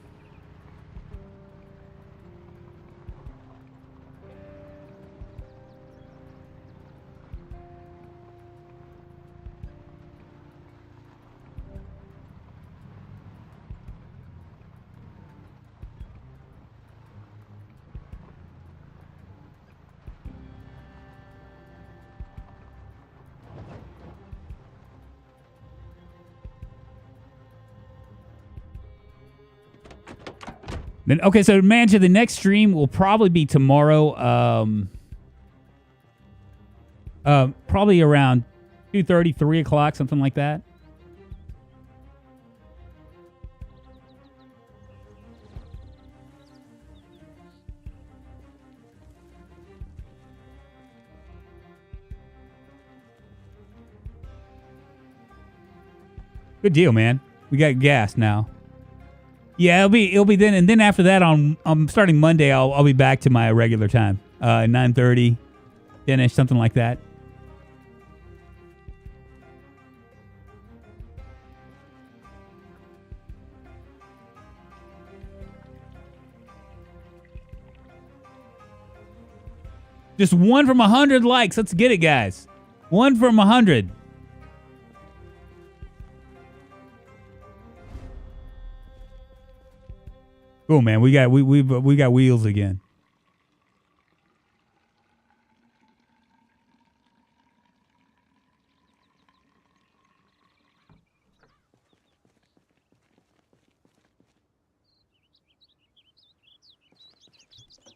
A: Then, okay, so man, the next stream will probably be tomorrow. Probably around 2:30, 3 o'clock, something like that. Good deal, man. We got gas now. Yeah, it'll be then, and then after that, I'm starting Monday. I'll be back to my regular time, 9:30, 10ish, something like that. Just 1 from 100 likes. Let's get it, guys. 1 from 100. Cool, man. We got wheels again.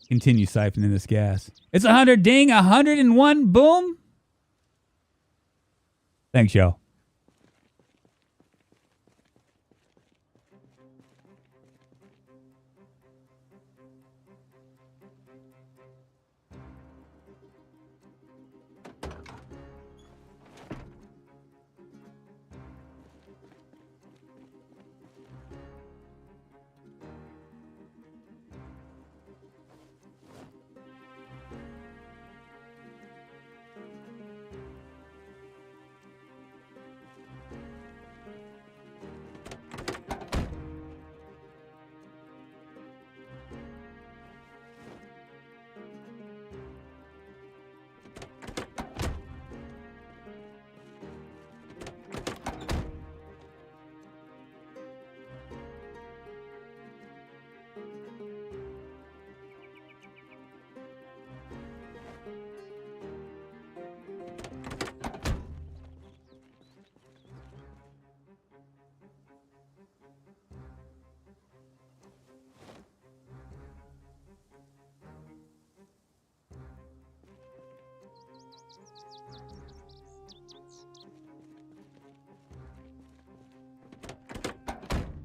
A: Continue siphoning this gas. It's 100 ding, 101 boom. Thanks, y'all.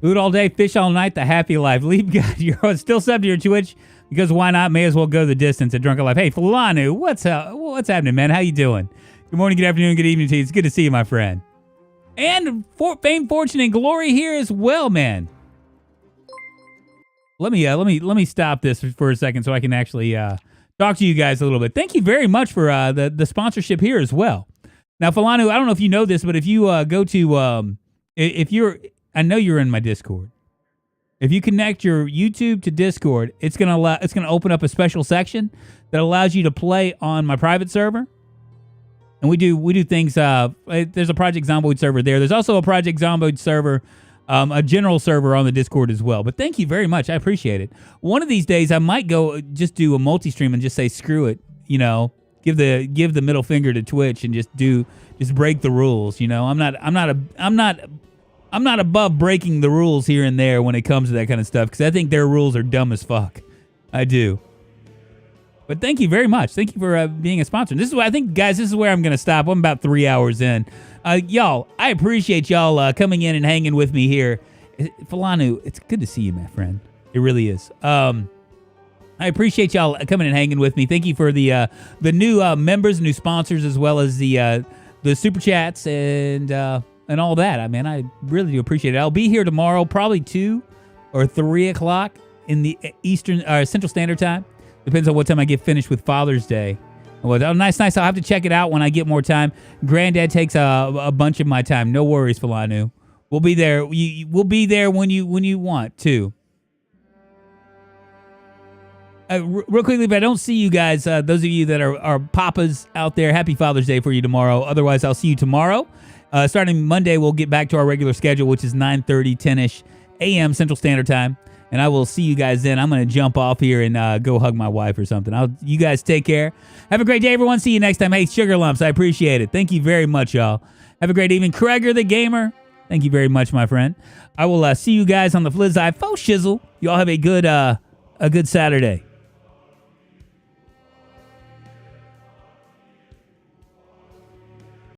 A: Food all day, fish all night, the happy life. Leave God, you're still sub to your Twitch because why not? May as well go the distance at Drunkonlife. Hey, Falanu, what's happening, man? How you doing? Good morning, good afternoon, good evening to you. It's good to see you, my friend. And fame, fortune, and glory here as well, man. Let me stop this for a second so I can actually talk to you guys a little bit. Thank you very much for the sponsorship here as well. Now, Falanu, I don't know if you know this, but if you go to I know you're in my Discord. If you connect your YouTube to Discord, it's gonna open up a special section that allows you to play on my private server. And we do things. There's a Project Zomboid server there. There's also a Project Zomboid server, a general server on the Discord as well. But thank you very much. I appreciate it. One of these days, I might go just do a multi-stream and just say screw it. You know, give the middle finger to Twitch and just break the rules. You know, I'm not above breaking the rules here and there when it comes to that kind of stuff because I think their rules are dumb as fuck. I do. But thank you very much. Thank you for being a sponsor. This is what I think, guys. This is where I'm going to stop. I'm about 3 hours in. Y'all, I appreciate y'all coming in and hanging with me here. Falanu, it's good to see you, my friend. It really is. I appreciate y'all coming and hanging with me. Thank you for the new members, new sponsors, as well as the super chats and all that. I mean, I really do appreciate it. I'll be here tomorrow, probably 2 or 3 o'clock in the Central Standard Time. Depends on what time I get finished with Father's Day. Well, nice. I'll have to check it out when I get more time. Granddad takes a bunch of my time. No worries, Falanu. We'll be there. We'll be there when you want to. Real quickly, if I don't see you guys, those of you that are papas out there, happy Father's Day for you tomorrow. Otherwise, I'll see you tomorrow. Starting Monday, we'll get back to our regular schedule, which is 9:30, 10-ish a.m. Central Standard Time. And I will see you guys then. I'm going to jump off here and go hug my wife or something. You guys take care. Have a great day, everyone. See you next time. Hey, Sugar Lumps, I appreciate it. Thank you very much, y'all. Have a great evening. Kreger the Gamer, thank you very much, my friend. I will see you guys on the flip side. Faux shizzle. Y'all have a good Saturday.